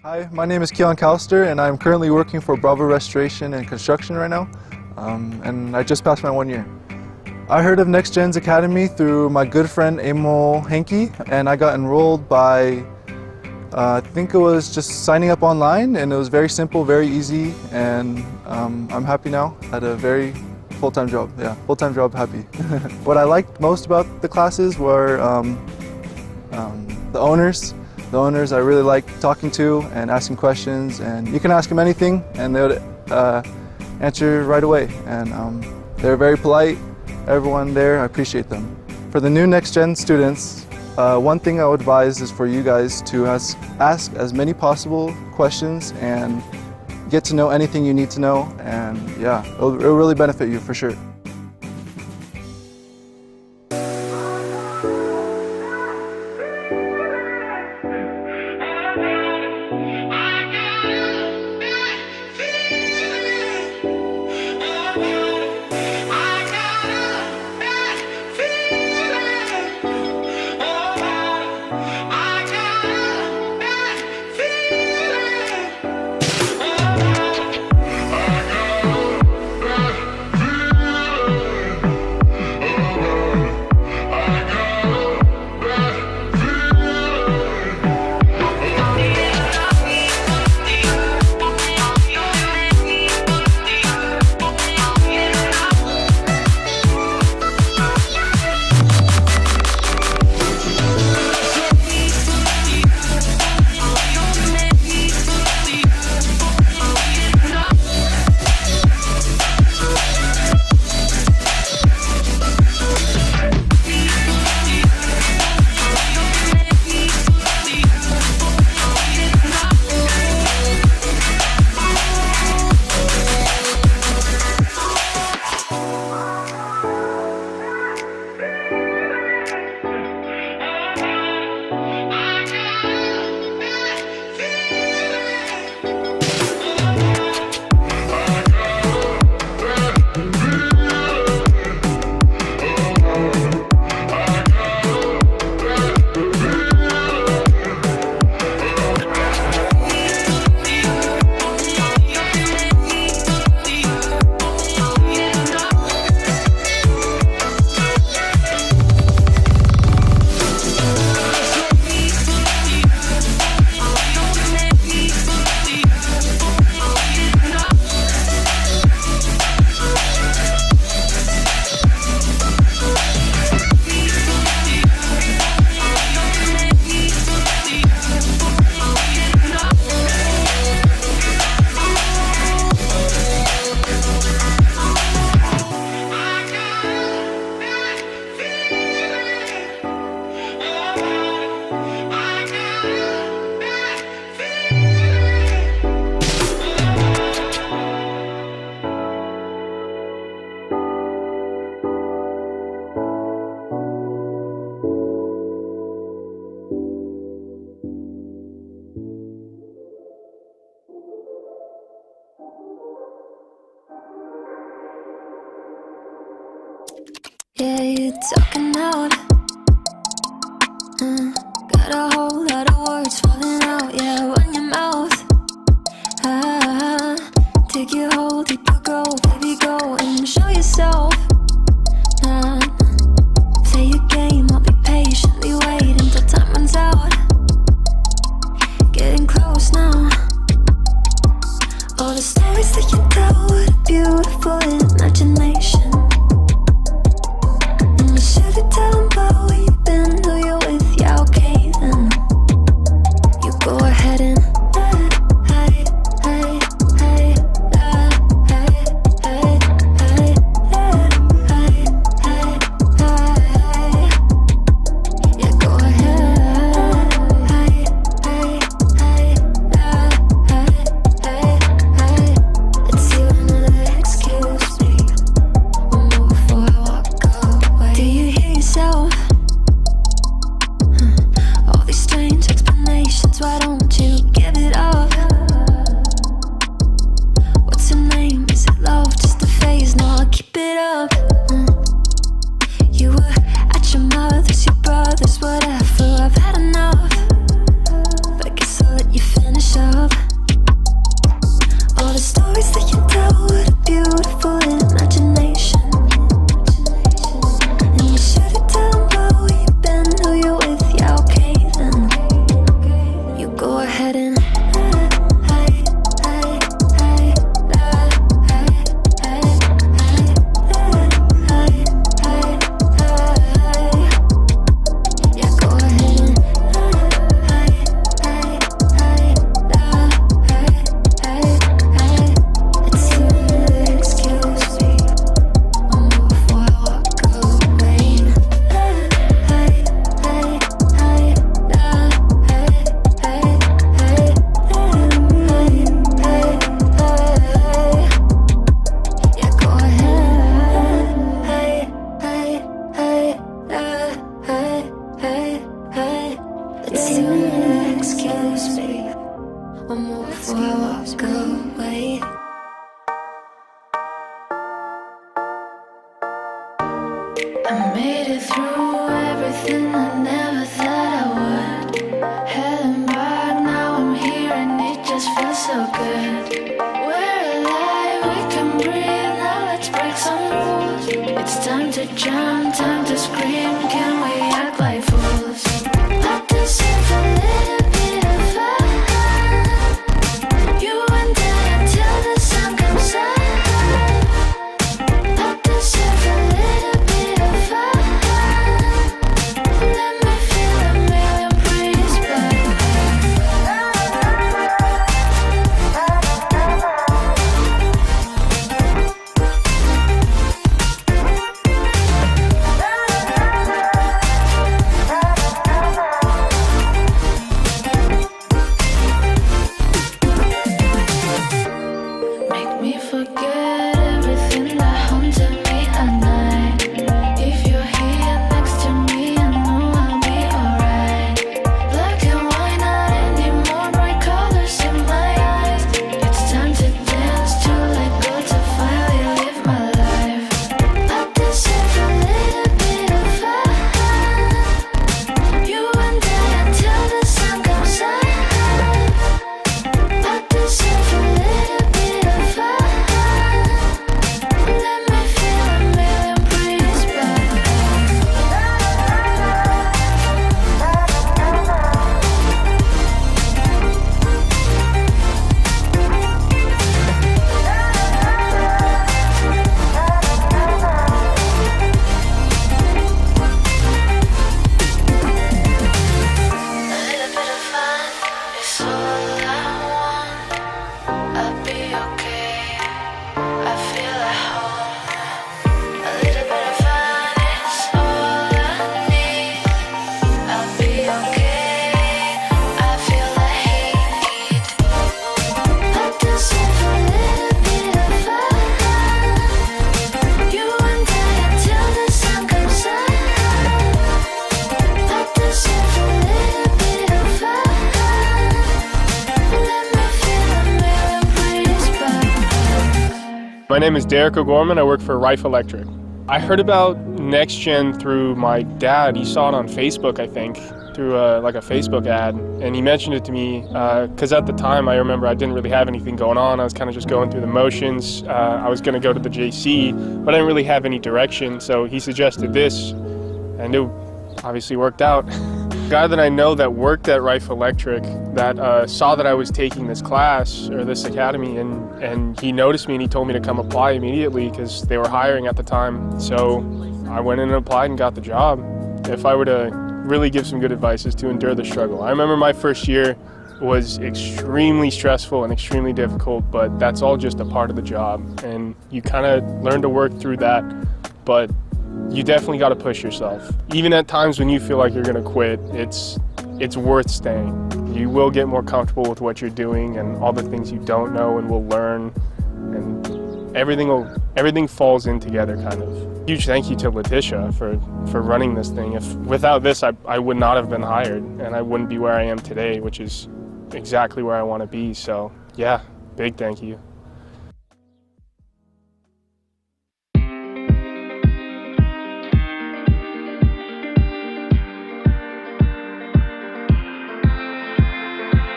Hi, my name is Keon Calster and I'm currently working for Bravo Restoration and Construction right now, and I just passed my 1 year. I heard of Next Gen's Academy through my good friend Emil Henke, and I got enrolled by, I think it was just signing up online, and it was very simple, very easy, and I'm happy now at a very full-time job. Yeah, full-time job, happy. What I liked most about the classes were the owners. The owners I really liked talking to and asking questions, and you can ask them anything and they would answer right away, and they're very polite. Everyone there, I appreciate them. For the new Next Gen students, one thing I would advise is for you guys to ask as many possible questions and get to know anything you need to know, and yeah, it'll really benefit you for sure. Yeah, you're talking out. Got a whole lot of words falling out. Yeah, run your mouth. Take your hold, take your go, baby, go and show yourself. Play your game, I'll be patiently waiting till time runs out. Getting close now. All the stories that you tell with a beautiful imagination. Tell them about where you've been, who you're with, yeah, okay then. You go ahead and yeah, go ahead. Let's see another excuse me. of. All the stories that you tell, what a beautiful imagination. And you should've tell them about where you've been, who you're with, yeah, okay then. You go ahead and I made it through everything I never thought I would. Heading back, now I'm here and it just feels so good. We're alive, we can breathe, now let's break some rules. It's time to jump, time to scream, can we act like fools? I deserve a little bit of fun. You and I until the sun comes up. I deserve a little bit of fun. Let me feel a million breeze back. Make me forget everything that haunted me at night. If you're here next to me, I know I'll be alright. Black and white, not anymore, bright colors in my eyes. It's time to dance, to let go, to finally live my life. I deserve a little bit of fun. You and I until the sun comes up. I deserve a little bit of fun. Let me feel a million breeze back. A little bit of fun is all I want. I'll be okay, I feel at home. A little bit of fun is all I need. I'll be okay, I feel the heat. I deserve a little bit of fun. You and I until the sun comes up. I deserve a little bit of fun. Let me feel a million breeze back. My name is Derek O'Gorman. I work for Rife Electric. I heard about NextGen through my dad. He saw it on Facebook, I think, through like a Facebook ad, and he mentioned it to me because at the time I remember I didn't really have anything going on. I was kind of just going through the motions. I was going to go to the JC, but I didn't really have any direction, so he suggested this, and it obviously worked out. A guy that I know that worked at Rife Electric that saw that I was taking this class or this academy, and he noticed me and he told me to come apply immediately because they were hiring at the time. So I went in and applied and got the job. If I were to really give some good advice, is to endure the struggle. I remember my first year was extremely stressful and extremely difficult, but that's all just a part of the job, and you kind of learn to work through that. But you definitely got to push yourself. Even at times when you feel like you're going to quit, it's worth staying. You will get more comfortable with what you're doing and all the things you don't know, and will learn, and everything falls in together, kind of. Huge thank you to Letitia for running this thing. Without this, I would not have been hired, and I wouldn't be where I am today, which is exactly where I want to be. So yeah, big thank you.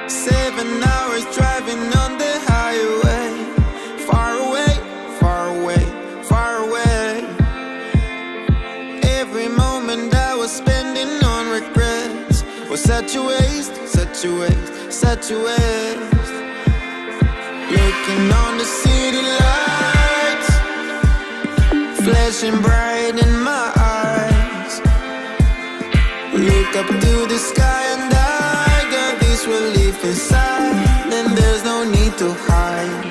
Seven hours driving on the highway. Far away, far away, far away. Every moment I was spending on regrets was such a waste, such a waste, such a waste. Looking on the city lights, flashing bright in my eyes. Look up to the sky and I got this relief inside. Then there's no need to hide.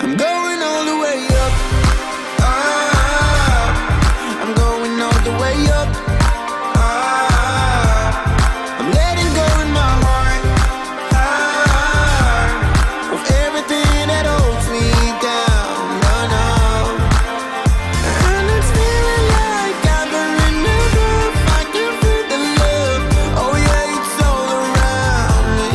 I'm going all the way up. Ah, I'm going all the way up. Ah, I'm letting go in my heart. Ah, of everything that holds me down. No, no. And it's feeling like I'm burning enough. I can feel the love. Oh yeah, it's all around me.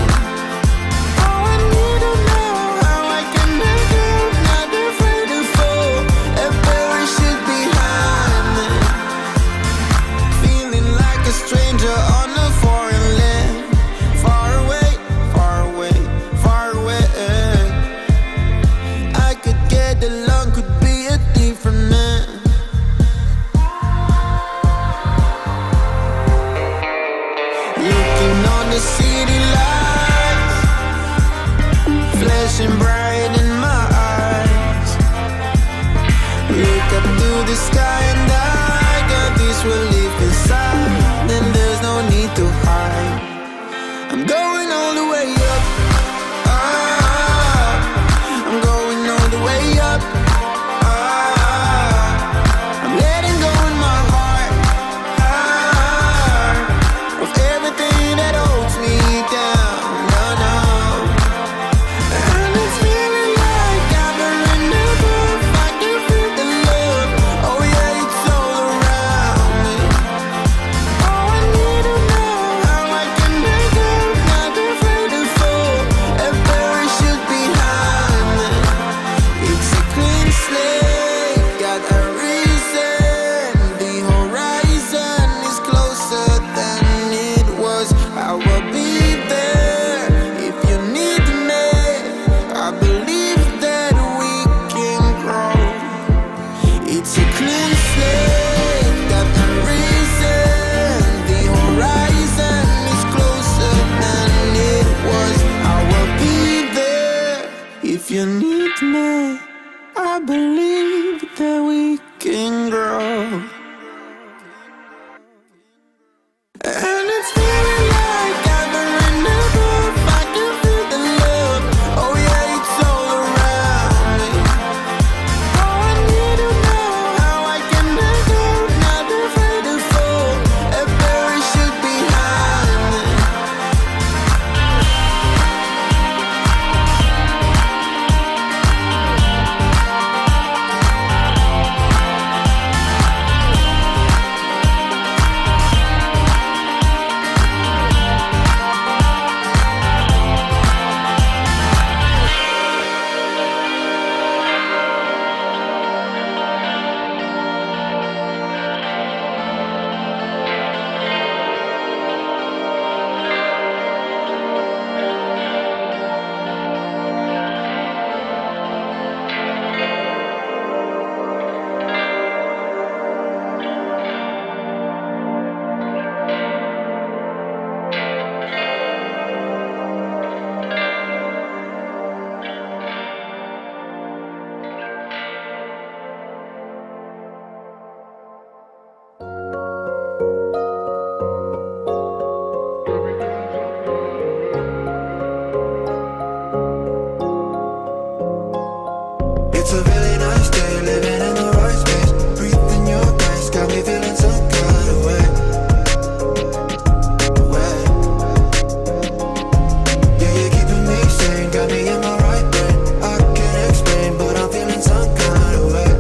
Oh, I need to know how I can make it. Not afraid to fall and perish it behind me. Feeling like a stranger on a foreign land. Far away, far away, far away. I could get along, could be a different man. Looking on the city lights, flashing bright in my eyes. Look up to the sky and I got this relief inside. Then there's no need to hide. I'm going all the way up. Ah, I'm going all the way up. Ah, I'm letting go in my heart. Ah, of everything that holds me down. No, no. And it's feeling like I'm burning above. I can feel the love. Oh yeah, it's all around me. Oh, I need to know how I can make it. Not afraid to fall and perish it behind me. It's a clean slate, got a reason. The horizon is closer than it was. I will be there if you need me. I believe that we can grow. It's a clean slate, got a reason. The horizon is closer than it was. I will be there if you need me. I believe that we can grow. And it's feeling like I'm burning above. I can feel the love. Oh yeah, it's all around me. Oh, I need to know how I can make it. Not afraid to fall and perish it behind me. It's a really nice day, living in the right space. Breathing your grace, got me feeling some kind of way. Yeah, you're keeping me sane, got me in my right brain. I can't explain, but I'm feeling some kind of way.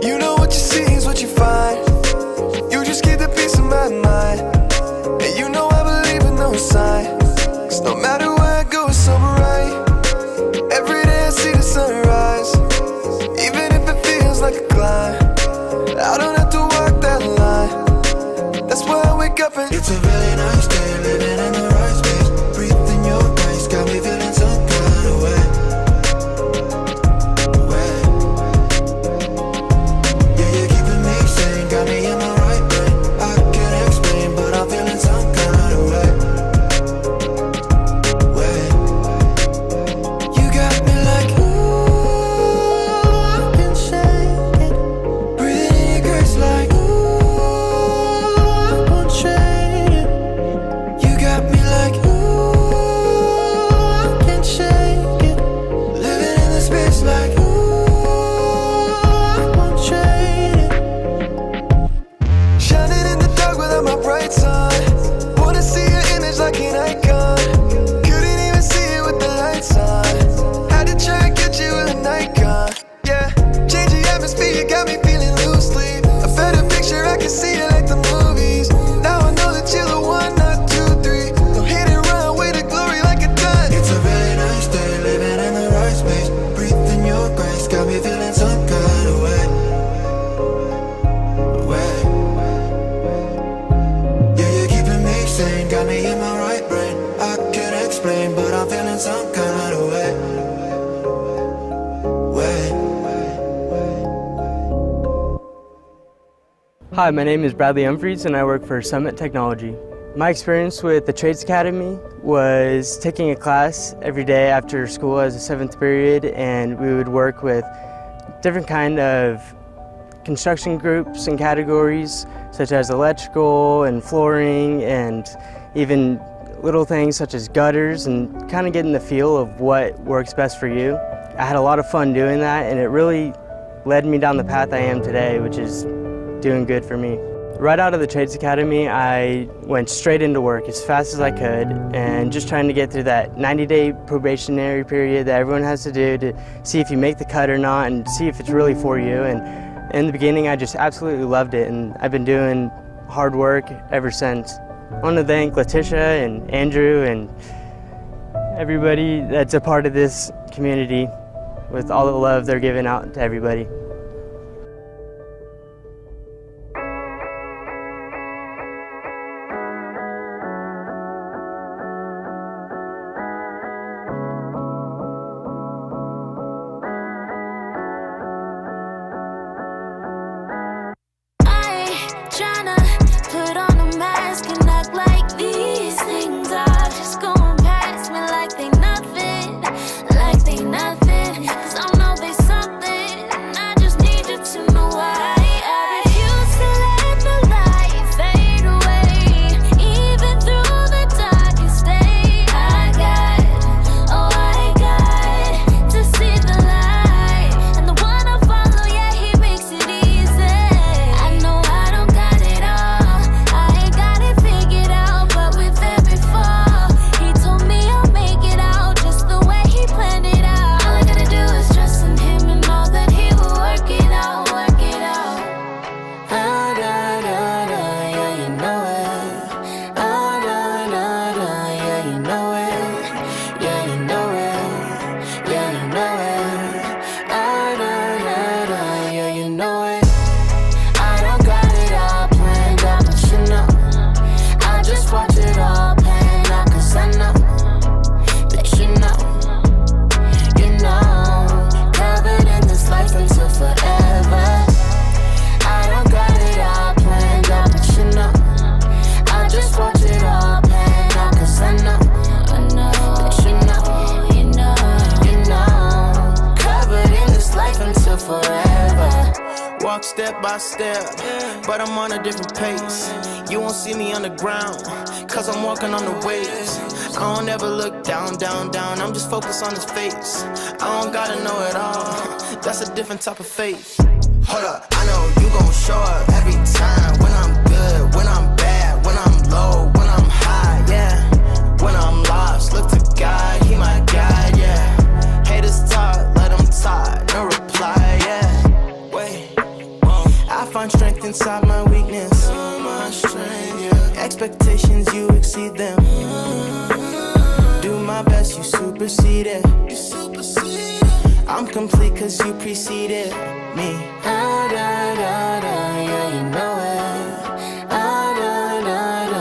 You know what you see is what you find. You just keep the peace of my mind. And you know I believe in no sign. wake up and it's a really nice day, living in the right space. Breathing your grace, got me feeling some kind of way. Yeah, you're keeping me sane, got me in my right brain. I can't explain, but I'm feeling some kind of way. You got me like, ooh, I can shake it. Breathing in your grace like, ooh, I won't trade it. You got me like, ooh, I can shake it. Living in the space like, ooh, I won't trade it. Shining in the dark without my bright sun. Wanna see your image like an icon. Couldn't even see it with the lights on. Had to try and get you with a Nikon. Yeah, change the atmosphere, you got me feeling loosely. A better picture, I can see it like the movies. Now I know that you're the one, not 2, 3. Don't hit and run with the glory like a gun. It's a really nice day, living in the right space. Breathing your grace, got me feeling some kind of way. Yeah, you're keeping me sane, got me in my right brain. I can't explain, but I'm feeling some kind of way. Hi, my name is Bradley Humphreys and I work for Summit Technology. My experience with the Trades Academy was taking a class every day after school as a 7th period, and we would work with different kind of construction groups and categories such as electrical and flooring and even little things such as gutters, and kind of getting the feel of what works best for you. I had a lot of fun doing that, and it really led me down the path I am today, which is doing good for me. Right out of the Trades Academy, I went straight into work as fast as I could, and just trying to get through that 90-day probationary period that everyone has to do to see if you make the cut or not and see if it's really for you. And in the beginning, I just absolutely loved it, and I've been doing hard work ever since. I want to thank Letitia and Andrew and everybody that's a part of this community with all the love they're giving out to everybody. Tryna put on a mask and act like these things are just going past me like they nothing, like they nothing. Cause I know they something, and I just need you to know why. I refuse to let the light fade away, even through the darkest day. I got to see the light, and the one I follow, yeah, he makes it easy. I know I don't got it all, I ain't got it figured out, but with every fall, he told me I'll make it out just the way he planned it out. All I gotta do is trust in him and know that he will work it out, work it out. Ah, da, da, da, yeah, you know it. Ah, da, da, da, yeah, you know it. Yeah, you know it. Yeah, you know it. Ah, da, da, da, yeah, you know it. I don't got it all planned out, but you know, I just watch it all pan out, cause I know that you know, covered in this life until forever. I don't got it all planned out, but you know, I just watch it all pan out, cause I know that you know, covered in this life until forever. Walk step by step, but I'm on a different pace. You won't see me on the ground, cause I'm walking on the waves. I don't ever look down, down, down, I'm just focused on his face. I don't gotta know it all, that's a different type of faith. Hold up, I know you gon' show up every time. When I'm good, when I'm bad, when I'm low, when I'm high, yeah. When I'm lost, look to God, he my guide, yeah. Haters talk, let them talk, no reply, yeah. Wait, I find strength inside my weakness. Expectations, you exceed them. Do my best, you supersede it. I'm complete cause you preceded me. Ah, da, da, da, yeah, you know it. Ah, da, da, da.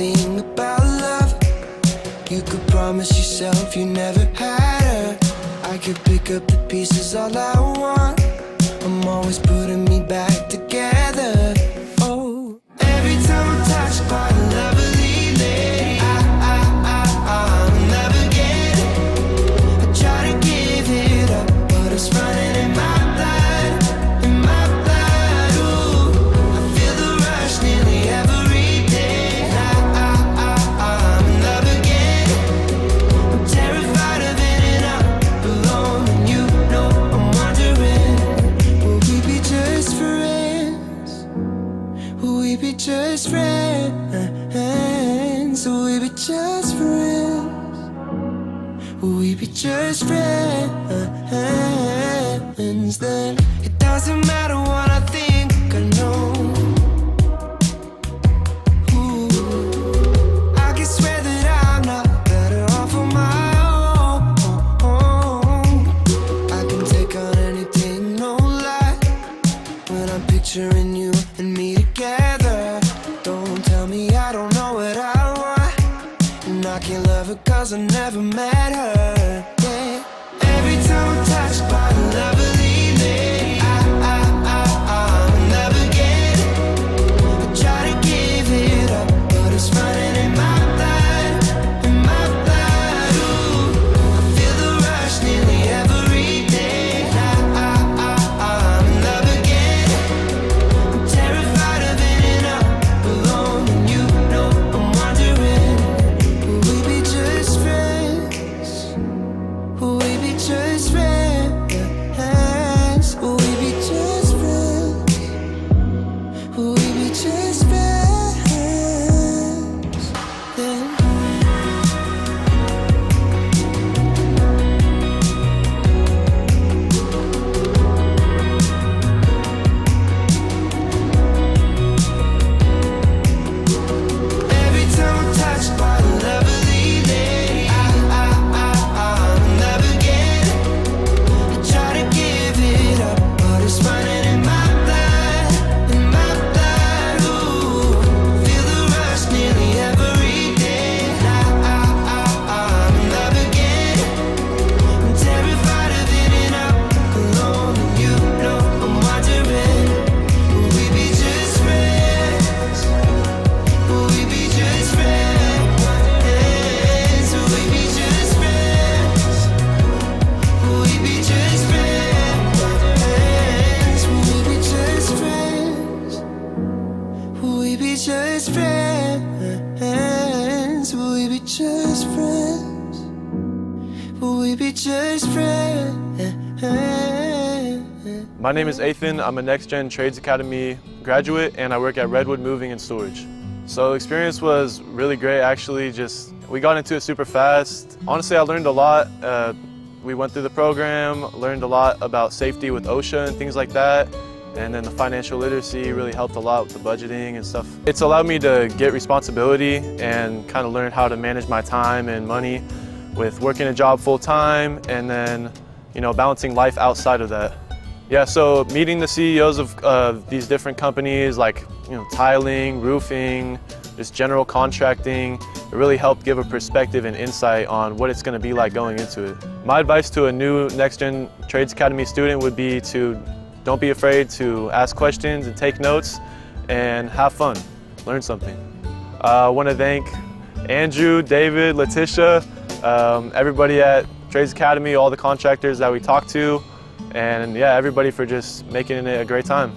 thing about love. You could promise yourself you never had her. I could pick up the pieces all I want. I'm always putting me back together. Oh, every time I'm touched by a lovely lady, I'll never get it. I try to give it up, but it's running in my blood, in my blood. Ooh, I feel the rush nearly every day. I'll never get it. I'm terrified of ending up alone, and you know I'm wondering, will we be just friends? Will we be just friends? Will we be just friends? Will we be just friends? Then it doesn't matter what I think, I know. Ooh, I can swear that I'm not better off on my own. I can take on anything, no lie. When I'm picturing you and me together, don't tell me I don't know what I want. And I can't love her 'cause I never met her. Yeah. Every time I'm touched by a lovely lady, I'll never get it. I try to give it up, but it's running in my blood, in my blood. Ooh, I feel the rush nearly every day. I'll never get it. I'm terrified of ending up alone, and you know I'm wondering, will we be just friends? Will we be just friends? Will we be just friends? Will we be just friends? Then every time I'm touched by a lovely lady, I'll never get it. I try to give it up, but it's running in my blood, in my blood. Ooh, feel the rush nearly every day. I'll never get it. I'm terrified of ending up alone, and you know I'm wondering, will we be just friends? Will we be just friends? Will we be just friends? Will we be just friends? Will we be just friends? Will we be just friends? Will we be just friends? Will we be just friends? My name is Ethan. I'm a Next Gen Trades Academy graduate and I work at Redwood Moving and Storage. So the experience was really great actually. We got into it super fast. Honestly, I learned a lot. We went through the program, learned a lot about safety with OSHA and things like that. And then the financial literacy really helped a lot with the budgeting and stuff. It's allowed me to get responsibility and kind of learn how to manage my time and money with working a job full time and then, balancing life outside of that. Yeah, so meeting the CEOs of these different companies like, tiling, roofing, just general contracting, it really helped give a perspective and insight on what it's going to be like going into it. My advice to a new Next Gen Trades Academy student would be to don't be afraid to ask questions and take notes and have fun, learn something. I want to thank Andrew, David, Letitia, everybody at Trades Academy, all the contractors that we talked to, and yeah, everybody for just making it a great time.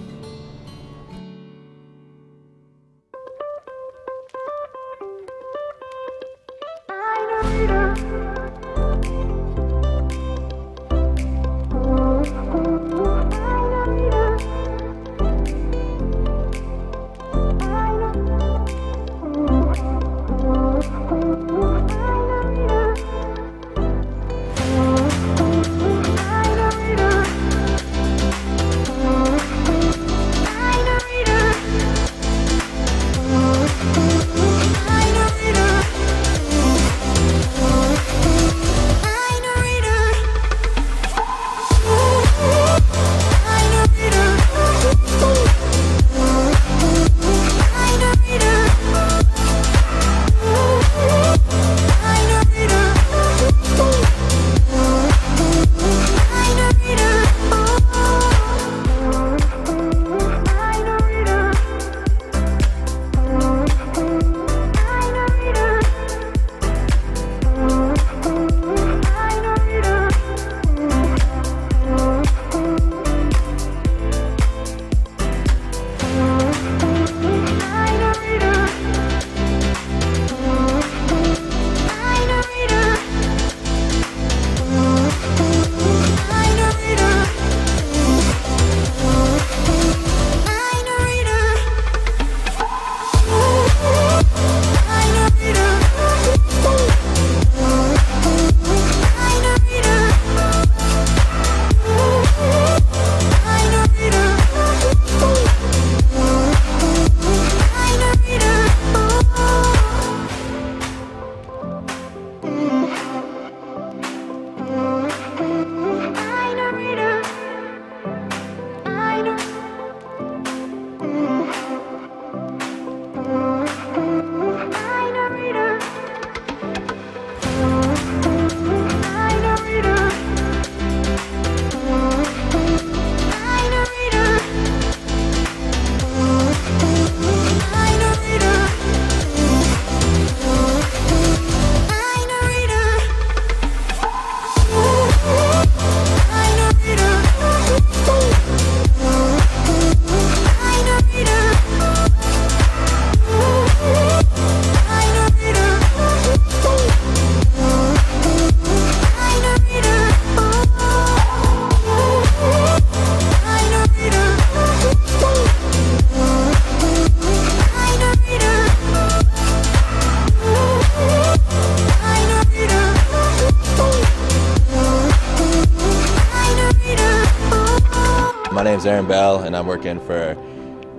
is Aaron Bell, and I'm working for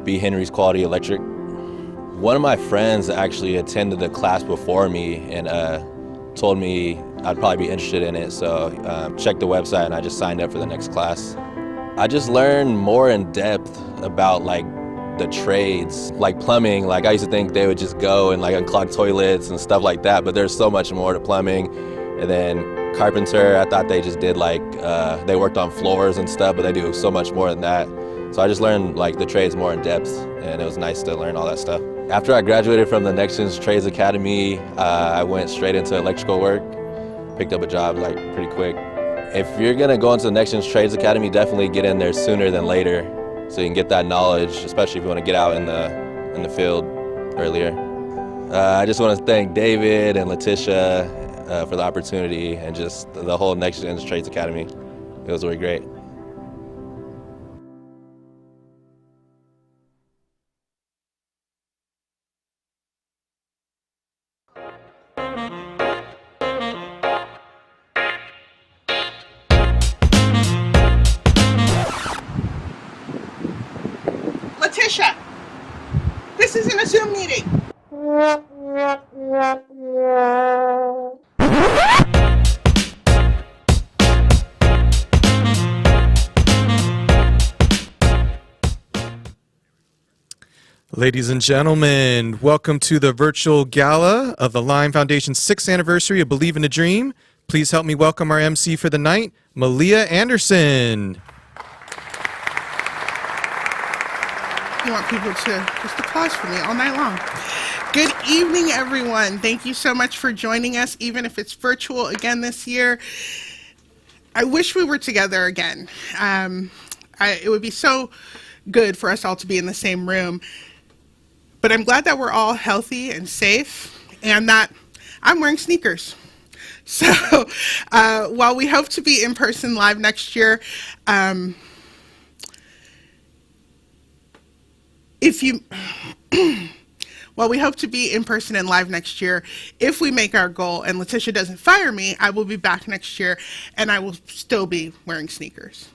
B. Henry's Quality Electric. One of my friends actually attended the class before me and told me I'd probably be interested in it, so checked the website and I just signed up for the next class. I just learned more in depth about like the trades, like plumbing. Like I used to think they would just go and like unclog toilets and stuff like that, but there's so much more to plumbing. And then carpenter, I thought they just did like, they worked on floors and stuff, but they do so much more than that. So I just learned like the trades more in depth, and it was nice to learn all that stuff. After I graduated from the Next Gen Trades Academy, I went straight into electrical work, picked up a job like pretty quick. If you're gonna go into the Next Gen Trades Academy, definitely get in there sooner than later so you can get that knowledge, especially if you want to get out in the field earlier. I just want to thank David and Letitia for the opportunity and just the whole Next Gen Trades Academy. It was really great. Letitia, this isn't a Zoom meeting. Ladies and gentlemen, welcome to the virtual gala of the Lime Foundation's 6th anniversary of Believe in a Dream. Please help me welcome our MC for the night, Malia Anderson. You want people to just applause for me all night long. Good evening, everyone. Thank you so much for joining us, even if it's virtual again this year. I wish we were together again. It would be so good for us all to be in the same room. But I'm glad that we're all healthy and safe, and that I'm wearing sneakers. So while we hope to be in person live next year, while we hope to be in person and live next year, if we make our goal and Letitia doesn't fire me, I will be back next year and I will still be wearing sneakers.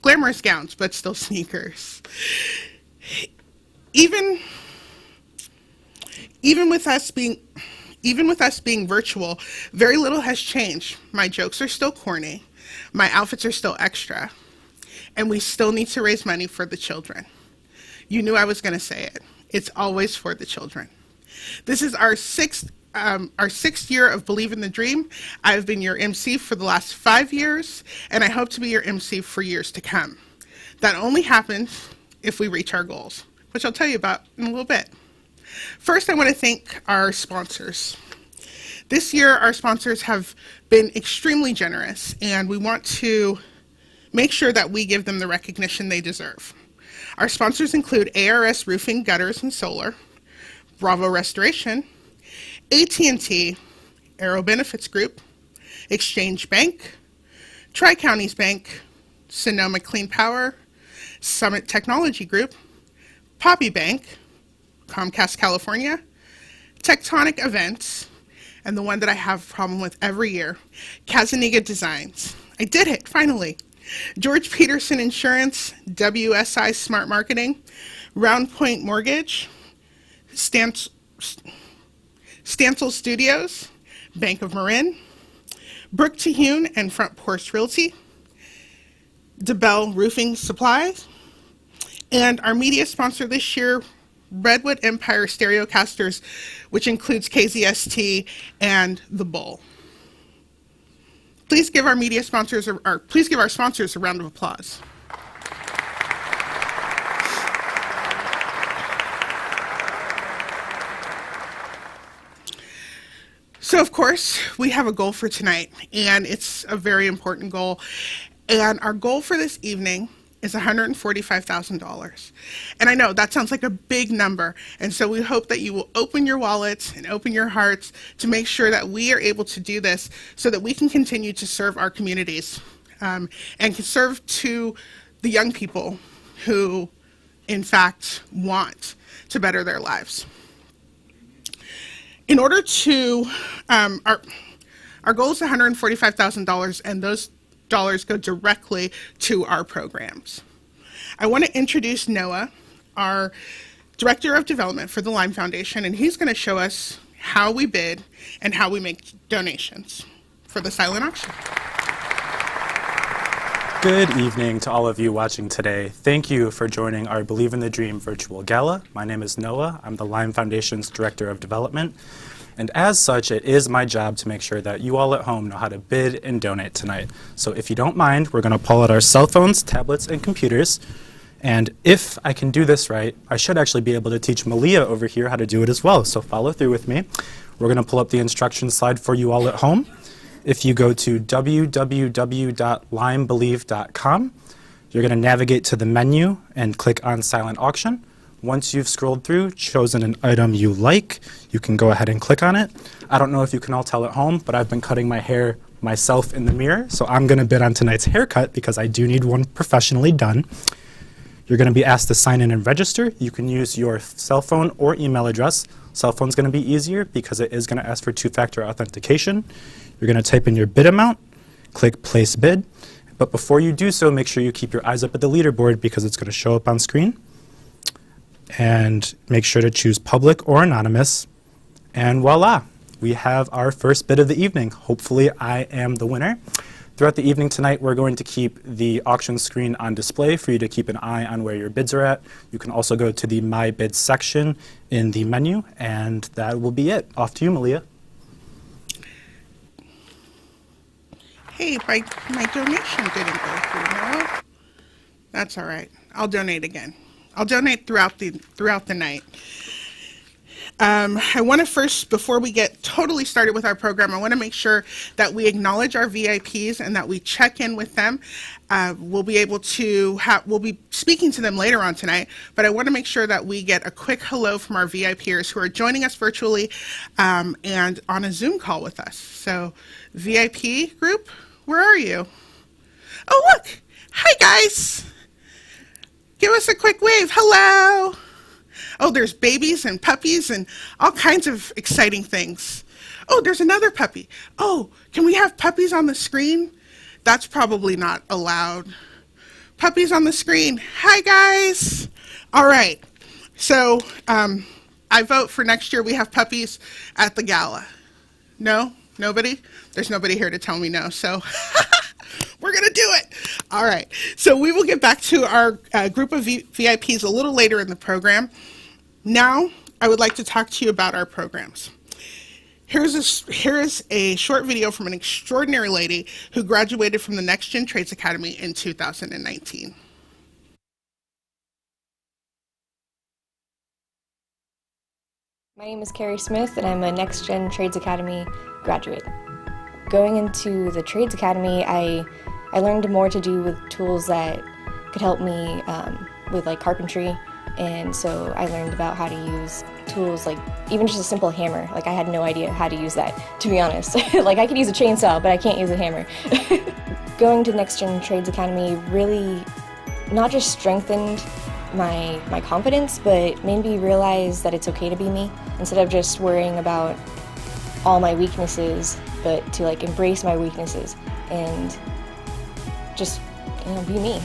Glamorous gowns, but still sneakers. Even with us being virtual, very little has changed. My jokes are still corny, my outfits are still extra, and we still need to raise money for the children. You knew I was going to say it. It's always for the children. This is our sixth year of Believe in the Dream. I've been your MC for the last 5 years, and I hope to be your MC for years to come. That only happens if we reach our goals, which I'll tell you about in a little bit. First, I want to thank our sponsors. This year, our sponsors have been extremely generous, and we want to make sure that we give them the recognition they deserve. Our sponsors include ARS Roofing, Gutters, and Solar, Bravo Restoration, AT&T, Aero Benefits Group, Exchange Bank, Tri-Counties Bank, Sonoma Clean Power, Summit Technology Group, Poppy Bank, Comcast California, Tectonic Events, and the one that I have a problem with every year, Casaniga Designs. I did it, finally. George Peterson Insurance, WSI Smart Marketing, Round Point Mortgage, Stancil Studios, Bank of Marin, Brook Tehune and Front Porch Realty, DeBell Roofing Supplies, and our media sponsor this year, Redwood Empire Stereocasters, which includes KZST and The Bull. Please give our media sponsors, or please give our sponsors a round of applause. So of course, we have a goal for tonight, and it's a very important goal. And our goal for this evening is $145,000. And I know that sounds like a big number, and so we hope that you will open your wallets and open your hearts to make sure that we are able to do this so that we can continue to serve our communities and can serve to the young people who, in fact, want to better their lives. In order to, our goal is $145,000, and those dollars go directly to our programs. I want to introduce Noah, our Director of Development for the Lime Foundation, and he's going to show us how we bid and how we make donations for the silent auction. Good evening to all of you watching today. Thank you for joining our Believe in the Dream virtual gala. My name is Noah. I'm the Lime Foundation's Director of Development. And as such, it is my job to make sure that you all at home know how to bid and donate tonight. So if you don't mind, we're going to pull out our cell phones, tablets, and computers. And if I can do this right, I should actually be able to teach Malia over here how to do it as well. So follow through with me. We're going to pull up the instruction slide for you all at home. If you go to www.limebelieve.com, you're going to navigate to the menu and click on Silent Auction. Once you've scrolled through, chosen an item you like, you can go ahead and click on it. I don't know if you can all tell at home, but I've been cutting my hair myself in the mirror, so I'm going to bid on tonight's haircut because I do need one professionally done. You're going to be asked to sign in and register. You can use your cell phone or email address. Cell phone's going to be easier because it is going to ask for two-factor authentication. You're going to type in your bid amount, click Place Bid, but before you do so, make sure you keep your eyes up at the leaderboard because it's going to show up on screen. And make sure to choose Public or Anonymous. And voila, we have our first bid of the evening. Hopefully I am the winner. Throughout the evening tonight, we're going to keep the auction screen on display for you to keep an eye on where your bids are at. You can also go to the My Bid section in the menu, and that will be it. Off to you, Malia. Hey, my donation didn't go through, Noah. That's all right. I'll donate again. I'll donate throughout the night. I want to first, before we get totally started with our program, I want to make sure that we acknowledge our VIPs and that we check in with them. We'll be speaking to them later on tonight, but I want to make sure that we get a quick hello from our VIPers who are joining us virtually and on a Zoom call with us. So, VIP group, where are you? Oh, look! Hi, guys! Give us a quick wave. Hello! Oh, there's babies and puppies and all kinds of exciting things. Oh, there's another puppy. Oh, can we have puppies on the screen? That's probably not allowed. Puppies on the screen. Hi, guys. All right. So I vote for next year we have puppies at the gala. No? Nobody? There's nobody here to tell me no, so we're going to do it. All right. So we will get back to our group of VIPs a little later in the program. Now, I would like to talk to you about our programs. Here is a short video from an extraordinary lady who graduated from the Next Gen Trades Academy in 2019. My name is Carrie Smith, and I'm a Next Gen Trades Academy graduate. Going into the Trades Academy, I learned more to do with tools that could help me with like carpentry. And so I learned about how to use tools like even just a simple hammer. Like I had no idea how to use that, to be honest. Like I could use a chainsaw, but I can't use a hammer. Going to Next Gen Trades Academy really not just strengthened my confidence, but made me realize that it's okay to be me. Instead of just worrying about all my weaknesses, but to like embrace my weaknesses and just, be me.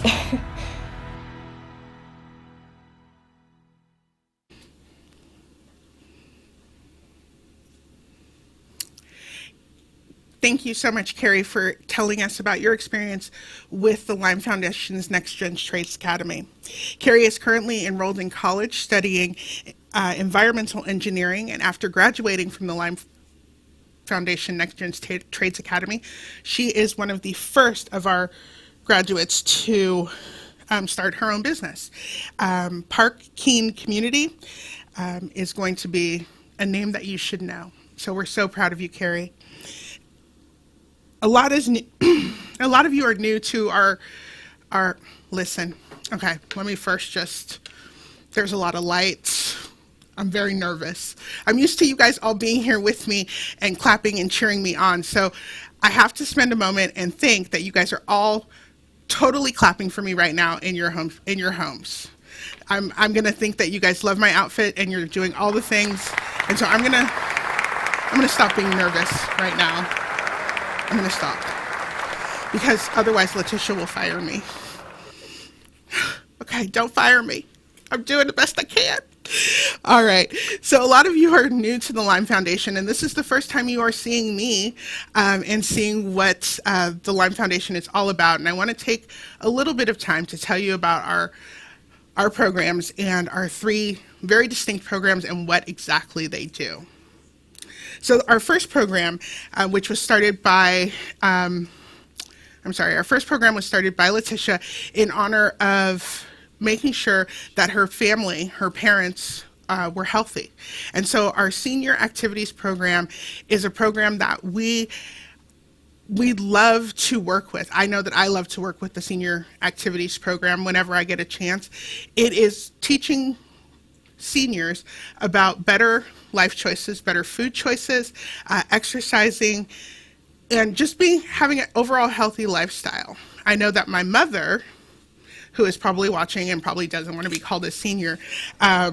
Thank you so much, Carrie, for telling us about your experience with the Lime Foundation's Next Gen Trades Academy. Carrie is currently enrolled in college studying environmental engineering, and after graduating from the Lime Foundation Next Gen Trades Academy, she is one of the first of our graduates to start her own business. Park Keene Community is going to be a name that you should know. So we're so proud of you, Carrie. A lot of you are new to our listen. Okay, let me first there's a lot of lights. I'm very nervous. I'm used to you guys all being here with me and clapping and cheering me on. So I have to spend a moment and think that you guys are all totally clapping for me right now in your homes. I'm gonna think that you guys love my outfit and you're doing all the things. And so I'm gonna stop being nervous right now. I'm gonna stop because otherwise Letitia will fire me. Okay. Okay, don't fire me. I'm doing the best I can. All right. So a lot of you are new to the Lime Foundation, and this is the first time you are seeing me and seeing what the Lime Foundation is all about. And I want to take a little bit of time to tell you about our programs and our 3 very distinct programs and what exactly they do. So our first program, which was started by, our first program was started by Letitia in honor of making sure that her family, her parents, were healthy. And so our senior activities program is a program that we love to work with. I know that I love to work with the senior activities program whenever I get a chance. It is teaching seniors about better life choices, better food choices, exercising, and just having an overall healthy lifestyle. I know that my mother, who is probably watching and probably doesn't want to be called a senior,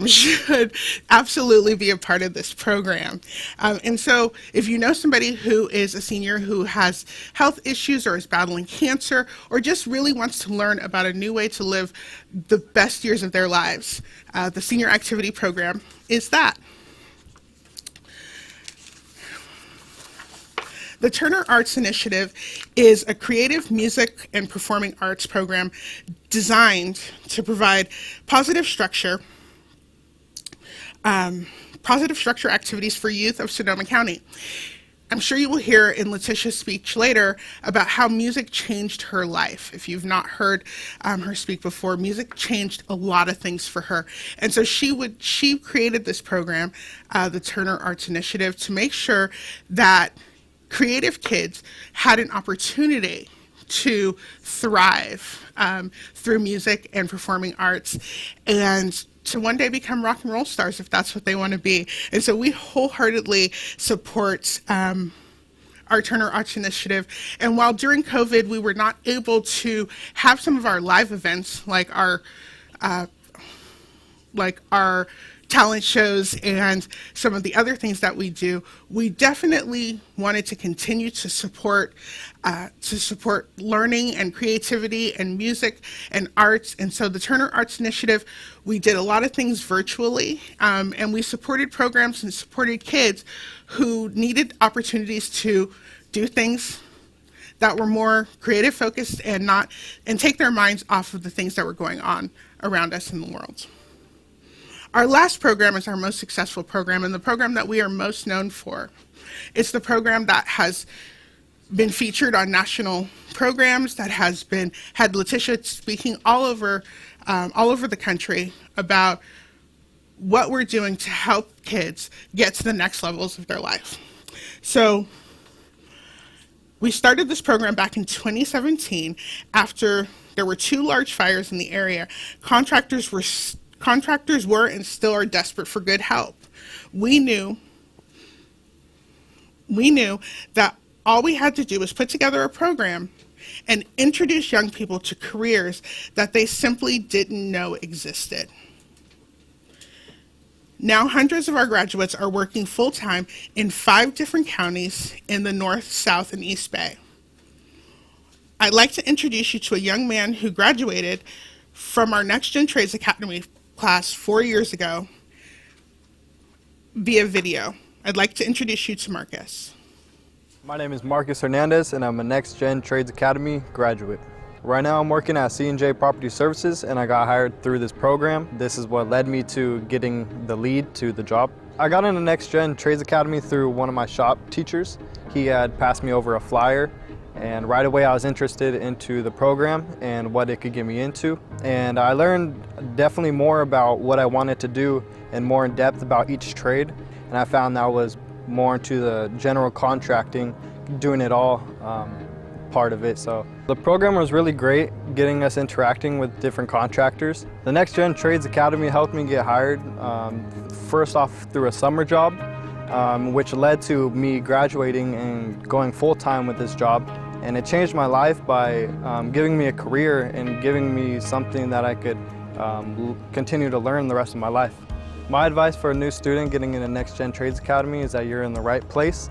should absolutely be a part of this program. And so if you know somebody who is a senior who has health issues or is battling cancer or just really wants to learn about a new way to live the best years of their lives, the senior activity program is that. The Turner Arts Initiative is a creative music and performing arts program designed to provide positive structure activities for youth of Sonoma County. I'm sure you will hear in Letitia's speech later about how music changed her life. If you've not heard her speak before, music changed a lot of things for her. And so she created this program, the Turner Arts Initiative, to make sure that creative kids had an opportunity to thrive through music and performing arts and to one day become rock and roll stars if that's what they want to be. And so we wholeheartedly support our Turner Arts Initiative. And while during COVID we were not able to have some of our live events like our talent shows and some of the other things that we do, we definitely wanted to continue to support learning and creativity and music and arts. And so the Turner Arts Initiative, we did a lot of things virtually, and we supported programs and supported kids who needed opportunities to do things that were more creative focused and take their minds off of the things that were going on around us in the world. Our last program is our most successful program and the program that we are most known for. It's the program that has been featured on national programs, that has had Letitia speaking all over the country about what we're doing to help kids get to the next levels of their life. So we started this program back in 2017 after there were 2 large fires in the area. Contractors were and still are desperate for good help. We knew that all we had to do was put together a program and introduce young people to careers that they simply didn't know existed. Now hundreds of our graduates are working full-time in 5 different counties in the North, South, and East Bay. I'd like to introduce you to a young man who graduated from our Next Gen Trades Academy class 4 years ago via video. I'd like to introduce you to Marcus. My name is Marcus Hernandez and I'm a Next Gen Trades Academy graduate. Right now I'm working at C&J Property Services and I got hired through this program. This is what led me to getting the lead to the job. I got into Next Gen Trades Academy through one of my shop teachers. He had passed me over a flyer and right away I was interested into the program and what it could get me into. And I learned definitely more about what I wanted to do and more in depth about each trade. And I found that was more into the general contracting, doing it all part of it. So the program was really great, getting us interacting with different contractors. The Next Gen Trades Academy helped me get hired, first off through a summer job, which led to me graduating and going full-time with this job. And it changed my life by giving me a career and giving me something that I could continue to learn the rest of my life. My advice for a new student getting into Next Gen Trades Academy is that you're in the right place.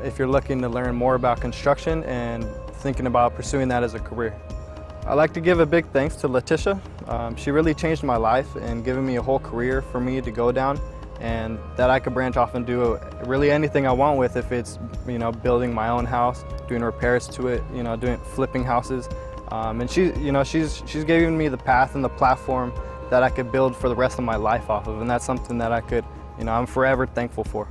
If you're looking to learn more about construction and thinking about pursuing that as a career. I'd like to give a big thanks to Letitia. She really changed my life and given me a whole career for me to go down, and that I could branch off and do really anything I want with, if it's, you know, building my own house, doing repairs to it, you know, doing flipping houses. And she's given me the path and the platform that I could build for the rest of my life off of, and that's something that I could, you know, I'm forever thankful for.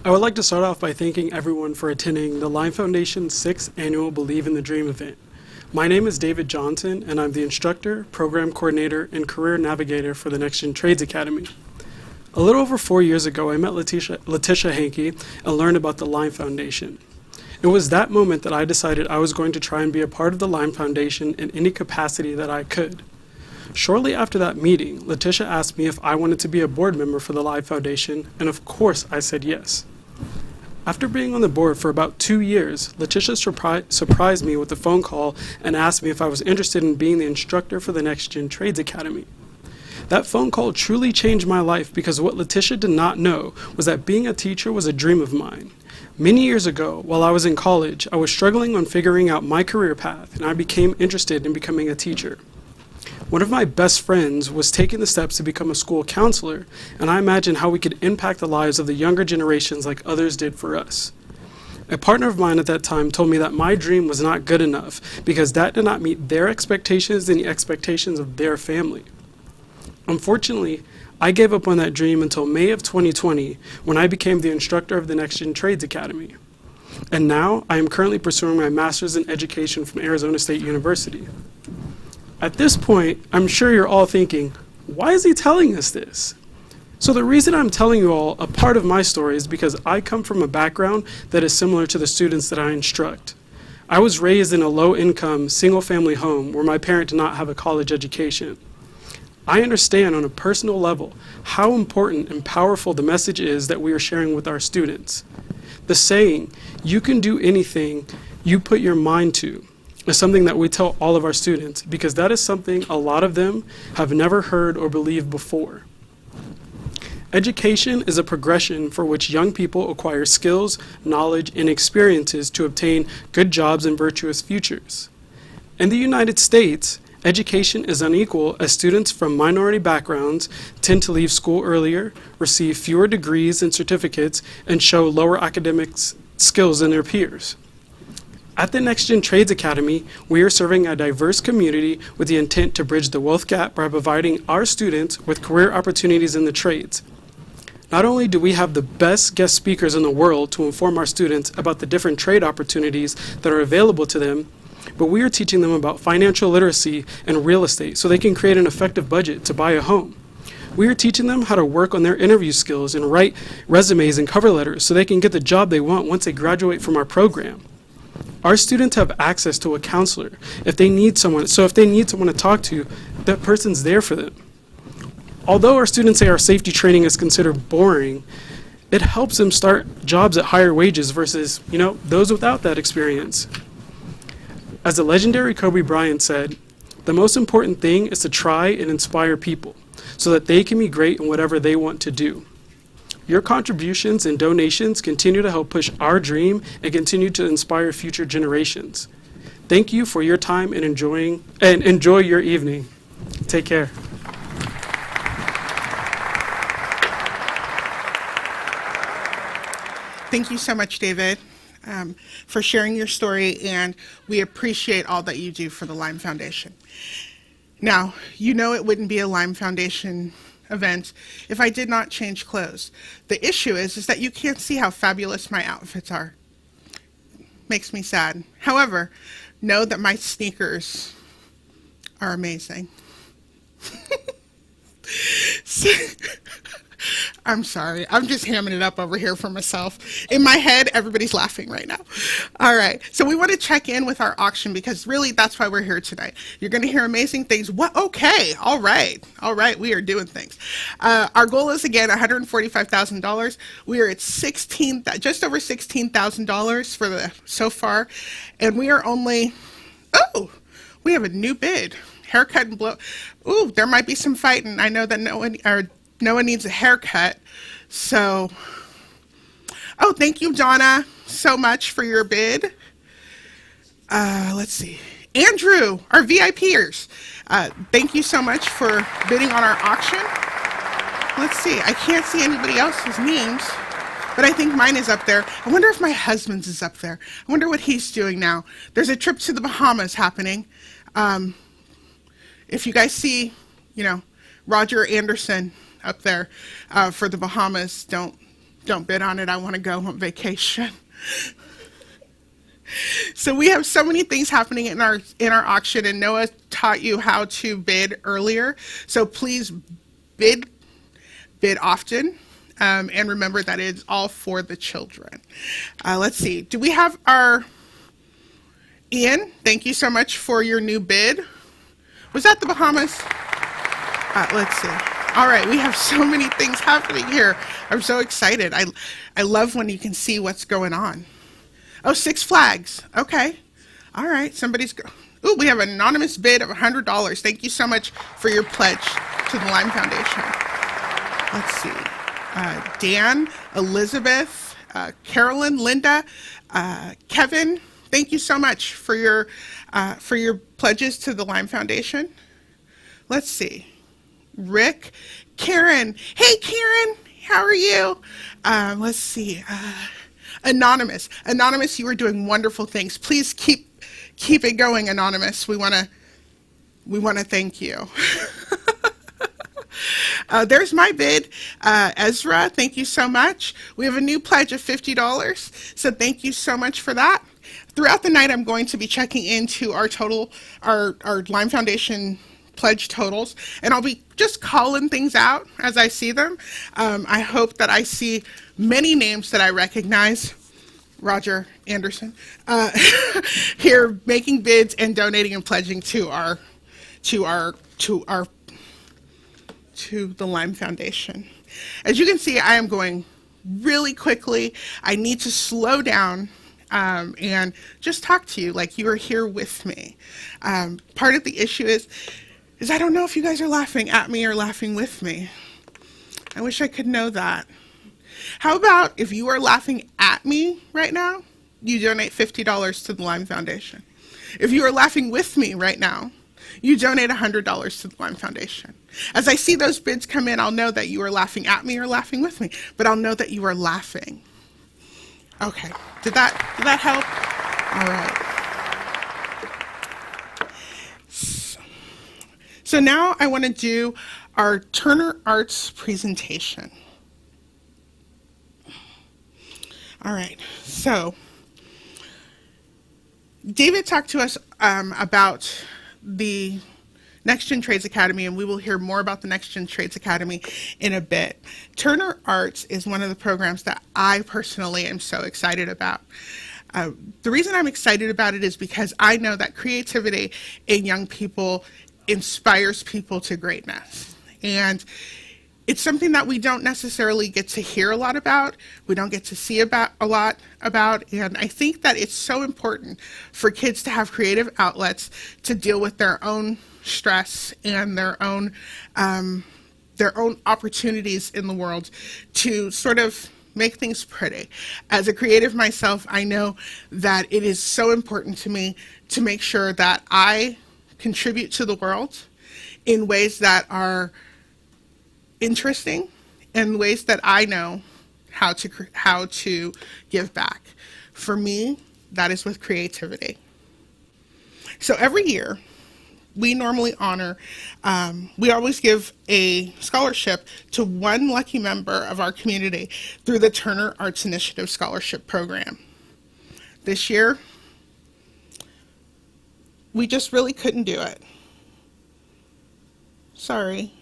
I would like to start off by thanking everyone for attending the Lime Foundation's 6th annual Believe in the Dream event. My name is David Johnson, and I'm the instructor, program coordinator, and career navigator for the Next Gen Trades Academy. A little over 4 years ago, I met Letitia Hankey and learned about the Lime Foundation. It was that moment that I decided I was going to try and be a part of the Lime Foundation in any capacity that I could. Shortly after that meeting, Letitia asked me if I wanted to be a board member for the Lime Foundation, and of course I said yes. After being on the board for about 2 years, Letitia surprised me with a phone call and asked me if I was interested in being the instructor for the Next Gen Trades Academy. That phone call truly changed my life, because what Letitia did not know was that being a teacher was a dream of mine. Many years ago, while I was in college, I was struggling on figuring out my career path, and I became interested in becoming a teacher. One of my best friends was taking the steps to become a school counselor, and I imagined how we could impact the lives of the younger generations like others did for us. A partner of mine at that time told me that my dream was not good enough because that did not meet their expectations and the expectations of their family. Unfortunately, I gave up on that dream until May of 2020, when I became the instructor of the Next Gen Trades Academy. And now I am currently pursuing my master's in education from Arizona State University. At this point, I'm sure you're all thinking, why is he telling us this? So the reason I'm telling you all a part of my story is because I come from a background that is similar to the students that I instruct. I was raised in a low-income, single-family home where my parent did not have a college education. I understand on a personal level how important and powerful the message is that we are sharing with our students. The saying, "You can do anything you put your mind to," is something that we tell all of our students, because that is something a lot of them have never heard or believed before. Education is a progression for which young people acquire skills, knowledge, and experiences to obtain good jobs and virtuous futures. In the United States, education is unequal, as students from minority backgrounds tend to leave school earlier, receive fewer degrees and certificates, and show lower academic skills than their peers. At the Next Gen Trades Academy, we are serving a diverse community with the intent to bridge the wealth gap by providing our students with career opportunities in the trades. Not only do we have the best guest speakers in the world to inform our students about the different trade opportunities that are available to them, but we are teaching them about financial literacy and real estate so they can create an effective budget to buy a home. We are teaching them how to work on their interview skills and write resumes and cover letters so they can get the job they want once they graduate from our program. Our students have access to a counselor if they need someone. So if they need someone to talk to, that person's there for them. Although our students say our safety training is considered boring, it helps them start jobs at higher wages versus, those without that experience. As the legendary Kobe Bryant said, the most important thing is to try and inspire people so that they can be great in whatever they want to do. Your contributions and donations continue to help push our dream and continue to inspire future generations. Thank you for your time and enjoy your evening. Take care. Thank you so much, David, for sharing your story, and we appreciate all that you do for the Lime Foundation. Now, it wouldn't be a Lime Foundation event if I did not change clothes. The issue is that you can't see how fabulous my outfits are. Makes me sad. However, know that my sneakers are amazing. I'm sorry. I'm just hamming it up over here for myself. In my head, everybody's laughing right now. All right. So we want to check in with our auction because really that's why we're here tonight. You're going to hear amazing things. What? Okay. All right. All right. We are doing things. Our goal is, again, $145,000. We are at just over $16,000 for so far. And we are only, we have a new bid. Haircut and blow. Ooh, there might be some fighting. I know that Noah needs a haircut. So, oh, thank you, Donna, so much for your bid. Let's see. Andrew, our VIPers, thank you so much for bidding on our auction. Let's see. I can't see anybody else's names, but I think mine is up there. I wonder if my husband's is up there. I wonder what he's doing now. There's a trip to the Bahamas happening. If you guys see, Roger Anderson up there for the Bahamas, don't bid on it. I want to go on vacation. So we have so many things happening in our auction, and Noah taught you how to bid earlier. So please bid often, and remember that it's all for the children. Let's see. Do we have our Ian? Thank you so much for your new bid. Was that the Bahamas? Let's see. All right, we have so many things happening here. I'm so excited. I love when you can see what's going on. Oh, Six Flags. Okay. All right. Ooh, we have an anonymous bid of $100. Thank you so much for your pledge to the Lime Foundation. Let's see. Dan, Elizabeth, Carolyn, Linda, Kevin. Thank you so much for your pledges to the Lime Foundation. Let's see. Rick, Karen. Hey, Karen. How are you? Let's see. Anonymous, you are doing wonderful things. Please keep it going, Anonymous. We want to thank you. There's my bid, Ezra. Thank you so much. We have a new pledge of $50, so thank you so much for that. Throughout the night, I'm going to be checking into our Lime Foundation pledge totals, and I'll be just calling things out as I see them. I hope that I see many names that I recognize. Roger Anderson here making bids and donating and pledging to the Lime Foundation. As you can see, I am going really quickly. I need to slow down and just talk to you like you are here with me. Part of the issue is I don't know if you guys are laughing at me or laughing with me. I wish I could know that. How about if you are laughing at me right now, you donate $50 to the Lime Foundation. If you are laughing with me right now, you donate $100 to the Lime Foundation. As I see those bids come in, I'll know that you are laughing at me or laughing with me, but I'll know that you are laughing. Okay, did that help? All right. So now I want to do our Turner Arts presentation. All right, so David talked to us about the Next Gen Trades Academy, and we will hear more about the Next Gen Trades Academy in a bit. Turner Arts is one of the programs that I personally am so excited about. The reason I'm excited about it is because I know that creativity in young people inspires people to greatness. And it's something that we don't necessarily get to hear a lot about. We don't get to see a lot about. And I think that it's so important for kids to have creative outlets to deal with their own stress and their own opportunities in the world to sort of make things pretty. As a creative myself, I know that it is so important to me to make sure that I contribute to the world in ways that are interesting and ways that I know how to give back. For me, that is with creativity. So every year, we normally honor, we always give a scholarship to one lucky member of our community through the Turner Arts Initiative Scholarship Program. This year, we just really couldn't do it. Sorry.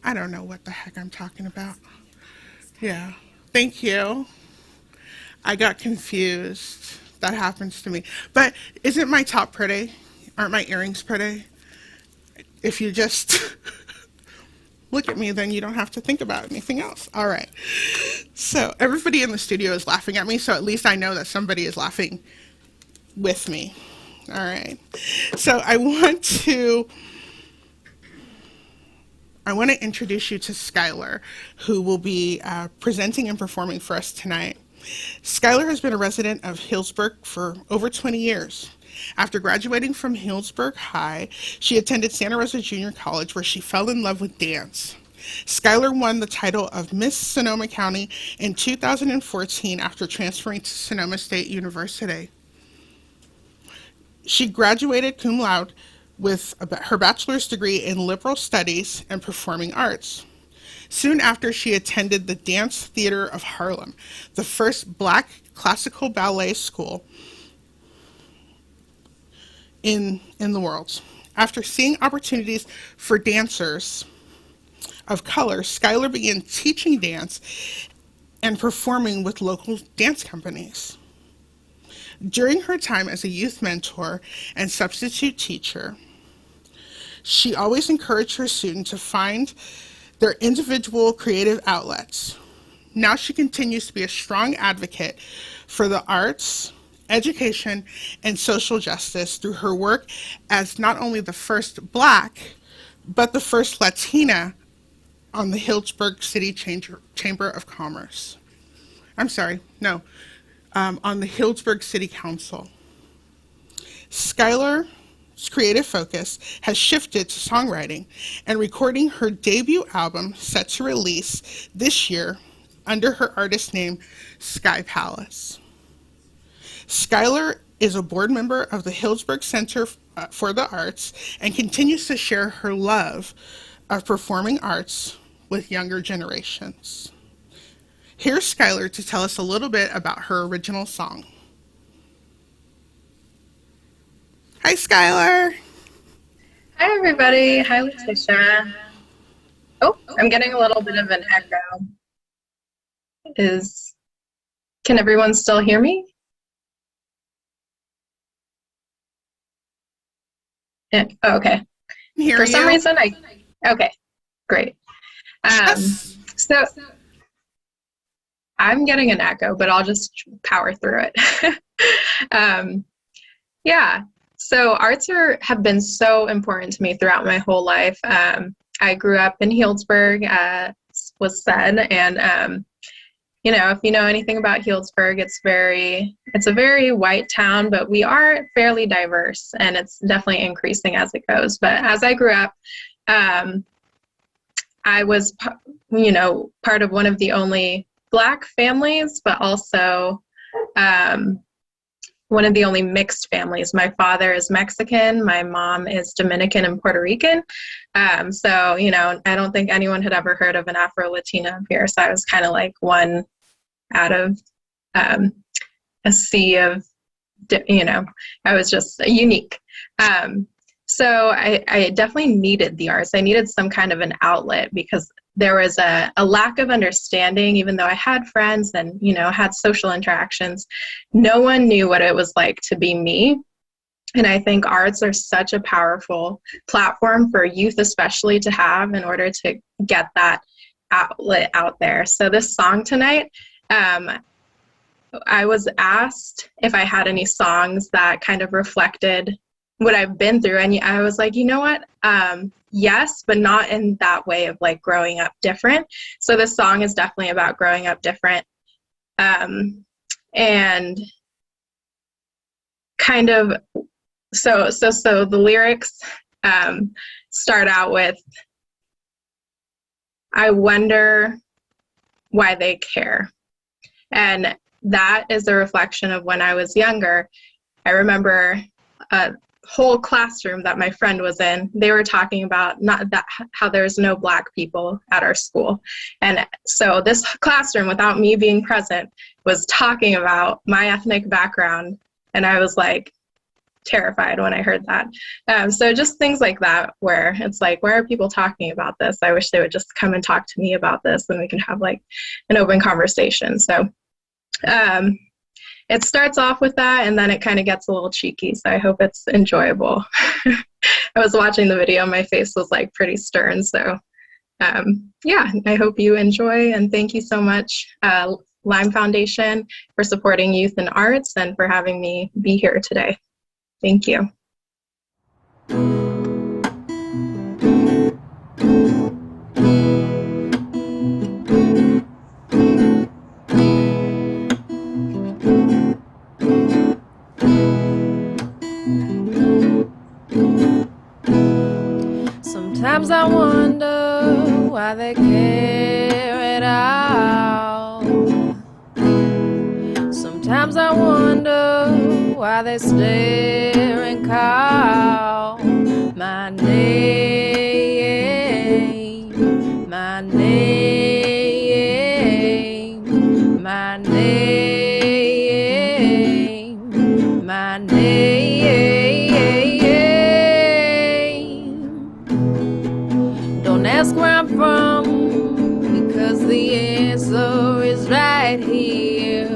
I don't know what the heck I'm talking about. Yeah, thank you. I got confused. That happens to me. But isn't my top pretty? Aren't my earrings pretty? If you just look at me, then you don't have to think about anything else. All right. So everybody in the studio is laughing at me, so at least I know that somebody is laughing with me. All right. So I want to I want to introduce you to Skylar, who will be presenting and performing for us tonight. Skylar has been a resident of Healdsburg for over 20 years. After graduating from Healdsburg High, she attended Santa Rosa Junior College, where she fell in love with dance. Skylar won the title of Miss Sonoma County in 2014 after transferring to Sonoma State University. She graduated cum laude with her bachelor's degree in liberal studies and performing arts. Soon after, she attended the Dance Theater of Harlem, the first Black classical ballet school in the world. After seeing opportunities for dancers of color, Skylar began teaching dance and performing with local dance companies. During her time as a youth mentor and substitute teacher, she always encouraged her students to find their individual creative outlets. Now she continues to be a strong advocate for the arts, education, and social justice through her work as not only the first Black, but the first Latina on the Healdsburg City Chamber of Commerce. On the Healdsburg City Council. Skylar's creative focus has shifted to songwriting and recording her debut album set to release this year under her artist name, Sky Palace. Skylar is a board member of the Healdsburg Center for the Arts and continues to share her love of performing arts with younger generations. Here's Skylar to tell us a little bit about her original song. Hi, Skylar. Hi, everybody. Hi, Letitia. Oh, I'm getting a little bit of an echo. Can everyone still hear me? Yeah, okay. For some reason, okay, great. So I'm getting an echo, but I'll just power through it. Yeah, so arts have been so important to me throughout my whole life. I grew up in Healdsburg, as was said, and if you know anything about Healdsburg, it's a very white town, but we are fairly diverse, and it's definitely increasing as it goes. But as I grew up, I was, part of one of the only Black families, but also one of the only mixed families. My father is Mexican, my mom is Dominican and Puerto Rican. So, I don't think anyone had ever heard of an Afro-Latina up here. So I was kind of like one out of a sea of, I was just unique. So I definitely needed the arts. I needed some kind of an outlet because there was a lack of understanding. Even though I had friends and, had social interactions, no one knew what it was like to be me. And I think arts are such a powerful platform for youth, especially to have in order to get that outlet out there. So this song tonight, I was asked if I had any songs that kind of reflected what I've been through. And I was like, you know what? Yes, but not in that way of like growing up different. So this song is definitely about growing up different. And kind of, so the lyrics start out with, I wonder why they care. And that is a reflection of when I was younger. I remember a whole classroom that my friend was in, they were talking about how there's no Black people at our school. And so this classroom, without me being present, was talking about my ethnic background. And I was like terrified when I heard that. So just things like that, where it's like, why are people talking about this? I wish they would just come and talk to me about this and we can have like an open conversation. So it starts off with that, and then it kind of gets a little cheeky, so I hope it's enjoyable. I was watching the video, my face was like pretty stern, so yeah, I hope you enjoy, and thank you so much, Lime Foundation, for supporting youth in arts and for having me be here today. Thank you. Sometimes I wonder why they care it out. Sometimes I wonder why they stare and call my name, my name, my name, my name. Don't ask where I'm from, because the answer is right here.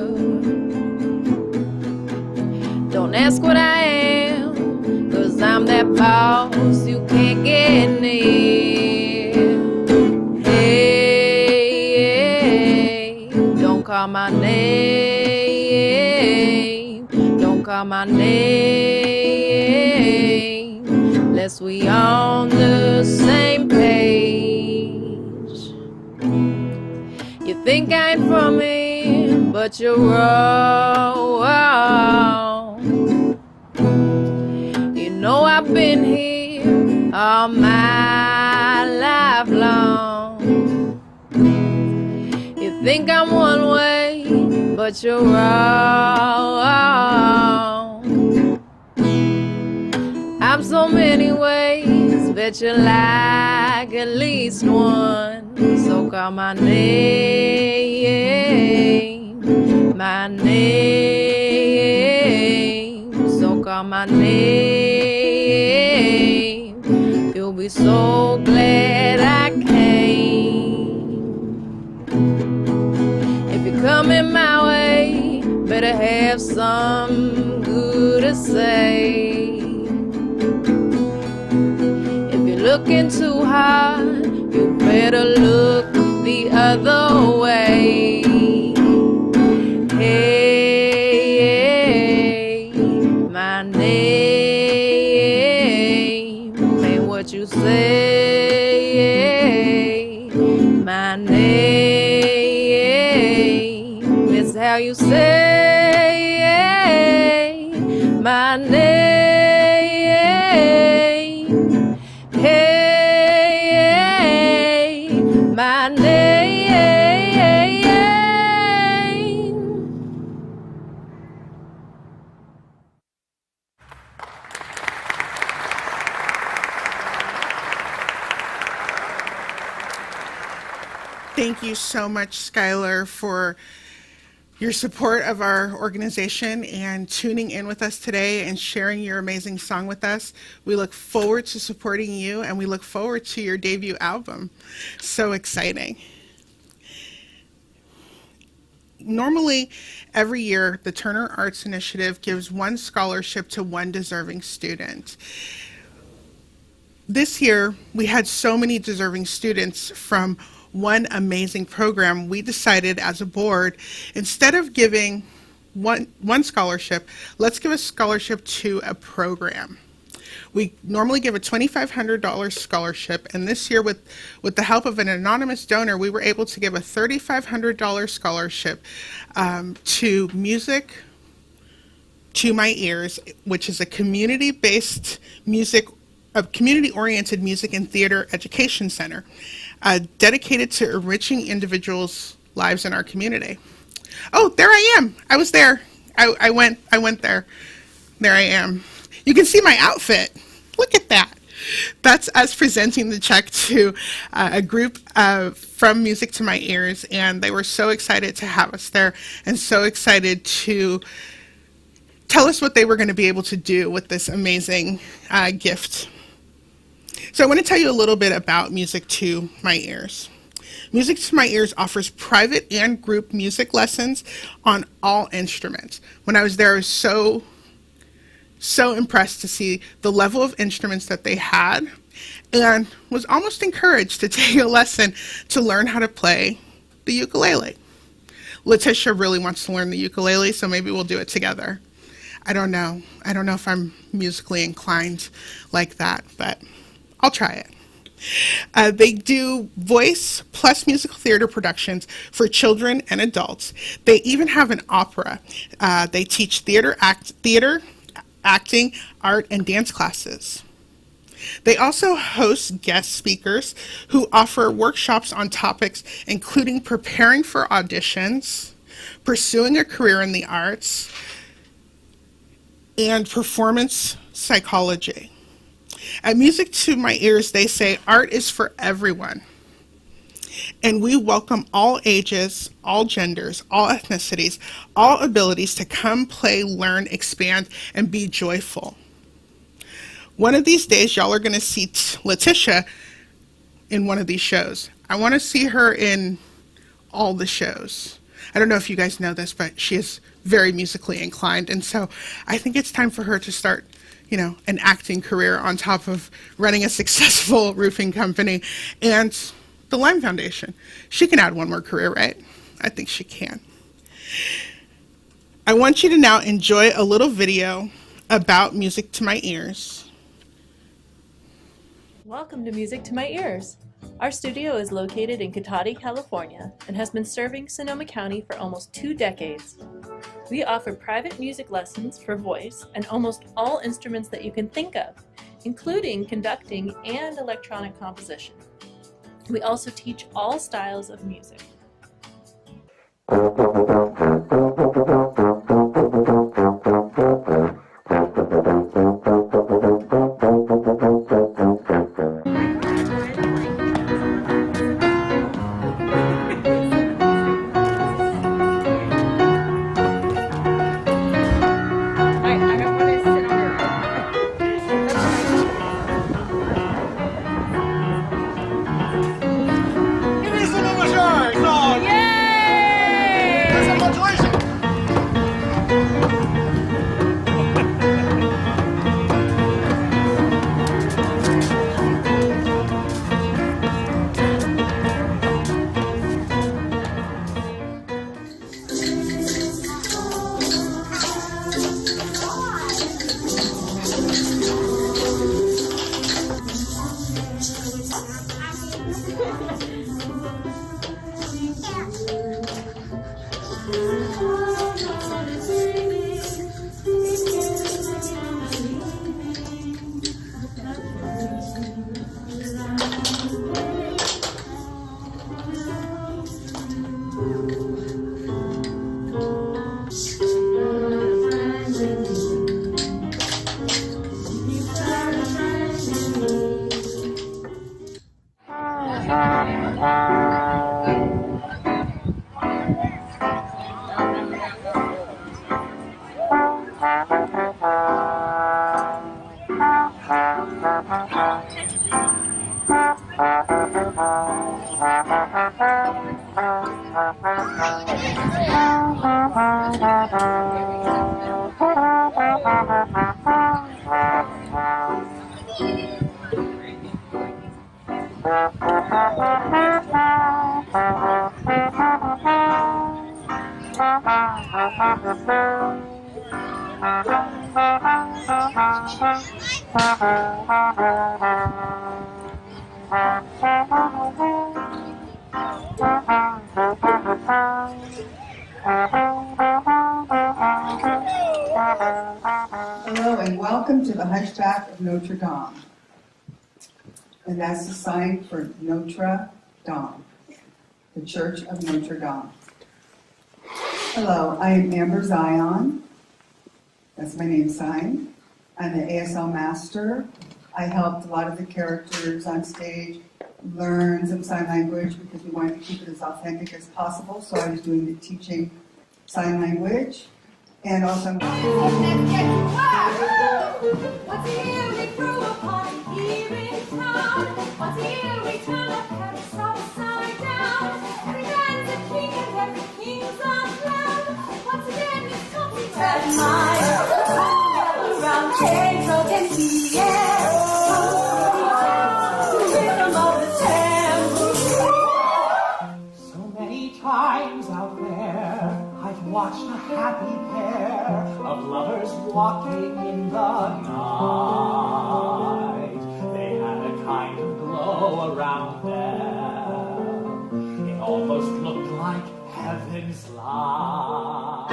Don't ask what I am, 'cause I'm that boss you can't get near. Hey, don't call my name, don't call my name, lest we on the same page. You think I ain't from here, but you're wrong. You know I've been here all my life long. You think I'm one way, but you're wrong. I'm so many ways, bet you like at least one. So call my name, my name. So call my name. You'll be so glad I came. If you're coming my way, better have some good to say. If you're looking too hard, you better look the other way. Hey, my name ain't what you say. My name is how you say my name. Hey, my name. Thank you so much, Skylar, for your support of our organization and tuning in with us today and sharing your amazing song with us. We look forward to supporting you, and we look forward to your debut album. So exciting. Normally, every year, the Turner Arts Initiative gives one scholarship to one deserving student. This year, we had so many deserving students from one amazing program. We decided as a board, instead of giving one scholarship, let's give a scholarship to a program. We normally give a $2,500 scholarship, and this year, with the help of an anonymous donor, we were able to give a $3,500 scholarship to Music to My Ears, which is a community-based a community-oriented music and theater education center dedicated to enriching individuals' lives in our community. Oh, there I am. I was there. I went there. There I am. You can see my outfit. Look at that. That's us presenting the check to a group from Music to My Ears, and they were so excited to have us there and so excited to tell us what they were going to be able to do with this amazing gift. So I want to tell you a little bit about Music to My Ears. Music to My Ears offers private and group music lessons on all instruments. When I was there, I was so impressed to see the level of instruments that they had, and was almost encouraged to take a lesson to learn how to play the ukulele. Letitia really wants to learn the ukulele, so maybe we'll do it together. I don't know if I'm musically inclined like that, but I'll try it. They do voice plus musical theater productions for children and adults. They even have an opera. They teach theater, acting, art, and dance classes. They also host guest speakers who offer workshops on topics including preparing for auditions, pursuing a career in the arts, and performance psychology. At Music to My Ears, they say art is for everyone. And we welcome all ages, all genders, all ethnicities, all abilities to come, play, learn, expand, and be joyful. One of these days, y'all are going to see Letitia in one of these shows. I want to see her in all the shows. I don't know if you guys know this, but she is very musically inclined. And so I think it's time for her to start, an acting career on top of running a successful roofing company and the Lime Foundation. She can add one more career, right? I think she can. I want you to now enjoy a little video about Music to My Ears. Welcome to Music to My Ears. Our studio is located in Cotati, California, and has been serving Sonoma County for almost 2 decades. We offer private music lessons for voice and almost all instruments that you can think of, including conducting and electronic composition. We also teach all styles of music. Hello and welcome to the Hunchback of Notre Dame. And that's the sign for Notre Dame, the Church of Notre Dame. Hello, I am Amber Zion. That's my name sign. I'm the ASL master. I helped a lot of the characters on stage learn some sign language because we wanted to keep it as authentic as possible. So I was doing the teaching sign language. And also What's here we throw upon here in town? What's here we turn our heads upside down? Every man's a king and every king's a clown. Once again it's something that around chains against the air. The rhythm of the tambourine. So many times out there I've watched a happy pair of lovers walking in the night. They had a kind of glow around them. It almost looked like heaven's light.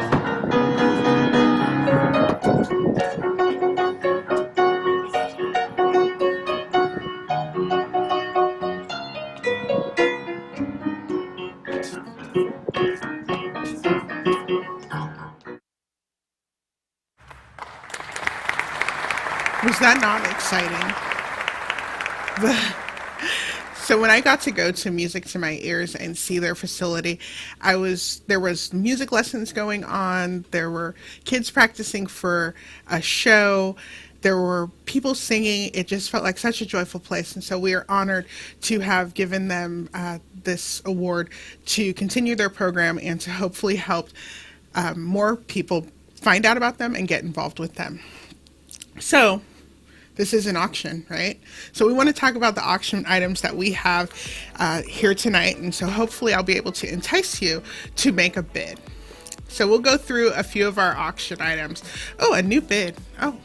that not exciting? So when I got to go to Music to My Ears and see their facility, there was music lessons going on. There were kids practicing for a show. There were people singing. It just felt like such a joyful place. And so we are honored to have given them this award to continue their program and to hopefully help more people find out about them and get involved with them. So this is an auction, right? So we want to talk about the auction items that we have here tonight. And so hopefully I'll be able to entice you to make a bid. So we'll go through a few of our auction items. Oh, a new bid. Oh,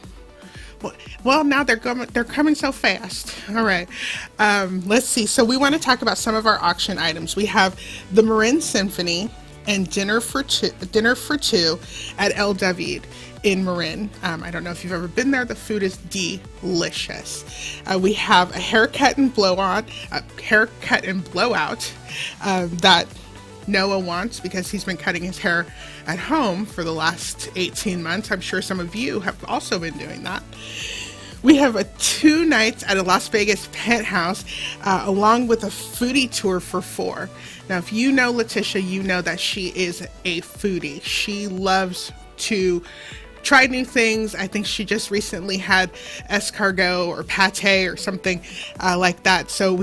well, now they're coming so fast. All right. Let's see. So we want to talk about some of our auction items. We have the Marin Symphony and Dinner for Two at El David in Marin. I don't know if you've ever been there. The food is delicious. We have a haircut and blowout that Noah wants because he's been cutting his hair at home for the last 18 months. I'm sure some of you have also been doing that. We have 2 nights at a Las Vegas penthouse along with a foodie tour for 4. Now, if you know Letitia, you know that she is a foodie. She loves to try new things. I think she just recently had escargot or pate or something like that. So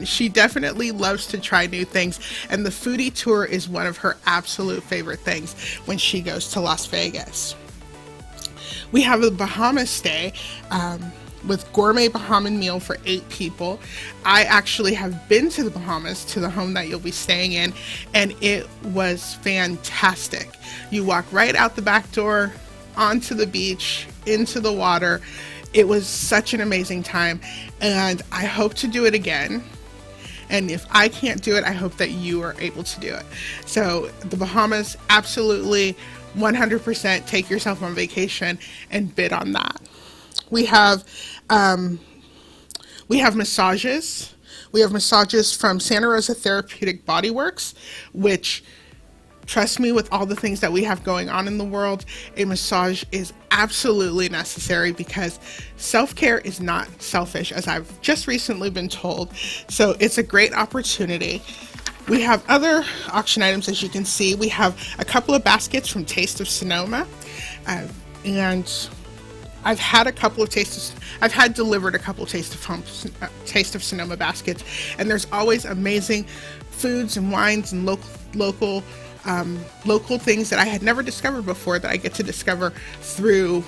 she definitely loves to try new things. And the foodie tour is one of her absolute favorite things when she goes to Las Vegas. We have a Bahamas stay with gourmet Bahamian meal for 8 people. I actually have been to the Bahamas, to the home that you'll be staying in, and it was fantastic. You walk right out the back door, onto the beach, into the water. It was such an amazing time, and I hope to do it again. And if I can't do it, I hope that you are able to do it. So the Bahamas, absolutely 100% take yourself on vacation and bid on that. We have massages. We have massages from Santa Rosa Therapeutic Body Works, which, trust me, with all the things that we have going on in the world, a massage is absolutely necessary because self-care is not selfish, as I've just recently been told. So it's a great opportunity. We have other auction items, as you can see. We have a couple of baskets from Taste of Sonoma, and I've had delivered a couple of Taste of Sonoma baskets, and there's always amazing foods and wines and local things that I had never discovered before that I get to discover through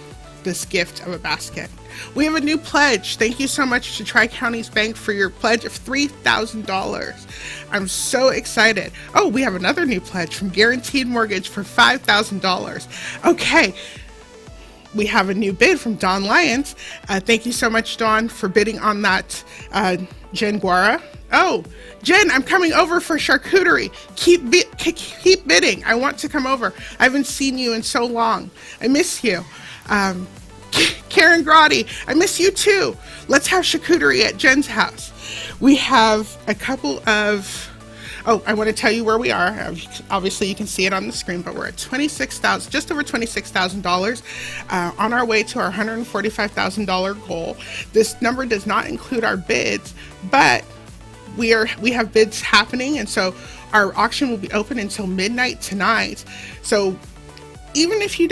this gift of a basket. We have a new pledge. Thank you so much to Tri-Counties Bank for your pledge of $3,000. I'm so excited. Oh, we have another new pledge from Guaranteed Mortgage for $5,000. Okay. We have a new bid from Dawn Lyons. Thank you so much, Dawn, for bidding on that Jen Guara. Oh, Jen, I'm coming over for charcuterie. Keep bidding. I want to come over. I haven't seen you in so long. I miss you. Karen Grotti, I miss you too. Let's have charcuterie at Jen's house. We have a couple of... Oh, I want to tell you where we are. Obviously, you can see it on the screen, but we're at $26,000, just over $26,000, on our way to our $145,000 goal. This number does not include our bids, but we have bids happening, and so our auction will be open until midnight tonight. So even if you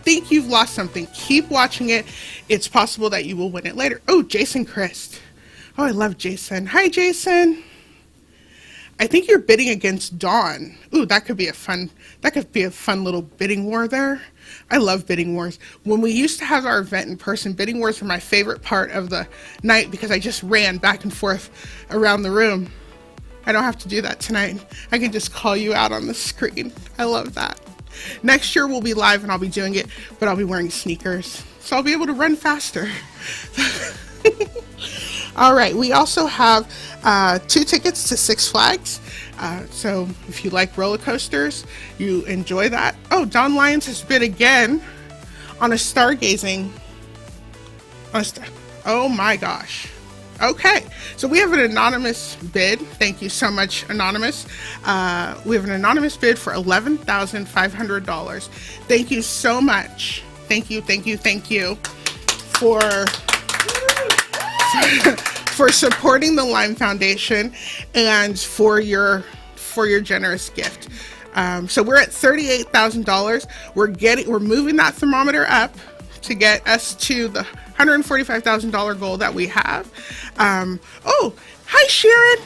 think you've lost something, keep watching it. It's possible that you will win it later. Oh, Jason Christ. Oh, I love Jason. Hi, Jason. I think you're bidding against Dawn. Ooh, that could be a fun little bidding war there. I love bidding wars. When we used to have our event in person, bidding wars were my favorite part of the night because I just ran back and forth around the room. I don't have to do that tonight. I can just call you out on the screen. I love that. Next year we'll be live and I'll be doing it, but I'll be wearing sneakers, so I'll be able to run faster. All right, we also have 2 tickets to Six Flags. So if you like roller coasters, you enjoy that. Oh, Dawn Lyons has bid again on a stargazing. Oh my gosh. Okay, so we have an anonymous bid. Thank you so much, Anonymous. We have an anonymous bid for $11,500. Thank you so much. thank you, thank you, thank you for for supporting the Lime Foundation and for your generous gift. So we're at $38,000. We're moving that thermometer up to get us to the $145,000 goal that we have. Oh, hi Sharon.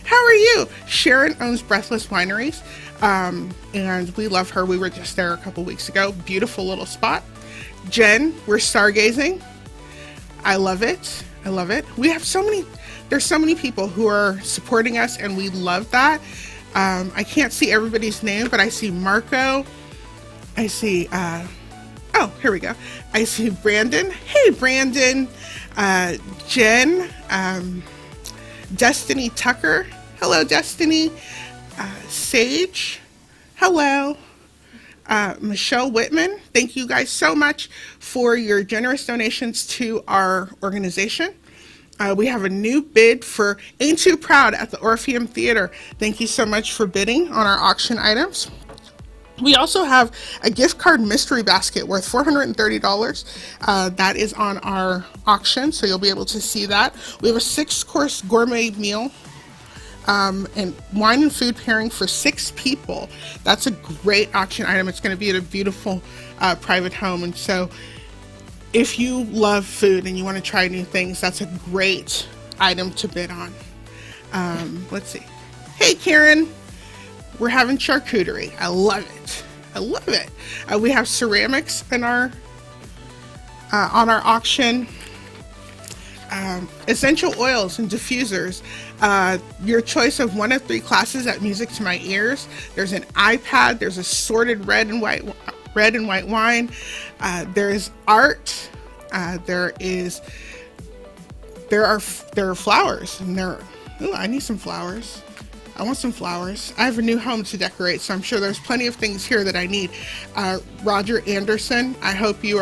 How are you? Sharon owns Breathless Wineries, and we love her. We were just there a couple weeks ago. Beautiful little spot. Jen, we're stargazing. I love it. I love it. We have there's so many people who are supporting us, and we love that. I can't see everybody's name, but I see Marco. I see, oh, here we go. I see Brandon. Hey, Brandon. Jen. Destiny Tucker. Hello, Destiny. Sage. Hello. Michelle Whitman. Thank you guys so much for your generous donations to our organization. We have a new bid for Ain't Too Proud at the Orpheum Theater. Thank you so much for bidding on our auction items. We also have a gift card mystery basket worth $430. That is on our auction, so you'll be able to see that. We have a 6-course gourmet meal and wine and food pairing for 6 people. That's a great auction item. It's going to be at a beautiful private home, and so if you love food and you want to try new things, that's a great item to bid on. Let's see. Hey, Karen. We're having charcuterie. I love it. I love it. We have ceramics in our on our auction. Essential oils and diffusers. Your choice of one of 3 classes at Music to My Ears. There's an iPad. There's assorted red and white wine. There's art. There are flowers, and ooh, I need some flowers. I want some flowers. I have a new home to decorate, so I'm sure there's plenty of things here that I need. Roger Anderson, I hope you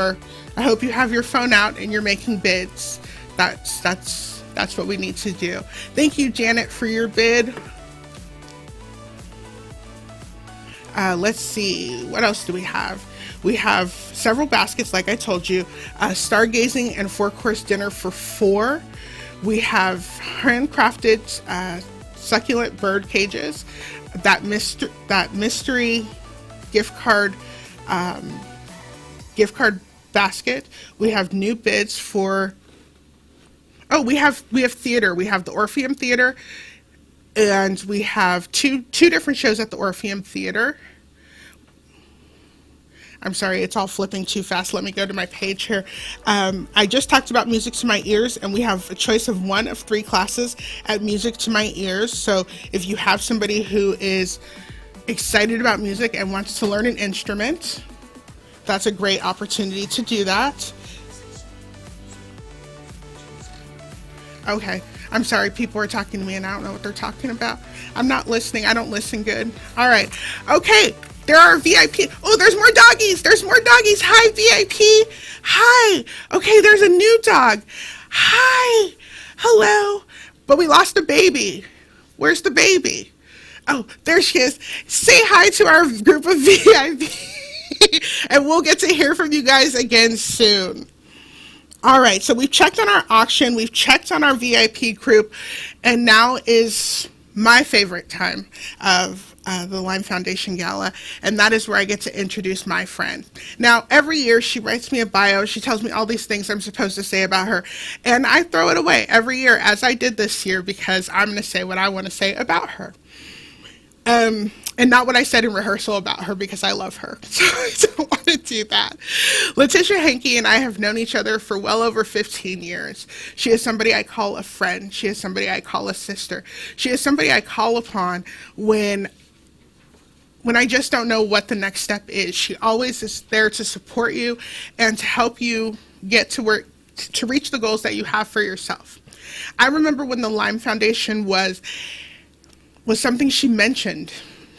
have your phone out and you're making bids. That's what we need to do. Thank you, Janet, for your bid. Let's see, what else do we have? We have several baskets, like I told you, stargazing and 4-course dinner for 4. We have handcrafted succulent bird cages, that mystery gift card basket. We have new bids for. Oh, we have theater. We have the Orpheum Theater, and we have two different shows at the Orpheum Theater. I'm sorry, it's all flipping too fast. Let me go to my page here. I just talked about Music to My Ears, and we have a choice of one of 3 classes at Music to My Ears. So if you have somebody who is excited about music and wants to learn an instrument, that's a great opportunity to do that. Okay, I'm sorry, people are talking to me and I don't know what they're talking about. I'm not listening, I don't listen good. All right, okay. There are VIP. Oh, there's more doggies. There's more doggies. Hi, VIP. Hi. Okay, there's a new dog. Hi. Hello. But we lost a baby. Where's the baby? Oh, there she is. Say hi to our group of VIP. And we'll get to hear from you guys again soon. All right, so we've checked on our auction. We've checked on our VIP group. And now is my favorite time of the Lime Foundation Gala, and that is where I get to introduce my friend. Now, every year she writes me a bio, she tells me all these things I'm supposed to say about her, and I throw it away every year, as I did this year, because I'm going to say what I want to say about her. And not what I said in rehearsal about her, because I love her. So I don't want to do that. Letitia Henke and I have known each other for well over 15 years. She is somebody I call a friend. She is somebody I call a sister. She is somebody I call upon when I just don't know what the next step is. She always is there to support you and to help you get to reach the goals that you have for yourself. I remember when the Lime Foundation was something she mentioned.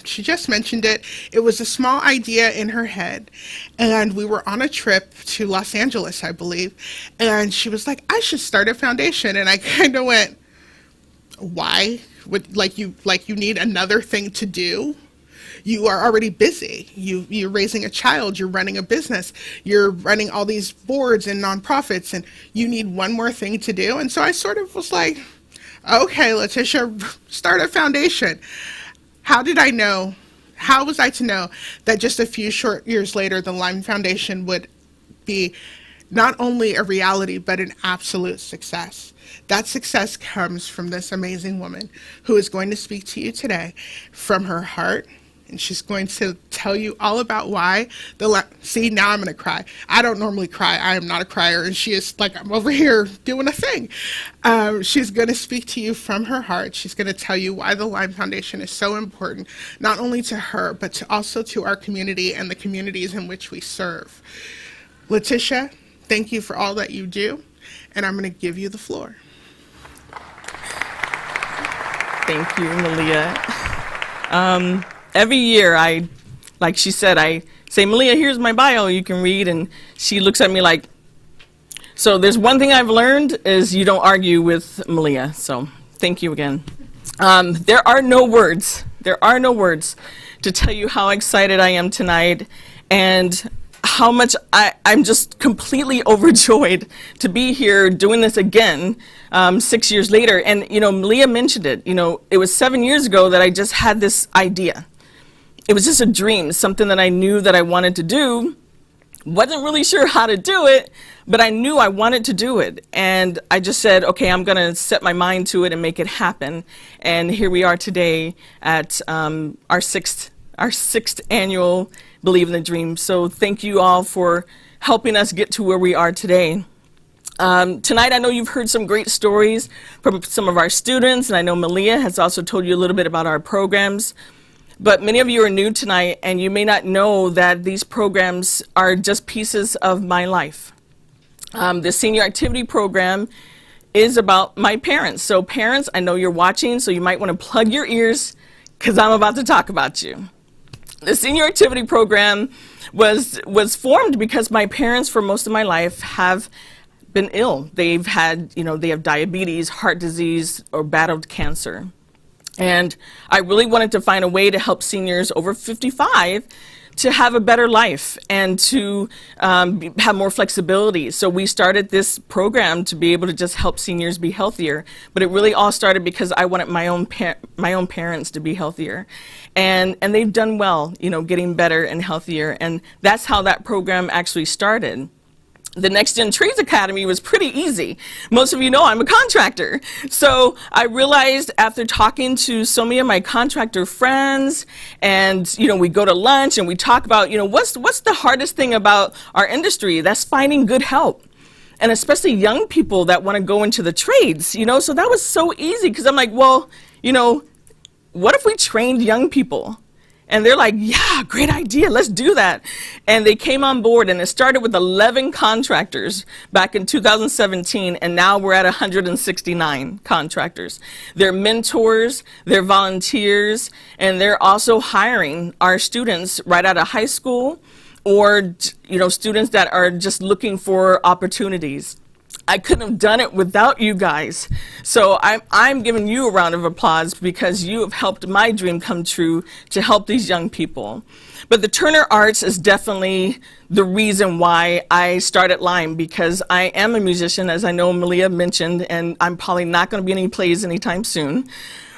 She just mentioned it. It was a small idea in her head, and we were on a trip to Los Angeles, I believe, and she was like, I should start a foundation. And I kind of went, why? Like you need another thing to do? You are already busy. You're raising a child, you're running a business, you're running all these boards and nonprofits, and you need one more thing to do. And so I sort of was like, okay, Letitia, start a foundation. How did I know? How was I to know that just a few short years later, the Lime Foundation would be not only a reality, but an absolute success? That success comes from this amazing woman who is going to speak to you today from her heart. And she's going to tell you all about why see, now I'm going to cry. I don't normally cry. I am not a crier. And she is like, I'm over here doing a thing. She's going to speak to you from her heart. She's going to tell you why the Lime Foundation is so important, not only to her, but also to our community and the communities in which we serve. Letitia, thank you for all that you do. And I'm going to give you the floor. Thank you, Malia. Every year, like she said, I say, Malia, here's my bio you can read, and she looks at me like, so there's one thing I've learned is you don't argue with Malia, so thank you again. There are no words to tell you how excited I am tonight and how much I'm just completely overjoyed to be here doing this again 6 years later. And, you know, Malia mentioned it, you know, it was 7 years ago that I just had this idea. It was just a dream, something that I knew that I wanted to do. Wasn't really sure how to do it, but I knew I wanted to do it. And I just said, okay, I'm going to set my mind to it and make it happen. And here we are today at our sixth annual Believe in the Dream. So thank you all for helping us get to where we are today. Tonight, I know you've heard some great stories from some of our students, and I know Malia has also told you a little bit about our programs. But many of you are new tonight, and you may not know that these programs are just pieces of my life. The senior activity program is about my parents. So parents, I know you're watching, so you might want to plug your ears because I'm about to talk about you. The senior activity program was formed because my parents for most of my life have been ill. They've had, they have diabetes, heart disease, or battled cancer. And I really wanted to find a way to help seniors over 55 to have a better life and to have more flexibility. So we started this program to be able to just help seniors be healthier. But it really all started because I wanted my own parents to be healthier. And they've done well, getting better and healthier. And that's how that program actually started. The Next Gen Trades Academy was pretty easy. Most of you know I'm a contractor. So I realized after talking to so many of my contractor friends and, we go to lunch and we talk about, what's the hardest thing about our industry? That's finding good help. And especially young people that want to go into the trades, so that was so easy because I'm like, well, what if we trained young people? And they're like, yeah, great idea, let's do that. And they came on board, and it started with 11 contractors back in 2017, and now we're at 169 contractors. They're mentors, they're volunteers, and they're also hiring our students right out of high school or, students that are just looking for opportunities. I couldn't have done it without you guys. So I'm giving you a round of applause because you have helped my dream come true to help these young people. But the Turner Arts is definitely the reason why I started Lime, because I am a musician, as I know Malia mentioned, and I'm probably not going to be in any plays anytime soon.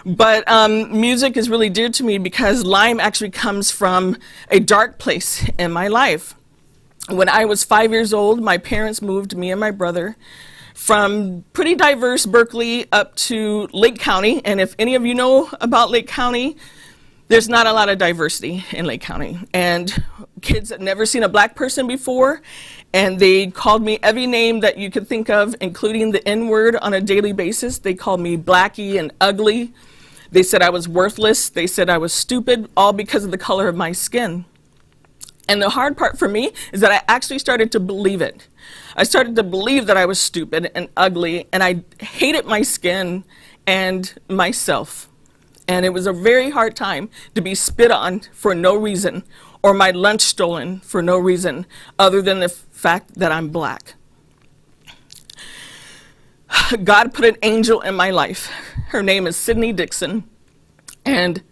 But music is really dear to me because Lime actually comes from a dark place in my life. When I was 5 years old, my parents moved me and my brother from pretty diverse Berkeley up to Lake County. And if any of you know about Lake County, there's not a lot of diversity in Lake County. And kids had never seen a black person before, and they called me every name that you could think of, including the N-word on a daily basis. They called me blackie and ugly. They said I was worthless. They said I was stupid, all because of the color of my skin. And the hard part for me is that I actually started to believe it. I started to believe that I was stupid and ugly, and I hated my skin and myself. And it was a very hard time to be spit on for no reason, or my lunch stolen for no reason, other than the fact that I'm black. God put an angel in my life. Her name is Sydney Dixon. And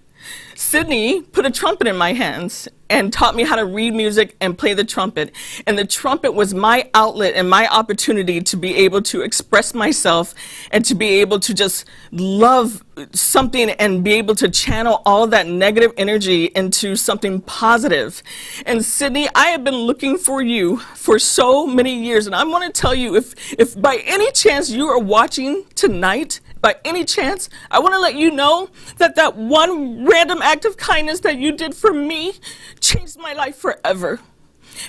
Sydney put a trumpet in my hands and taught me how to read music and play the trumpet. And the trumpet was my outlet and my opportunity to be able to express myself and to be able to just love something and be able to channel all of that negative energy into something positive. And Sydney, I have been looking for you for so many years. And I want to tell you, if by any chance you are watching tonight, by any chance, I want to let you know that that one random act of kindness that you did for me changed my life forever.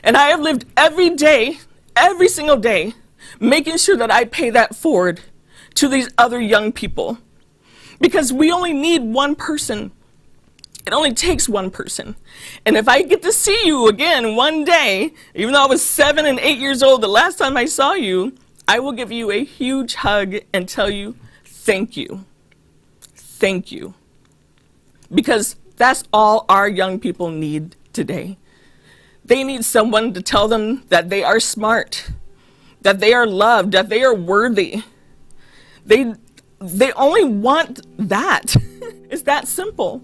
And I have lived every day, every single day, making sure that I pay that forward to these other young people. Because we only need one person. It only takes one person. And if I get to see you again one day, even though I was 7 and 8 years old the last time I saw you, I will give you a huge hug and tell you, thank you. Thank you. Because that's all our young people need today. They need someone to tell them that they are smart, that they are loved, that they are worthy. They only want that. It's that simple.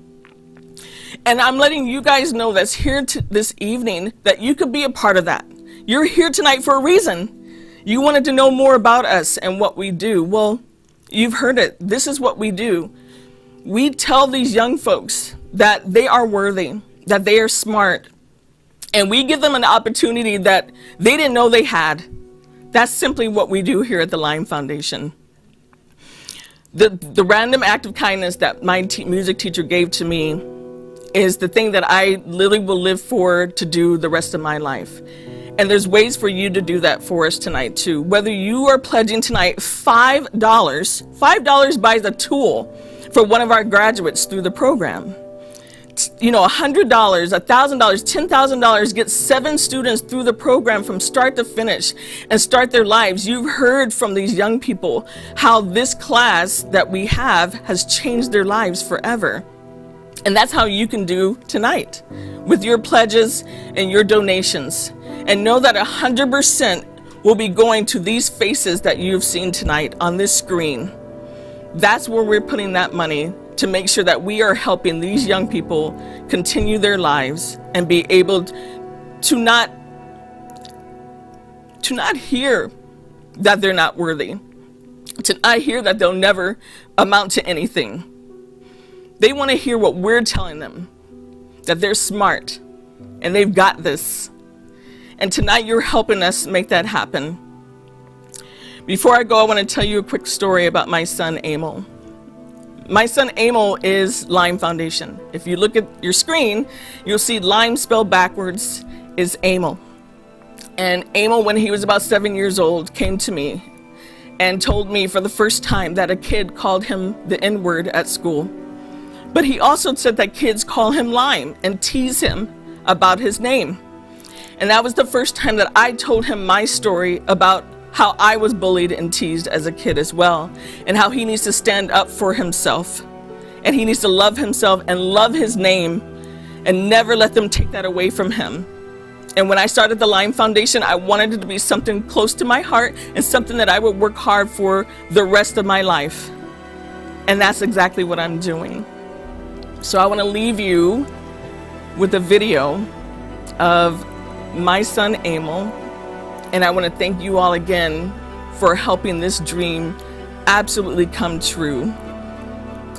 And I'm letting you guys know that's here this evening that you could be a part of that. You're here tonight for a reason. You wanted to know more about us and what we do. Well, you've heard it. This is what we do. We tell these young folks that they are worthy, that they are smart, and we give them an opportunity that they didn't know they had. That's simply what we do here at the Lime Foundation. The random act of kindness that my music teacher gave to me is the thing that I literally will live for to do the rest of my life. And there's ways for you to do that for us tonight too. Whether you are pledging tonight $5 buys a tool for one of our graduates through the program. You know, $100, $1,000, $10,000 gets 7 students through the program from start to finish and start their lives. You've heard from these young people how this class that we have has changed their lives forever. And that's how you can do tonight with your pledges and your donations. And know that 100% will be going to these faces that you've seen tonight on this screen. That's where we're putting that money to make sure that we are helping these young people continue their lives and be able to not hear that they're not worthy, to not hear that they'll never amount to anything. They want to hear what we're telling them, that they're smart and they've got this. And tonight you're helping us make that happen. Before I go, I want to tell you a quick story about my son, Emil. My son, Emil, is Lime Foundation. If you look at your screen, you'll see Lime spelled backwards is Emil. And Emil, when he was about 7 years old, came to me and told me for the first time that a kid called him the N-word at school. But he also said that kids call him Lime and tease him about his name. And that was the first time that I told him my story about how I was bullied and teased as a kid as well, and how he needs to stand up for himself, and he needs to love himself and love his name and never let them take that away from him. And when I started the Lime Foundation, I wanted it to be something close to my heart and something that I would work hard for the rest of my life. And that's exactly what I'm doing. So I want to leave you with a video of my son Emil, and I want to thank you all again for helping this dream absolutely come true.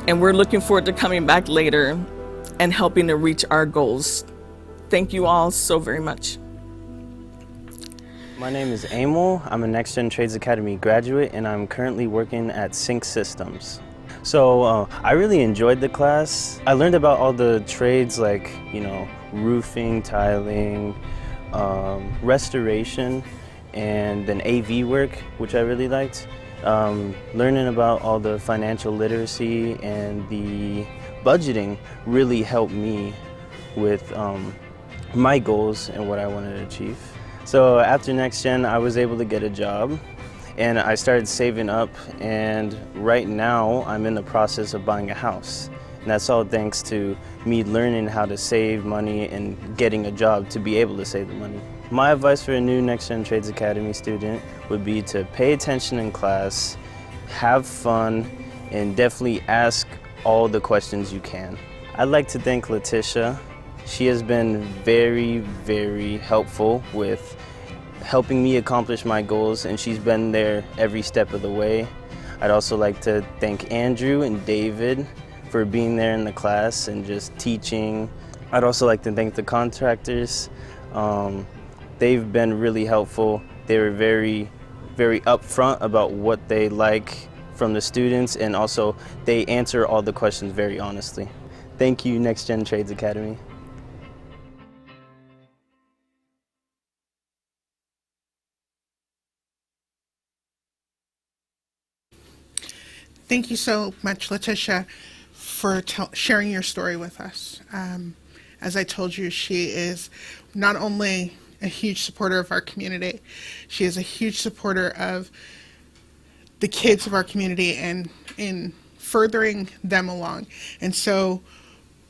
And we're looking forward to coming back later and helping to reach our goals. Thank you all so very much. My name is Emil. I'm a Next Gen Trades Academy graduate, and I'm currently working at Sync Systems. So I really enjoyed the class. I learned about all the trades like, roofing, tiling, restoration, and then AV work, which I really liked. Learning about all the financial literacy and the budgeting really helped me with my goals and what I wanted to achieve. So after Next Gen, I was able to get a job, and I started saving up, and right now I'm in the process of buying a house. And that's all thanks to me learning how to save money and getting a job to be able to save the money. My advice for a new Next Gen Trades Academy student would be to pay attention in class, have fun, and definitely ask all the questions you can. I'd like to thank Letitia. She has been very, very helpful with helping me accomplish my goals, and she's been there every step of the way. I'd also like to thank Andrew and David for being there in the class and just teaching. I'd also like to thank the contractors. They've been really helpful. They were very, very upfront about what they like from the students, and also they answer all the questions very honestly. Thank you, Next Gen Trades Academy. Thank you so much, Letitia, for sharing your story with us. As I told you, she is not only a huge supporter of our community, she is a huge supporter of the kids of our community and in furthering them along. And so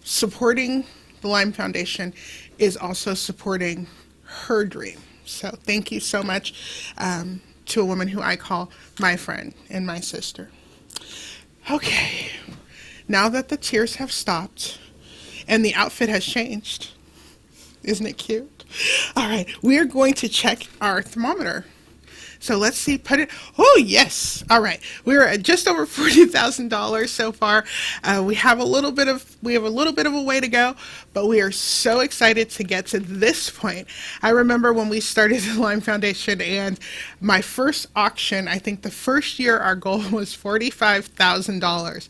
supporting the Lime Foundation is also supporting her dream. So thank you so much to a woman who I call my friend and my sister. Okay, now that the tears have stopped and the outfit has changed, isn't it cute? All right, we are going to check our thermometer. So let's see, put it, oh yes, all right. We're at just over $40,000 so far. We have a little bit of a way to go, but we are so excited to get to this point. I remember when we started the Lime Foundation and my first auction, I think the first year our goal was $45,000.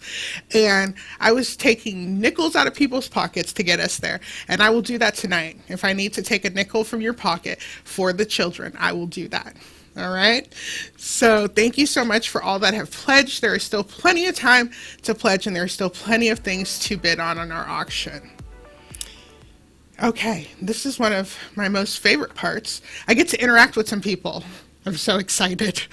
And I was taking nickels out of people's pockets to get us there. And I will do that tonight. If I need to take a nickel from your pocket for the children, I will do that. All right. So thank you so much for all that have pledged. There is still plenty of time to pledge, and there are still plenty of things to bid on our auction. Okay, this is one of my most favorite parts. I get to interact with some people. I'm so excited.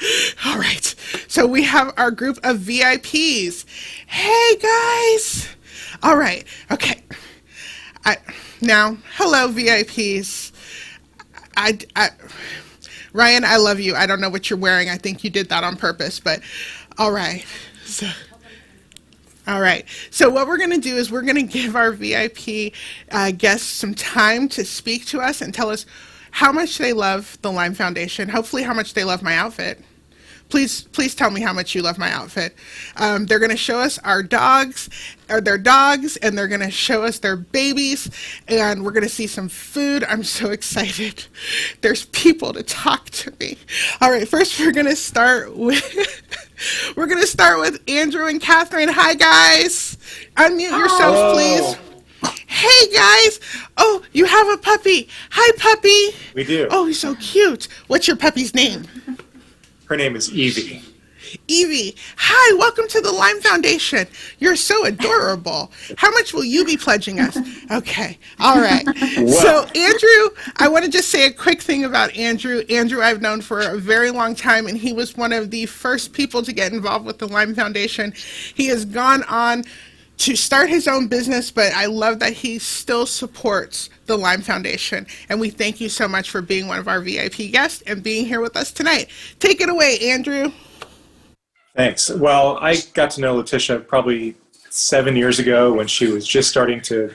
All right. So we have our group of VIPs. Hey guys. All right. Okay. Now, hello VIPs. Ryan, I love you. I don't know what you're wearing. I think you did that on purpose, but all right. So what we're going to do is we're going to give our VIP guests some time to speak to us and tell us how much they love the Lime Foundation, hopefully how much they love my outfit. Please tell me how much you love my outfit. They're going to show us their dogs, and they're going to show us their babies, and we're going to see some food. I'm so excited. There's people to talk to me. All right, first we're going to start with Andrew and Catherine. Hi guys. Unmute yourselves, please. Hey guys. Oh, you have a puppy. Hi puppy. We do. Oh, he's so cute. What's your puppy's name? Her name is Evie. Evie, hi, welcome to the Lime Foundation. You're so adorable. How much will you be pledging us? Okay, all right. So Andrew, I want to just say a quick thing about Andrew. Andrew I've known for a very long time, and he was one of the first people to get involved with the Lime Foundation. He has gone on to start his own business, but I love that he still supports the Lime Foundation. And we thank you so much for being one of our VIP guests and being here with us tonight. Take it away, Andrew. Thanks. Well, I got to know Letitia probably 7 years ago when she was just starting to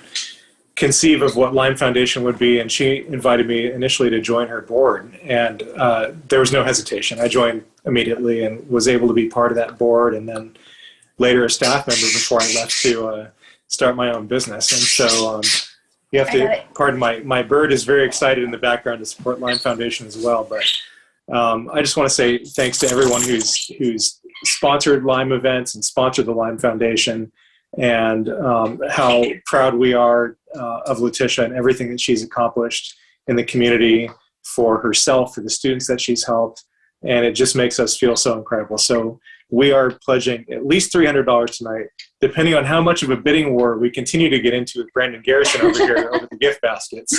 conceive of what Lime Foundation would be, and she invited me initially to join her board, and there was no hesitation. I joined immediately and was able to be part of that board, and then later a staff member before I left to start my own business. And so you have to pardon my bird is very excited in the background to support Lime Foundation as well. But I just want to say thanks to everyone who's sponsored Lime events and sponsored the Lime Foundation, and how proud we are of Letitia and everything that she's accomplished in the community for herself, for the students that she's helped, and it just makes us feel so incredible. So we are pledging at least $300 tonight, depending on how much of a bidding war we continue to get into with Brandon Garrison over here over the gift baskets.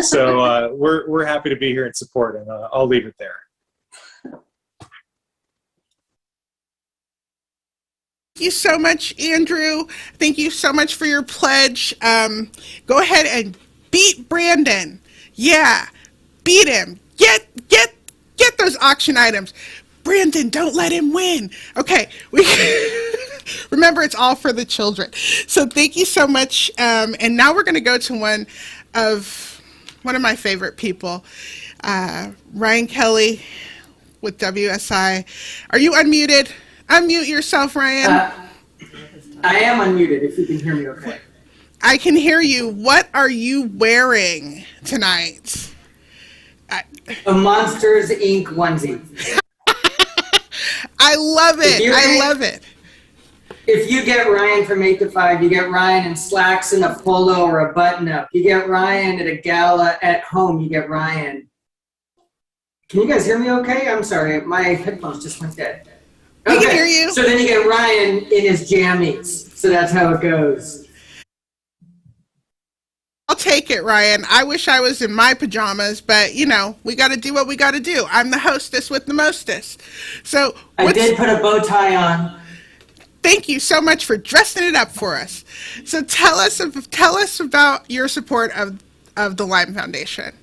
So we're happy to be here and support, and I'll leave it there. Thank you so much, Andrew. Thank you so much for your pledge. Go ahead and beat Brandon. Yeah, beat him. Get those auction items. Brandon, don't let him win. Okay, Remember, it's all for the children. So thank you so much. And now we're going to go to one of my favorite people, Ryan Kelly with WSI. Are you unmuted? Unmute yourself, Ryan. I am unmuted, if you can hear me okay. I can hear you. What are you wearing tonight? A Monsters Inc. onesie. I love it. I love it. If you get Ryan from 8 to 5, you get Ryan in slacks and a polo or a button-up. You get Ryan at a gala at home, you get Ryan. Can you guys hear me okay? I'm sorry, my headphones just went dead. Okay. I can hear you. So then you get Ryan in his jammies. So that's how it goes. I'll take it, Ryan. I wish I was in my pajamas, but you know, we got to do what we got to do. I'm the hostess with the mostest. So I did put a bow tie on. Thank you so much for dressing it up for us. So tell us about your support of the Lyme Foundation.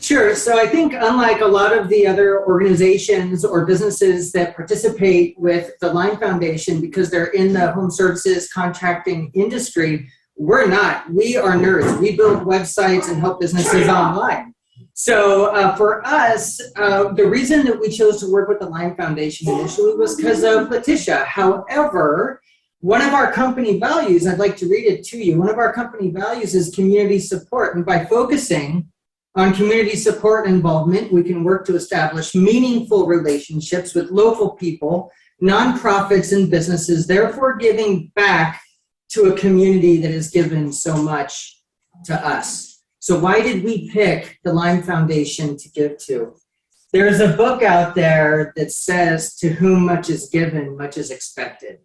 Sure. So I think unlike a lot of the other organizations or businesses that participate with the Lyme Foundation, because they're in the home services contracting industry, we're not. We are nerds. We build websites and help businesses online. So for us, the reason that we chose to work with the Lyme Foundation initially was because of Letitia. However, one of our company values, I'd like to read it to you. One of our company values is community support. And by focusing on community support and involvement, we can work to establish meaningful relationships with local people, nonprofits, and businesses, therefore giving back to a community that has given so much to us. So why did we pick the Lyme Foundation to give to? There's a book out there that says, to whom much is given, much is expected.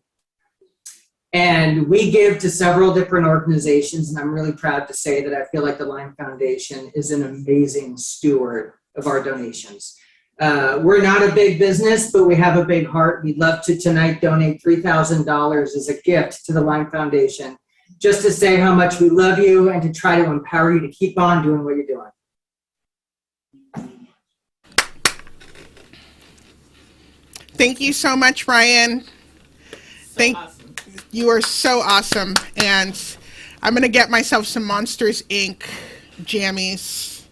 And we give to several different organizations, and I'm really proud to say that I feel like the Lyme Foundation is an amazing steward of our donations. We're not a big business, but we have a big heart. We'd love to tonight donate $3,000 as a gift to the Lyme Foundation, just to say how much we love you and to try to empower you to keep on doing what you're doing. Thank you so much, Ryan. You are so awesome. And I'm going to get myself some Monsters Inc. jammies.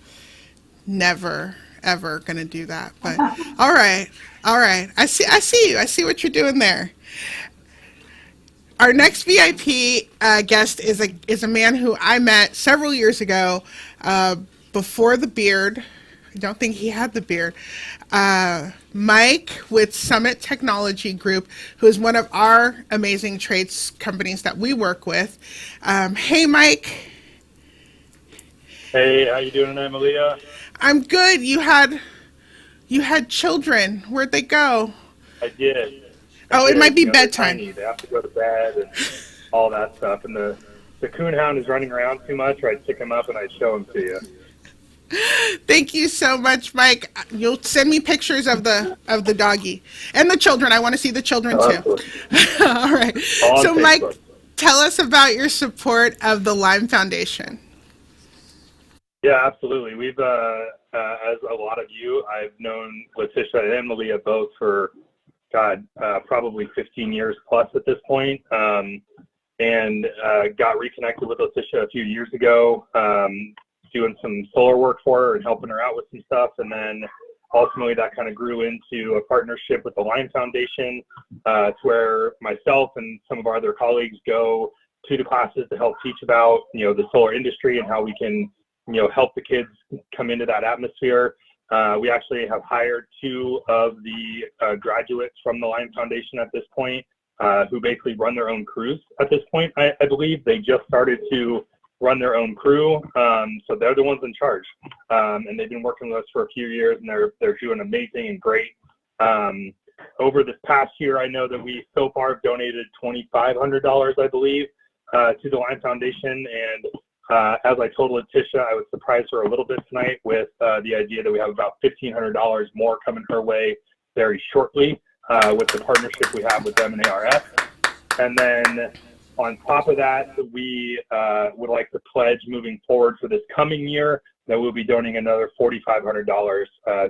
Never, ever going to do that. But all right. I see you. I see what you're doing there. Our next VIP guest is a man who I met several years ago, before the beard. I don't think he had the beard. Mike with Summit Technology Group, who is one of our amazing trades companies that we work with. Hey, Mike. Hey, how you doing tonight, Malia? I'm good. You had children. Where'd they go? I did. It might be they're bedtime. tiny. They have to go to bed and all that stuff. And the coonhound is running around too much, or I'd pick him up and I'd show him to you. Thank you so much, Mike. You'll send me pictures of the doggy and the children. I want to see the children too. All right. So, Mike, tell us about your support of the Lyme Foundation. Yeah, absolutely. We've, as a lot of you, I've known Letitia and Malia both for, probably 15 years plus at this point, and got reconnected with Letitia a few years ago, doing some solar work for her and helping her out with some stuff. And then ultimately that kind of grew into a partnership with the Lyme Foundation, to where myself and some of our other colleagues go to the classes to help teach about, the solar industry and how we can, help the kids come into that atmosphere. We actually have hired 2 of the graduates from the Lyme Foundation at this point, who basically run their own crews at this point. I believe they just started to run their own crew, so they're the ones in charge, and they've been working with us for a few years, and they're doing amazing and great. Over this past year, I know that we so far have donated $2,500, I believe, to the Lyme Foundation, and as I told Letitia, I would surprise her a little bit tonight with the idea that we have about $1,500 more coming her way very shortly, with the partnership we have with them and ARS. And then on top of that, we would like to pledge moving forward for this coming year that we'll be donating another $4,500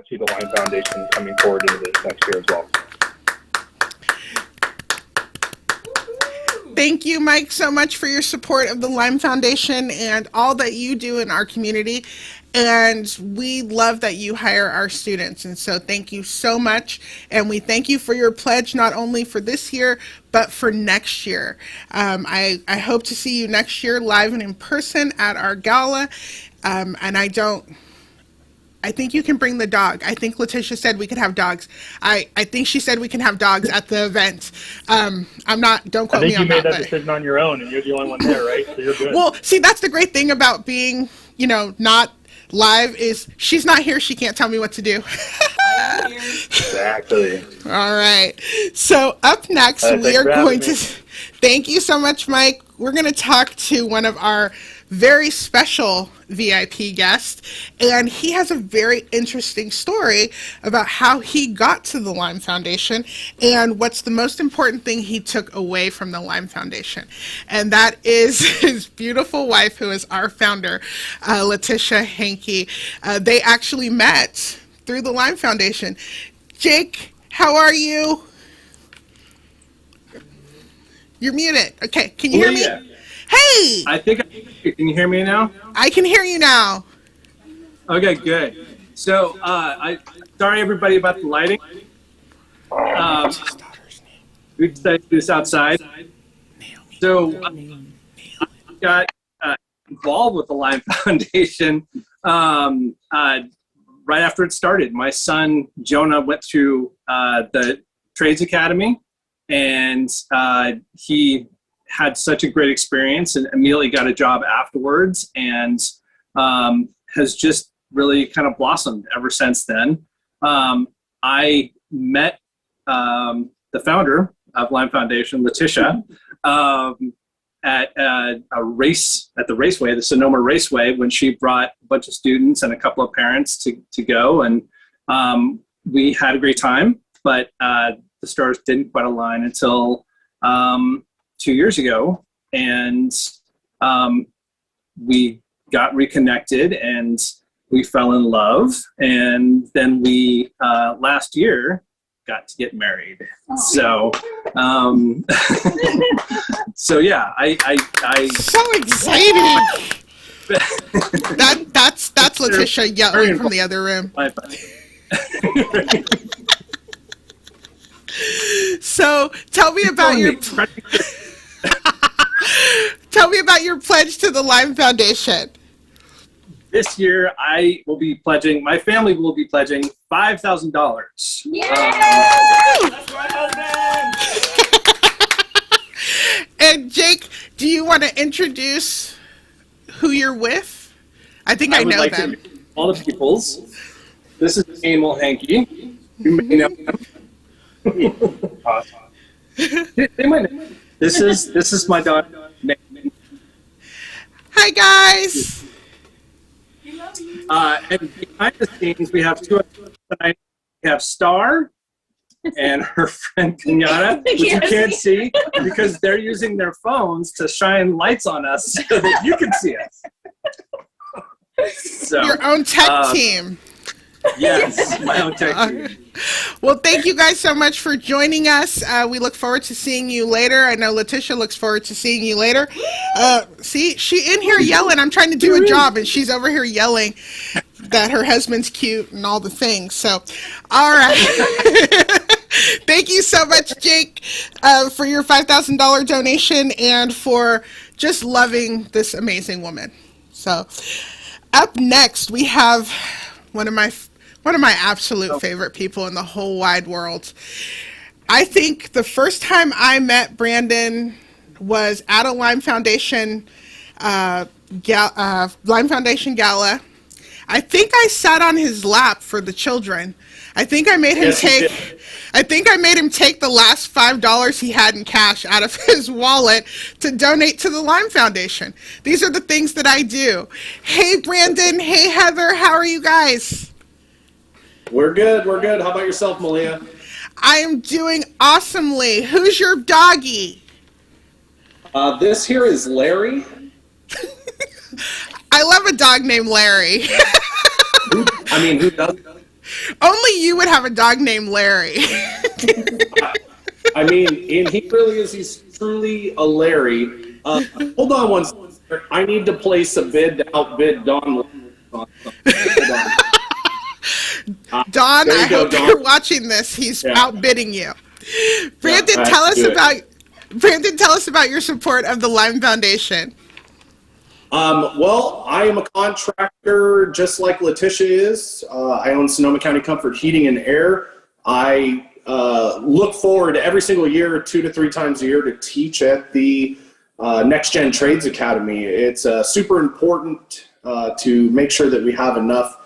to the Lyme Foundation coming forward into this next year as well. Thank you, Mike, so much for your support of the Lime Foundation and all that you do in our community. And we love that you hire our students. And so thank you so much. And we thank you for your pledge, not only for this year, but for next year. I hope to see you next year live and in person at our gala. And I think you can bring the dog. I think Letitia said we could have dogs. I think she said we can have dogs at the event. I'm not, don't quote me on that. I think you made that decision on your own, and you're the only one there, right? So you're good. Well, see, that's the great thing about being, not live is she's not here. She can't tell me what to do. Exactly. All right. So up next, we are going to, thank you so much, Mike. We're going to talk to one of our very special VIP guests, and he has a very interesting story about how he got to the Lime Foundation and what's the most important thing he took away from the Lime Foundation. And that is his beautiful wife, who is our founder, Letitia Hankey. They actually met through the Lime Foundation. Jake, how are you? You're muted. Okay, can you hear me? Hey! Can you hear me now? I can hear you now. Okay, good. So, sorry everybody about the lighting. We decided to do this outside. So, I got involved with the Lime Foundation right after it started. My son, Jonah, went through the Trades Academy, and he had such a great experience and immediately got a job afterwards, and has just really kind of blossomed ever since then. I met the founder of Lime Foundation, Letitia, at a race at the Raceway, the Sonoma Raceway, when she brought a bunch of students and a couple of parents to go, and we had a great time, but the stars didn't quite align until 2 years ago, and we got reconnected and we fell in love, and then we last year got to get married. So so yeah, I so exciting. that's Letitia yelling from the other room. So tell me about your pledge to the Lime Foundation. This year, I will be pledging, my family will be pledging $5,000. That's my husband! And Jake, do you want to introduce who you're with? I think I know like them. All the peoples. This is Emil Hankey. You may know him. Awesome. They might know. This is my daughter. Hi guys. And behind the scenes, we have two of us tonight. We have Star and her friend Kenyatta, which you can't see because they're using their phones to shine lights on us so that you can see us. So, your own tech team. Yes, my own tech team. Well, thank you guys so much for joining us. We look forward to seeing you later. I know Letitia looks forward to seeing you later. See, she in here yelling. I'm trying to do a job, and she's over here yelling that her husband's cute and all the things. So, all right. Thank you so much, Jake, for your $5,000 donation and for just loving this amazing woman. So, up next, we have one of my absolute favorite people in the whole wide world. I think the first time I met Brandon was at a Lime Foundation Gala. I think I sat on his lap for the children. I think I made him take the last $5 he had in cash out of his wallet to donate to the Lime Foundation. These are the things that I do. Hey, Brandon. Hey, Heather. How are you guys? We're good. We're good. How about yourself, Malia? I am doing awesomely. Who's your doggy? This here is Larry. I love a dog named Larry. Who doesn't? Only you would have a dog named Larry. And he really is. He's truly a Larry. Hold on one second. I need to place a bid to outbid Don. Hold on. Don, I hope Don. you're watching this. He's outbidding you. Brandon, Yeah, tell us do it. tell us about your support of the Lyme Foundation. Well, I am a contractor just like Letitia is. I own Sonoma County Comfort Heating and Air. I look forward every single year, 2 to 3 times a year, to teach at the Next Gen Trades Academy. It's super important to make sure that we have enough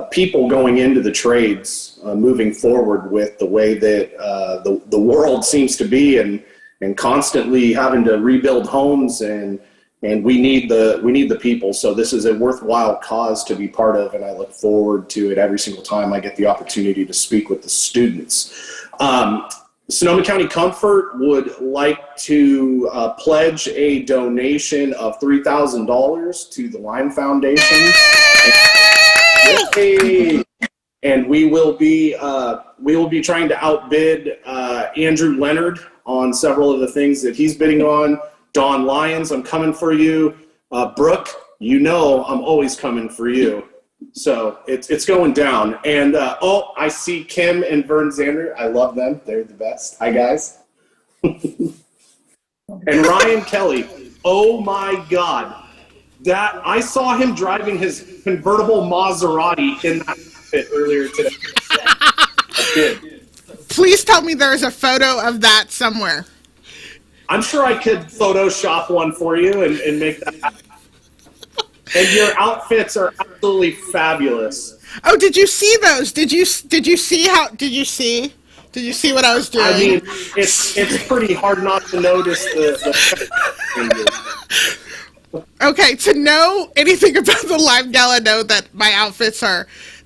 people going into the trades moving forward with the way that the world seems to be, and constantly having to rebuild homes, and we need the people. So this is a worthwhile cause to be part of, and I look forward to it every single time I get the opportunity to speak with the students. Sonoma County Comfort would like to pledge a donation of $3,000 to the Lyme Foundation. And we will be trying to outbid Andrew Leonard on several of the things that he's bidding on. Don Lyons, I'm coming for you. Brooke, you know I'm always coming for you. So it's going down. And I see Kim and Vern Zander. I love them. They're the best. Hi, guys. And Ryan Kelly. Oh my God. That I saw him driving his convertible Maserati in that outfit earlier today. I did. Please tell me there is a photo of that somewhere. I'm sure I could Photoshop one for you and make that happen. And your outfits are absolutely fabulous. Oh, did you see those? Did you see what I was doing? I mean, it's pretty hard not to notice the Okay, to know anything about the Lyme Gala, know that my outfits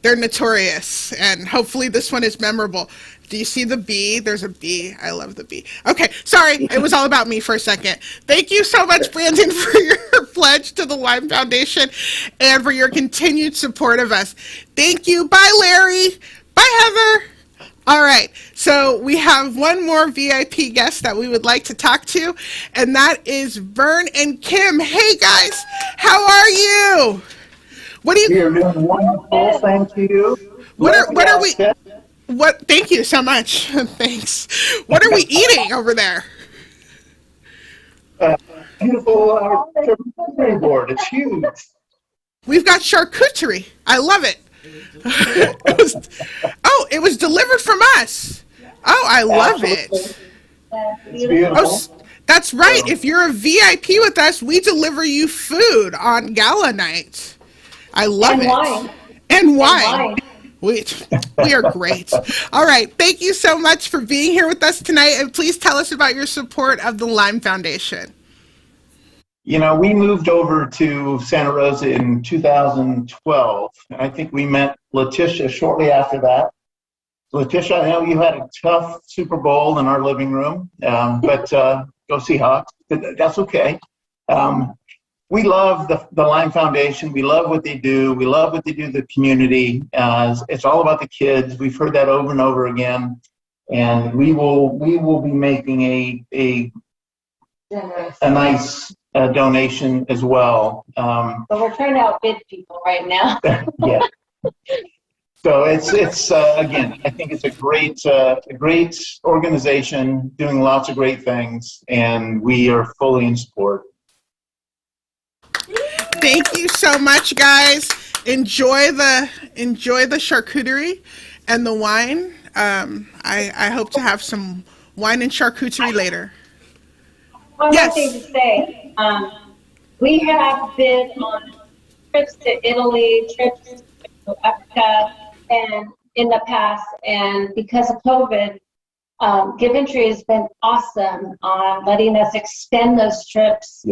they're notorious, and hopefully this one is memorable. Do you see the bee? There's a bee. I love the bee. Okay, sorry, it was all about me for a second. Thank you so much, Brandon, for your pledge to the Lyme Foundation and for your continued support of us. Thank you. Bye, Larry. Bye, Heather. All right, so we have one more VIP guest that we would like to talk to, and that is Vern and Kim. Hey, guys, how are you? What do you? You're doing wonderful, thank you. Thank you so much. Thanks. What are we eating over there? Beautiful charcuterie board. It's huge. We've got charcuterie. I love it. It was delivered from us. Oh, I love it. It's beautiful. Oh, that's right. If you're a VIP with us, we deliver you food on gala night. I love it. Wine. And wine. We are great. All right. Thank you so much for being here with us tonight. And please tell us about your support of the Lyme Foundation. You know, we moved over to Santa Rosa in 2012. And I think we met Letitia shortly after that. Letitia, I know you had a tough Super Bowl in our living room, but go Seahawks. That's okay. We love the Lyme Foundation. We love what they do. We love what they do to the community. It's all about the kids. We've heard that over and over again. And we will be making a nice donation as well. But we're trying to outbid people right now. Yeah. So it's again, I think it's a great organization doing lots of great things, and we are fully in support. Thank you so much, guys. Enjoy the charcuterie and the wine. I hope to have some wine and charcuterie later. One more thing to say. We have been on trips to Italy, trips to Africa, and in the past, and because of COVID, GiveNtry has been awesome on letting us extend those trips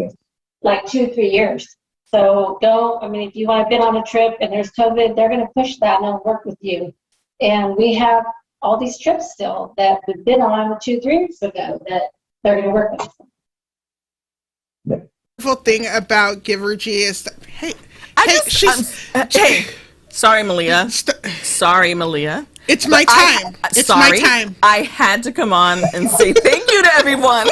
like 2-3 years. So if you want to bid on a trip and there's COVID, they're going to push that and they'll work with you. And we have all these trips still that we've been on 2-3 years ago that they're going to work with us. The wonderful thing about Givergy is that, sorry, Malia. Sorry, Malia. It's my time. My time. I had to come on and say thank you to everyone.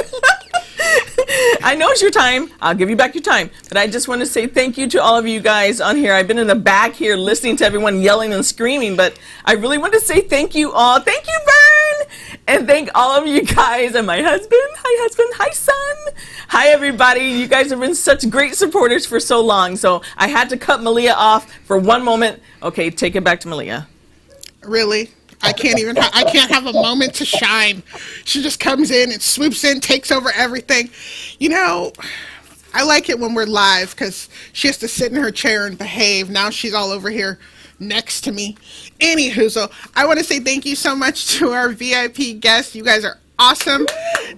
I know it's your time. I'll give you back your time. But I just want to say thank you to all of you guys on here. I've been in the back here listening to everyone yelling and screaming, but I really want to say thank you all. Thank you, Vern! And thank all of you guys and my husband. Hi, husband. Hi, son. Hi, everybody. You guys have been such great supporters for so long. So I had to cut Malia off for one moment. Okay, take it back to Malia. Really? I can't have a moment to shine. She just comes in and swoops in, takes over everything. You know, I like it when we're live because she has to sit in her chair and behave. Now she's all over here next to me. Anywho, so I want to say thank you so much to our VIP guests. You guys are awesome.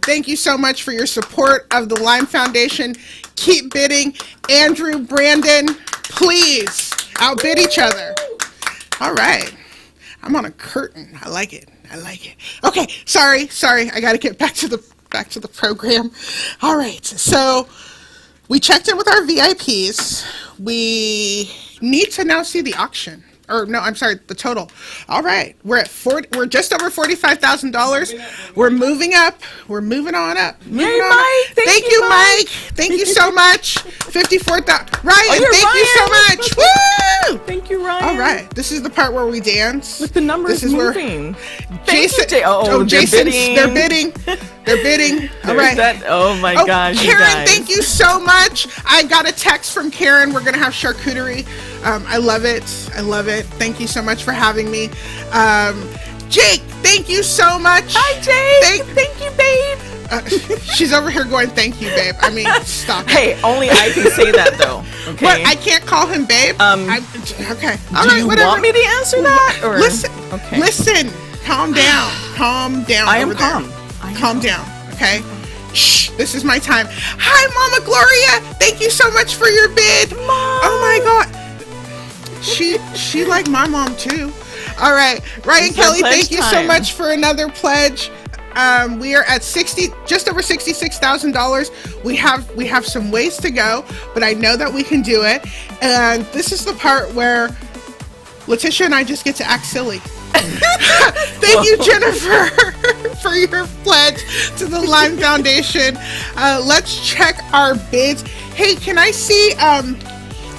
Thank you so much for your support of the Lime Foundation. Keep bidding. Andrew, Brandon, please outbid each other. All right. I'm on a curtain. I like it. Okay, sorry. I got to get back to the program. All right. So we checked in with our VIPs. We need to now see the auction. Or no, I'm sorry, the total. All right. We're just over $45,000. We're moving up. We're moving on up. Yay, Mike. Thank you, Mike. Thank you so much. 54,000. Ryan, thank you so much. Woo! Thank you, Ryan. All right. This is the part where we dance. Look, the numbers moving. Jason. They're bidding. They're bidding. All right. Oh my gosh. Karen, thank you so much. I got a text from Karen. We're gonna have charcuterie. I love it. Thank you so much for having me. Jake, thank you so much. Hi, Jake. Thank you, babe. She's over here going, thank you, babe. I mean, stop it. Hey, only I can say that, though. Okay. What? I can't call him babe? Okay. All do right, you whatever. want me to answer that? Or? Listen. Calm down. Calm down. I am over there. calm. Calm down, okay? Shh, this is my time. Hi, Mama Gloria. Thank you so much for your bid. Mom. Oh my God. She like my mom too. All right, Ryan Kelly, thank you so much for another pledge. We are at just over $66,000. We have some ways to go, but I know that we can do it. And this is the part where Letitia and I just get to act silly. Thank you, Jennifer, for your pledge to the Lime Foundation. Let's check our bids. Hey, can I see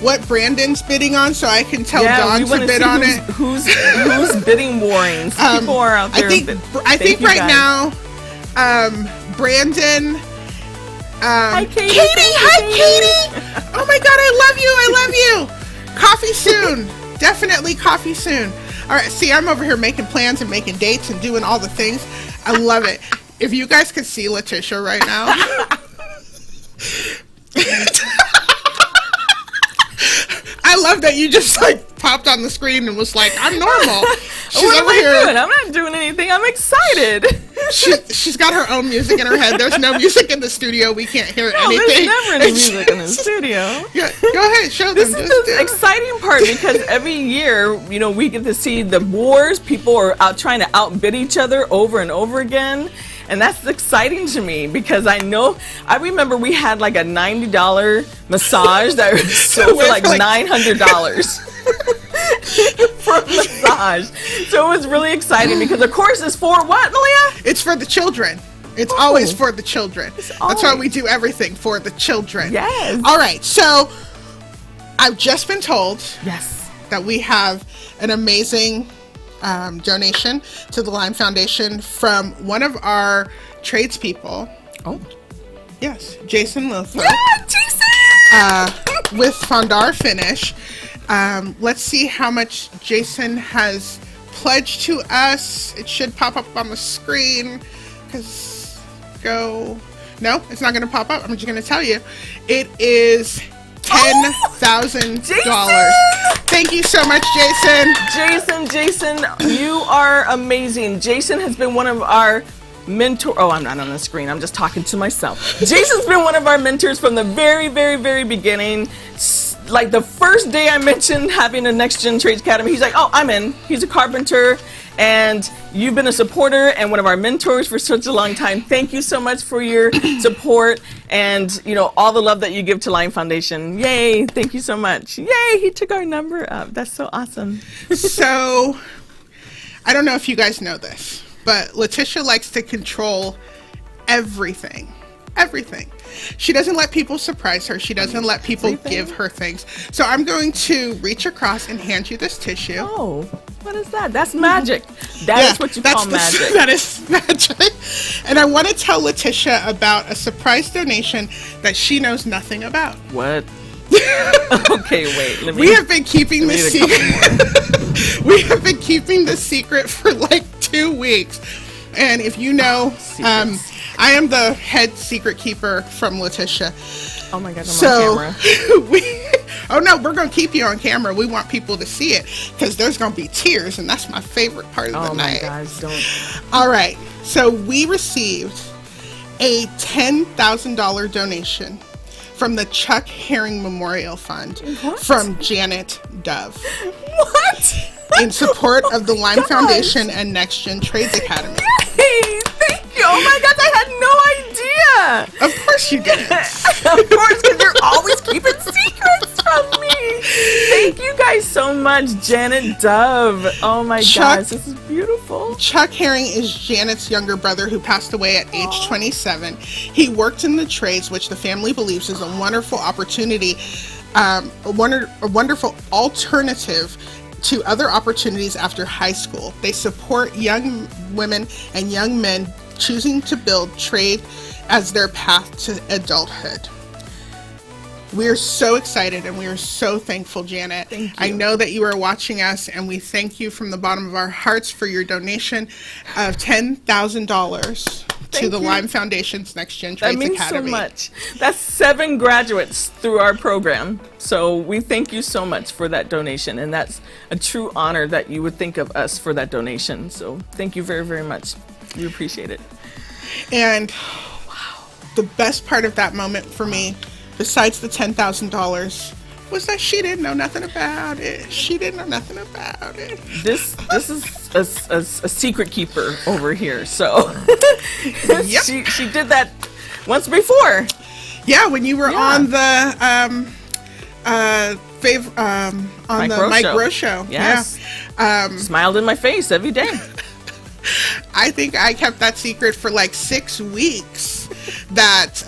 what Brandon's bidding on so I can tell Dawn to bid on it? Who's bidding warrings? People are out there. I think right now, Brandon. Hi, Katie. Hi, Katie. Oh my God, I love you. Coffee soon. Definitely coffee soon. All right, see, I'm over here making plans and making dates and doing all the things. I love it. If you guys could see Letitia right now. I love that you just like popped on the screen and was like, I'm normal. She's what over am I here. doing? I'm not doing anything. I'm excited. She's got her own music in her head. There's no music in the studio. We can't hear anything. There's never any music in the studio. Yeah, go ahead, show them. This is the exciting part because every year, we get to see the wars. People are out trying to outbid each other over and over again. And that's exciting to me because I remember we had like a $90 massage that sold for like $900 for a massage. So it was really exciting because of course it's for what, Malia? It's for the children. It's always for the children. That's why we do everything for the children. Yes. All right. So I've just been told that we have an amazing donation to the Lime Foundation from one of our tradespeople. Oh. Yes, Jason Lilford. Yeah, Jason! With Fondar Finish. Let's see how much Jason has pledged to us. It should pop up on the screen. No, it's not going to pop up. I'm just going to tell you. It is $10,000. Thank you so much, Jason. Jason, you are amazing. Jason has been one of our mentors. Oh, I'm not on the screen. I'm just talking to myself. Jason's been one of our mentors from the very, very, very beginning. Like the first day I mentioned having a Next Gen Trades Academy, he's like, oh, I'm in. He's a carpenter. And you've been a supporter and one of our mentors for such a long time. Thank you so much for your support and all the love that you give to Lime Foundation. Yay! Thank you so much. Yay! He took our number up. That's so awesome. So, I don't know if you guys know this, but Letitia likes to control everything. everything. She doesn't let people surprise her. She doesn't let people give her things. So I'm going to reach across and hand you this tissue. Oh, what is that? That's magic. That is what you call magic. That is magic. And I want to tell Letitia about a surprise donation that she knows nothing about. What? Okay, wait. We have been keeping this secret. We have been keeping this secret for like 2 weeks. And if you know, I am the head secret keeper from Letitia. Oh my God, I'm on camera. Oh no, we're going to keep you on camera. We want people to see it because there's going to be tears, and that's my favorite part of the night. Oh my gosh, don't. All right, so we received a $10,000 donation from the Chuck Herring Memorial Fund from Janet Dove. What? In support of the Lime Foundation and Next Gen Trades Academy. Hey, thank you. Oh my God, I had no idea. Of course you didn't. Of course, because you're always keeping secrets from me. Thank you guys so much, Janet Dove. Oh my gosh, this is beautiful. Chuck Herring is Janet's younger brother who passed away at age 27. He worked in the trades, which the family believes is a wonderful opportunity, a wonderful alternative to other opportunities after high school. They support young women and young men choosing to build trade as their path to adulthood. We are so excited and we are so thankful, Janet. Thank you. I know that you are watching us, and we thank you from the bottom of our hearts for your donation of $10,000 to the Lime Foundation's Next Gen Trades Academy. That means so much. That's 7 graduates through our program. So we thank you so much for that donation, and that's a true honor that you would think of us for that donation. So thank you very, very much. We appreciate it. And the best part of that moment for me, besides the $10,000, was that she didn't know nothing about it. She didn't know nothing about it. This is a secret keeper over here. So Yep. she did that once before. Yeah, when you were on the on the Mike Rowe show. Yes. Yeah. Smiled in my face every day. I think I kept that secret for like 6 weeks that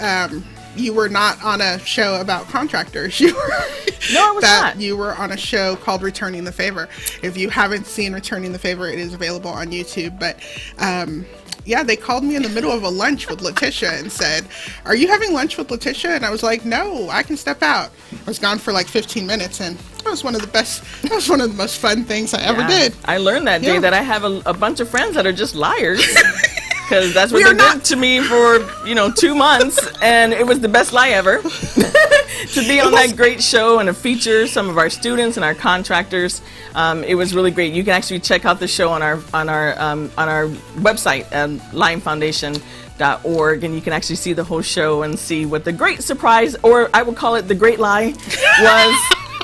you were not on a show about contractors. You were No, I was not. You were on a show called Returning the Favor. If you haven't seen Returning the Favor, it is available on YouTube. But yeah, they called me in the middle of a lunch with Letitia and said, "Are you having lunch with Letitia?" And I was like, "No, I can step out." I was gone for like 15 minutes, and that was one of the most fun things I ever did. I learned that day that I have a bunch of friends that are just liars. Because that's what they did to me for 2 months, and it was the best lie ever to be on that great show and to feature some of our students and our contractors. It was really great. You can actually check out the show on our website, limefoundation.org, and you can actually see the whole show and see what the great surprise, or I would call it the great lie, was.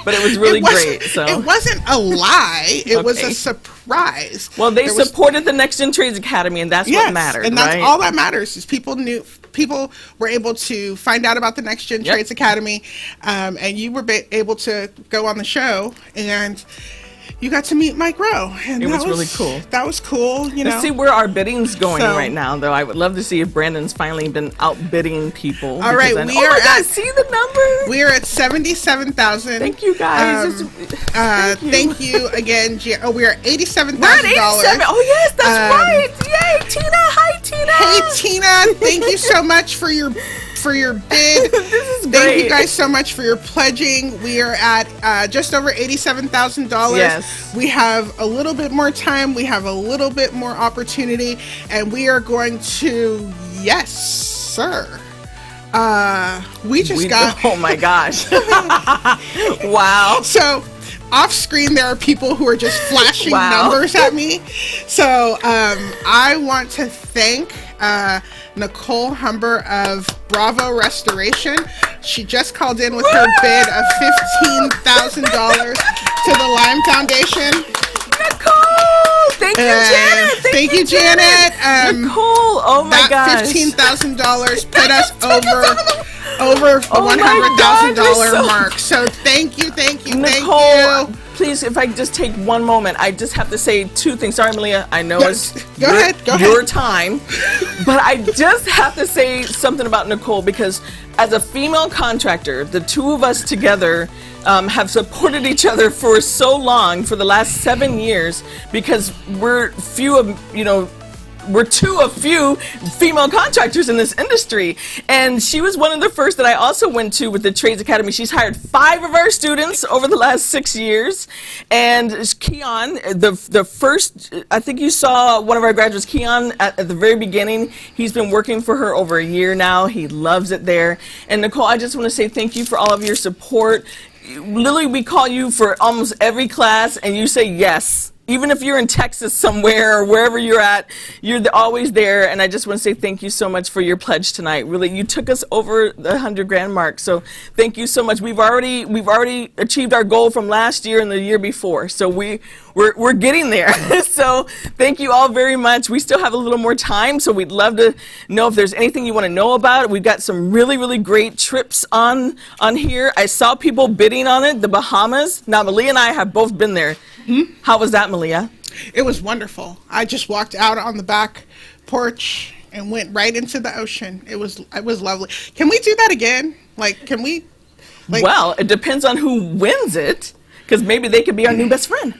But it was really great. So it wasn't a lie. It was a surprise. Well, they supported the Next Gen Trades Academy, and that's what mattered. And that's all that matters is people were able to find out about the Next Gen Trades Academy, and you were able to go on the show, and you got to meet Mike Rowe. And it was really cool. That was cool. Let's see where our bidding's going right now, though. I would love to see if Brandon's finally been outbidding people. All right, see the numbers. We are at 77,000. Thank you, guys. Thank you again. We are at $87,000. We're at 87. Oh yes, that's right. Yay, Tina. Hi, Tina. Hey, Tina. Thank you so much for your bid. This is great. Thank you guys so much for your pledging. We are at just over $87,000. Yes. We have a little bit more time. We have a little bit more opportunity, and we are going to, yes, sir. We got. Oh my gosh. Wow. So off screen, there are people who are just flashing numbers at me. So I want to thank Nicole Humber of Bravo Restoration. She just called in with her bid of $15,000 to the Lime Foundation. Nicole! Thank you, Janet! Thank you, Janet. Nicole, oh my gosh. That $15,000 put us over the $100,000 mark. So thank you, Nicole, please, if I just take one moment, I just have to say two things. Sorry, Malia, I know it's Go ahead. your time, but I just have to say something about Nicole, because as a female contractor, the two of us together have supported each other for so long, for the last 7 years, because we're two of few female contractors in this industry. And she was one of the first that I also went to with the Trades Academy. She's hired 5 of our students over the last 6 years. And Keon, the first, I think you saw one of our graduates, Keon, at the very beginning. He's been working for her over a year now. He loves it there. And Nicole, I just want to say thank you for all of your support. Lily, we call you for almost every class, and you say yes. Even if you're in Texas somewhere or wherever you're at, you're always there. And I just want to say thank you so much for your pledge tonight. Really, you took us over the 100 grand mark. So thank you so much. We've already achieved our goal from last year and the year before. So we're getting there. So thank you all very much. We still have a little more time, so we'd love to know if there's anything you want to know about it. We've got some really, really great trips on here. I saw people bidding on it, the Bahamas. Now, Malia and I have both been there. How was that, Malia? It was wonderful. I just walked out on the back porch and went right into the ocean. It was lovely. Can we do that again? Can we? Well, it depends on who wins it, because maybe they could be our new best friend.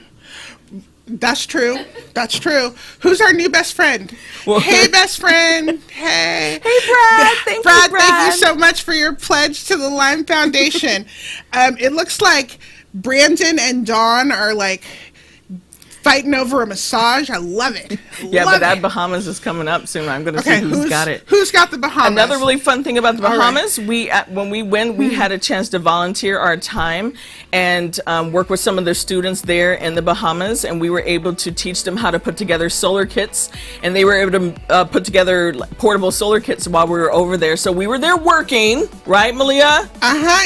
That's true. That's true. Who's our new best friend? Well, hey, best friend. Hey. Hey, Brad. Thank you, Brad. Thank you so much for your pledge to the Lime Foundation. It looks like Brandon and Dawn are fighting over a massage. I love it. But that Bahamas is coming up soon. I'm going to see who's got it. Who's got the Bahamas? Another really fun thing about the Bahamas, when we went, we had a chance to volunteer our time and work with some of the students there in the Bahamas, and we were able to teach them how to put together solar kits, and they were able to put together portable solar kits while we were over there. So we were there working, right, Malia?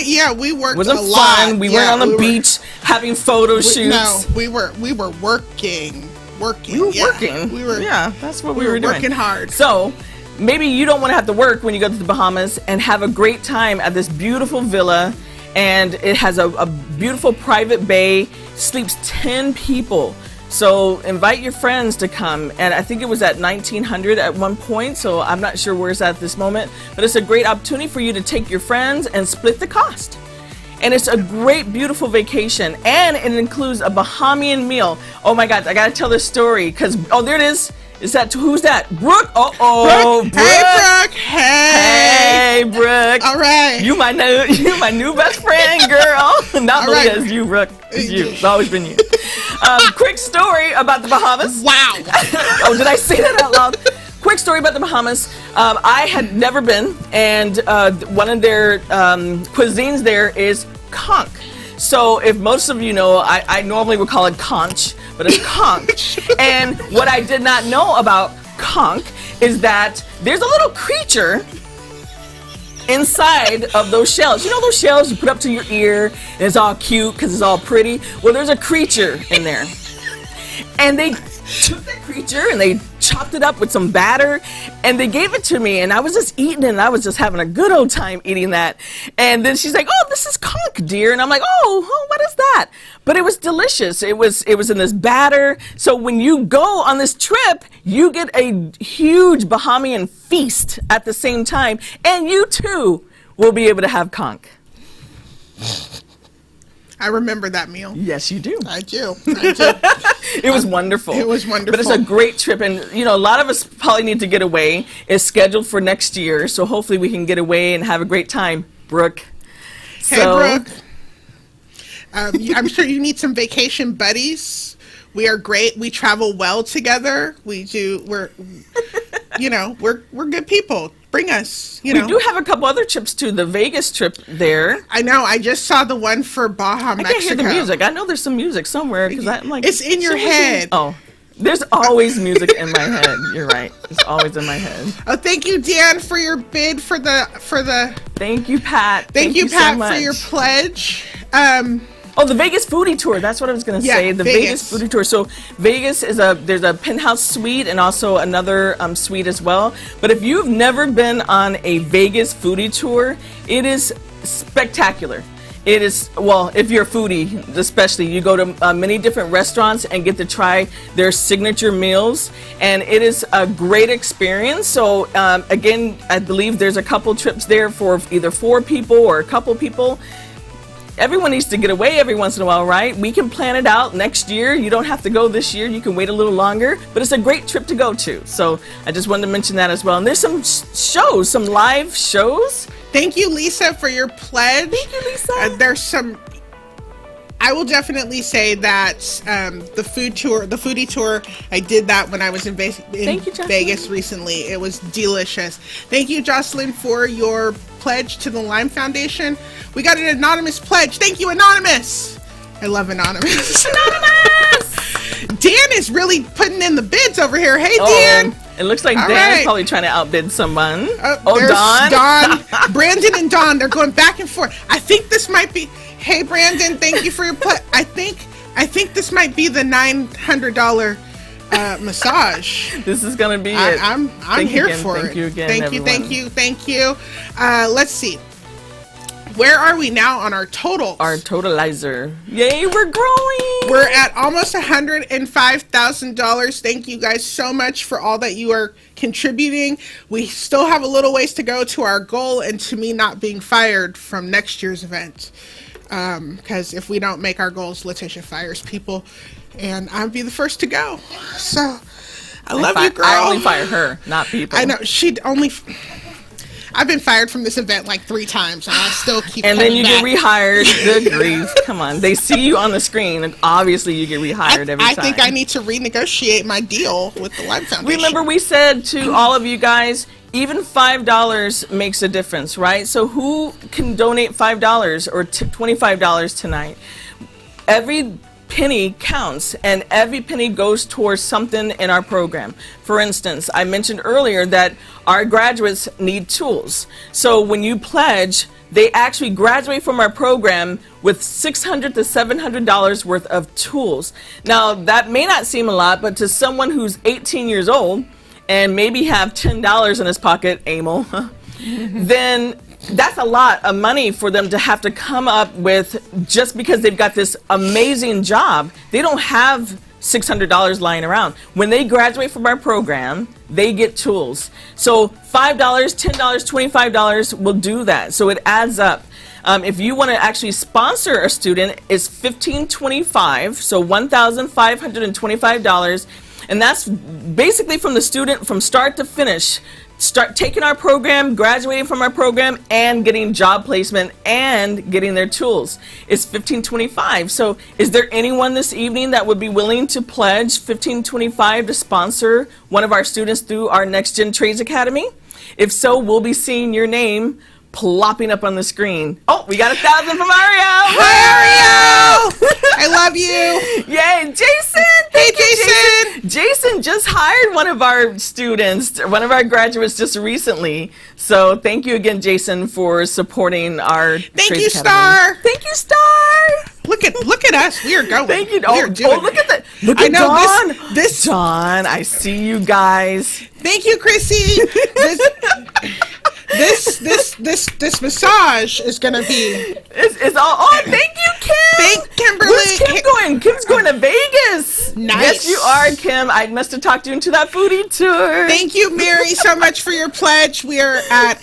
Yeah, we worked Wasn't a fun. lot. We weren't on the beach having photo shoots. No, we were working. We were working. Yeah, that's what we were doing. Working hard. So maybe you don't want to have to work when you go to the Bahamas, and have a great time at this beautiful villa. And it has a beautiful private bay, sleeps 10 people. So invite your friends to come. And I think it was at 1900 at one point, so I'm not sure where it's at this moment. But it's a great opportunity for you to take your friends and split the cost. And it's a great, beautiful vacation. And it includes a Bahamian meal. Oh my God, I gotta tell this story, because, there it is. Who's that? Brooke? Brooke. Brooke. Hey, Brooke. Hey, Brooke. All right. You my new best friend, girl. Not Malia, it's you, Brooke. It's you. It's always been you. Quick story about the Bahamas. Wow. Did I say that out loud? Quick story about the Bahamas. I had never been, and one of their cuisines there is conch. So if most of you know, I normally would call it conch, but it's conch. And what I did not know about conch is that there's a little creature inside of those shells. You know those shells you put up to your ear and it's all cute because it's all pretty? Well, there's a creature in there. And they took that creature and they chopped it up with some batter and they gave it to me, and I was just eating it, and I was just having a good old time eating that. And then she's like, "Oh, this is conch, dear." And I'm like, oh, what is that? But it was delicious. It was in this batter. So when you go on this trip, you get a huge Bahamian feast at the same time, and you too will be able to have conch. I remember that meal. Yes, you do. I do. It was wonderful. It was wonderful. But it's a great trip, and a lot of us probably need to get away. It's scheduled for next year, so hopefully we can get away and have a great time, Brooke. Hey, Brooke. I'm sure you need some vacation buddies. We are great. We travel well together. We do. We're good people. Bring us. We do have a couple other trips too. The Vegas trip there. I know. I just saw the one for Baja, Mexico. I can't hear the music. I know there's some music somewhere because I'm like. It's in your head. Oh, there's always music in my head. You're right. It's always in my head. Oh, thank you, Dan, for your bid for the. Thank you, Pat. Thank you, Pat, so much for your pledge. The Vegas foodie tour. That's what I was going to say. The Vegas foodie tour. So Vegas there's a penthouse suite and also another suite as well. But if you've never been on a Vegas foodie tour, it is spectacular. It is, well, if you're a foodie, especially, you go to many different restaurants and get to try their signature meals, and it is a great experience. So again, I believe there's a couple trips there for either 4 people or a couple people. Everyone needs to get away every once in a while, right? We can plan it out next year. You don't have to go this year. You can wait a little longer, but it's a great trip to go to. So I just wanted to mention that as well. And there's some shows, some live shows. Thank you, Lisa, for your pledge. Thank you, Lisa. There's some. I will definitely say that the foodie tour, I did that when I was in Vegas recently. It was delicious. Thank you, Jocelyn, for your pledge to the Lime Foundation. We got an anonymous pledge. Thank you, Anonymous. I love Anonymous. Anonymous! Dan is really putting in the bids over here. Hey, Dan. It looks like All Dan's right. probably trying to outbid someone. There's Dawn. Brandon and Dawn, they're going back and forth. I think this might be. Hey, Brandon, thank you for your pledge. I think this might be the $900 massage. This is gonna be it. I'm here for it. Thank you again. Thank you. Let's see. Where are we now on our totals? Our totalizer. Yay, we're growing. We're at almost $105,000. Thank you guys so much for all that you are contributing. We still have a little ways to go to our goal and to me not being fired from next year's event. Because if we don't make our goals, Letitia fires people, and I'll be the first to go. So I love you, girl. I only fire her, not people. I know I've been fired from this event like 3 times, and I still keep. And then you back. get rehired. Good grief! Come on, they see you on the screen, and obviously you get rehired every time. I think I need to renegotiate my deal with the Lime Foundation. Remember, we said to all of you guys, even $5 makes a difference, right? So who can donate $5 or $25 tonight? Every penny counts, and every penny goes towards something in our program. For instance, I mentioned earlier that our graduates need tools. So when you pledge, they actually graduate from our program with $600 to $700 worth of tools. Now, that may not seem a lot, but to someone who's 18 years old and maybe have $10 in his pocket, Emil, then that's a lot of money for them to have to come up with just because they've got this amazing job. They don't have $600 lying around. When they graduate from our program, they get tools. So $5, $10, $25 will do that. So it adds up. If you want to actually sponsor a student, it's $1,525, so $1,525. And that's basically from the student from start to finish. Start taking our program, graduating from our program, and getting job placement and getting their tools. It's $1,525. So is there anyone this evening that would be willing to pledge $1,525 to sponsor one of our students through our Next Gen Trades Academy? If so, we'll be seeing your name plopping up on the screen. Oh, we got 1,000 from Ariel. Hi, Ariel. I love you. Yay, Jason. Hey, Jason. Jason just hired one of our students, one of our graduates just recently. So thank you again, Jason, for supporting our Thank Trades you, Academy. Star. Thank you, Star. Look at us. We are going. Thank you. We are doing look at that. Look I at know Dawn. this. Dawn, I see you guys. Thank you, Chrissy. This massage is gonna be. It's all. Oh, thank you, Kim. Thank Kimberly. Where's Kim going? Kim's going to Vegas. Nice. Yes, you are, Kim. I must have talked you into that foodie tour. Thank you, Mary, so much for your pledge. We are at.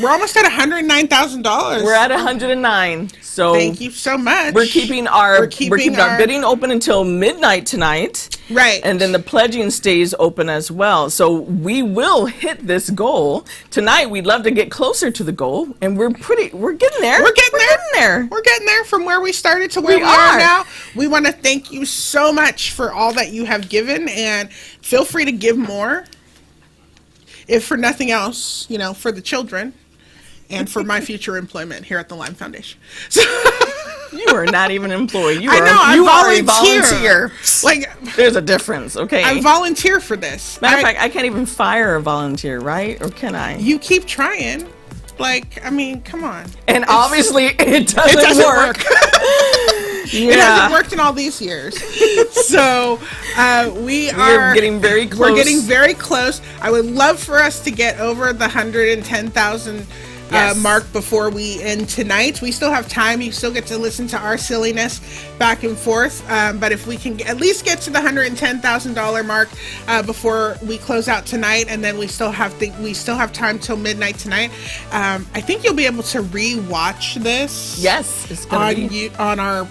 We're almost at $109,000. We're at 109. So thank you so much. We're keeping our bidding open until midnight tonight. Right. And then the pledging stays open as well. So we will hit this goal. Tonight we'd love to get closer to the goal, and we're getting there. We're getting there. We're getting there from where we started to where we are now. We want to thank you so much for all that you have given, and feel free to give more. If for nothing else, for the children and for my future employment here at the Lime Foundation. So you are not even employed. You I are, know, I you volunteer. are a volunteer. Like, there's a difference, okay? I volunteer for this. Matter of fact, I can't even fire a volunteer, right? Or can I? You keep trying. Come on. And obviously, it doesn't work. It hasn't worked in all these years. So we're getting very close. We're getting very close. I would love for us to get over the 110,000 Yes. Mark, before we end tonight. We still have time. You still get to listen to our silliness back and forth. But if we can at least get to the $110,000 mark before we close out tonight, and then we still have time till midnight tonight. I think you'll be able to re-watch this. Yes, it's gonna be on our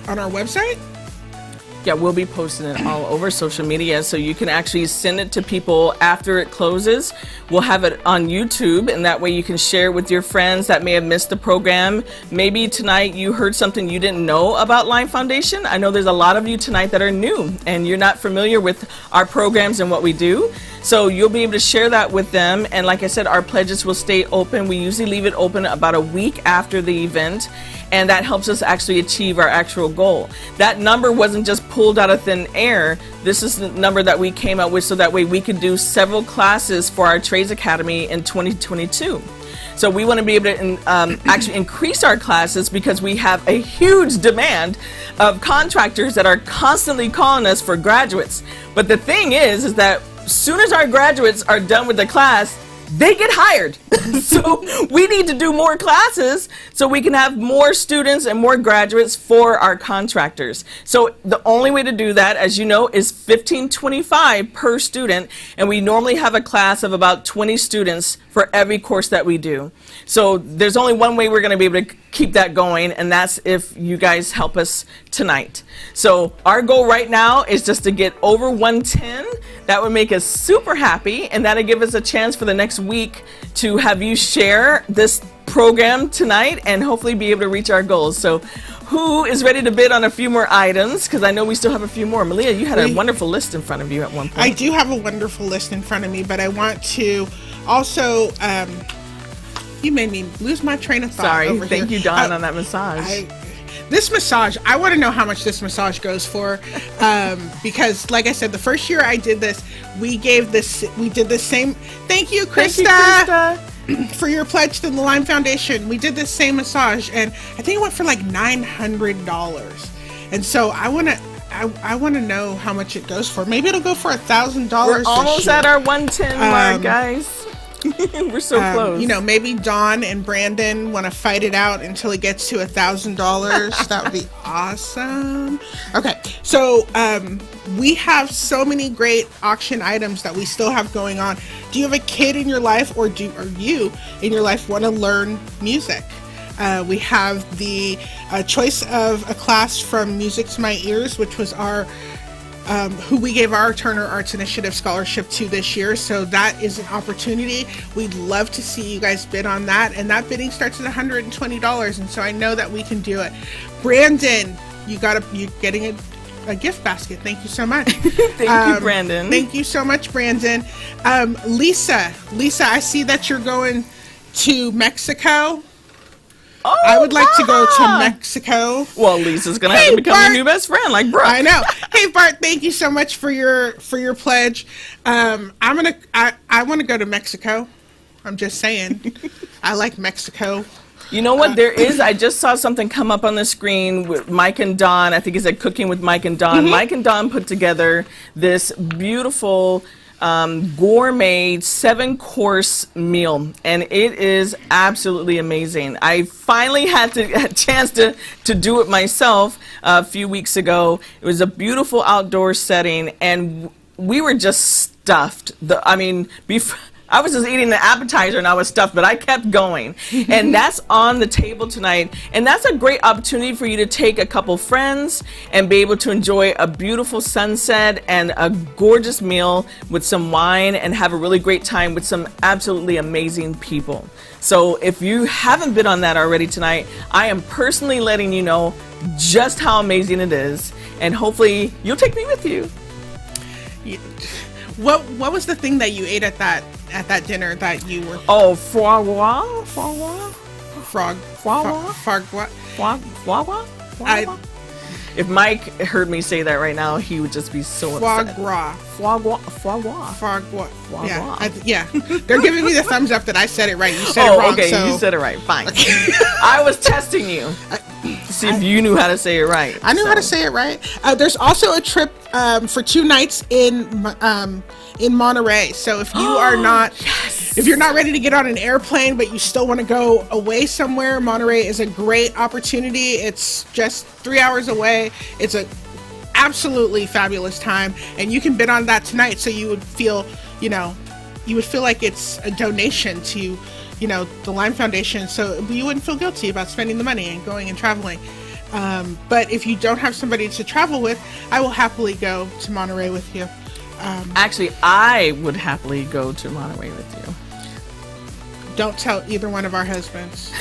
website. Yeah, we'll be posting it all over social media, so you can actually send it to people after it closes. We'll have it on YouTube, and that way you can share it with your friends that may have missed the program. Maybe tonight you heard something you didn't know about Lime Foundation. I know there's a lot of you tonight that are new, and you're not familiar with our programs and what we do. So you'll be able to share that with them. And like I said, our pledges will stay open. We usually leave it open about a week after the event, and that helps us actually achieve our actual goal. That number wasn't just pulled out of thin air. This is the number that we came out with so that way we could do several classes for our Trades Academy in 2022. So we want to be able to actually increase our classes because we have a huge demand of contractors that are constantly calling us for graduates. But the thing is that as soon as our graduates are done with the class, they get hired. So we need to do more classes so we can have more students and more graduates for our contractors. So the only way to do that, as you know, is $15.25 per student, and we normally have a class of about 20 students for every course that we do. So there's only one way we're going to be able to keep that going, and that's if you guys help us tonight. So our goal right now is just to get over 110. That would make us super happy, and that'll give us a chance for the next week to have you share this program tonight and hopefully be able to reach our goals. So who is ready to bid on a few more items? Because I know we still have a few more. Malia, you had a wonderful list in front of you at one point. I do have a wonderful list in front of me, but I want to also... you made me lose my train of thought. Sorry, thank you, Dawn, on that massage. This massage, I want to know how much this massage goes for, because, like I said, the first year I did this, we did the same. Thank you, Krista, for your pledge to the Lime Foundation. We did this same massage, and I think it went for like $900. And so I want to know how much it goes for. Maybe it'll go for $1,000. We're almost at our 110 mark, guys. We're so close. You know, maybe Dawn and Brandon want to fight it out until it gets to $1,000. That would be awesome. Okay, so we have so many great auction items that we still have going on. Do you have a kid in your life, or you in your life want to learn music? We have the choice of a class from Music to My Ears, which was our who we gave our Turner Arts Initiative scholarship to this year. So that is an opportunity. We'd love to see you guys bid on that. And that bidding starts at $120. And so I know that we can do it. Brandon, you're getting a gift basket. Thank you so much. Thank you, Brandon. Thank you so much, Brandon. Lisa, I see that you're going to Mexico. Oh, I would like to go to Mexico. Well, Lisa's gonna have to become your new best friend, like Brooke. I know. Hey, Bart, thank you so much for your pledge. I want to go to Mexico. I'm just saying. I like Mexico. You know what? I just saw something come up on the screen with Mike and Don. I think it said Cooking with Mike and Don. Mm-hmm. Mike and Don put together this beautiful gourmet 7-course meal, and it is absolutely amazing. I finally had a chance to do it myself a few weeks ago. It was a beautiful outdoor setting, and we were just stuffed. I was just eating the appetizer and I was stuffed, but I kept going. And that's on the table tonight. And that's a great opportunity for you to take a couple friends and be able to enjoy a beautiful sunset and a gorgeous meal with some wine and have a really great time with some absolutely amazing people. So if you haven't been on that already tonight, I am personally letting you know just how amazing it is. And hopefully you'll take me with you. What was the thing that you ate at that dinner that you were? Oh, foie gras. If Mike heard me say that right now, he would just be so upset. Foie gras. Yeah. They're giving me the thumbs up that I said it right. You said it wrong. Okay, so. You said it right. Fine. I was testing you to see if you knew how to say it right. I knew how to say it right. There's also a trip for 2 nights in Monterey. So if you are not Yes. If you're not ready to get on an airplane, but you still want to go away somewhere, Monterey is a great opportunity. It's just 3 hours away. It's a absolutely fabulous time, and you can bid on that tonight, so you would feel, like it's a donation to, the Lime Foundation, so you wouldn't feel guilty about spending the money and going and traveling. But if you don't have somebody to travel with, I will happily go to Monterey with you. Actually, I would happily go to Monterey with you. Don't tell either one of our husbands.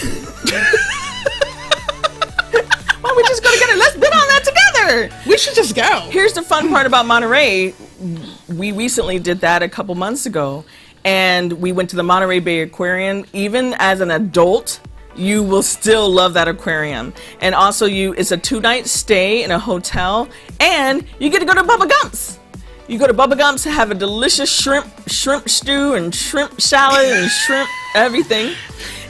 Well, we just go together. Let's bid on that together. We should just go. Here's the fun part about Monterey. We recently did that a couple months ago, and we went to the Monterey Bay Aquarium. Even as an adult, you will still love that aquarium. And also, it's a 2-night stay in a hotel, and you get to go to Bubba Gump's. You go to Bubba Gump's to have a delicious shrimp stew and shrimp salad and shrimp everything.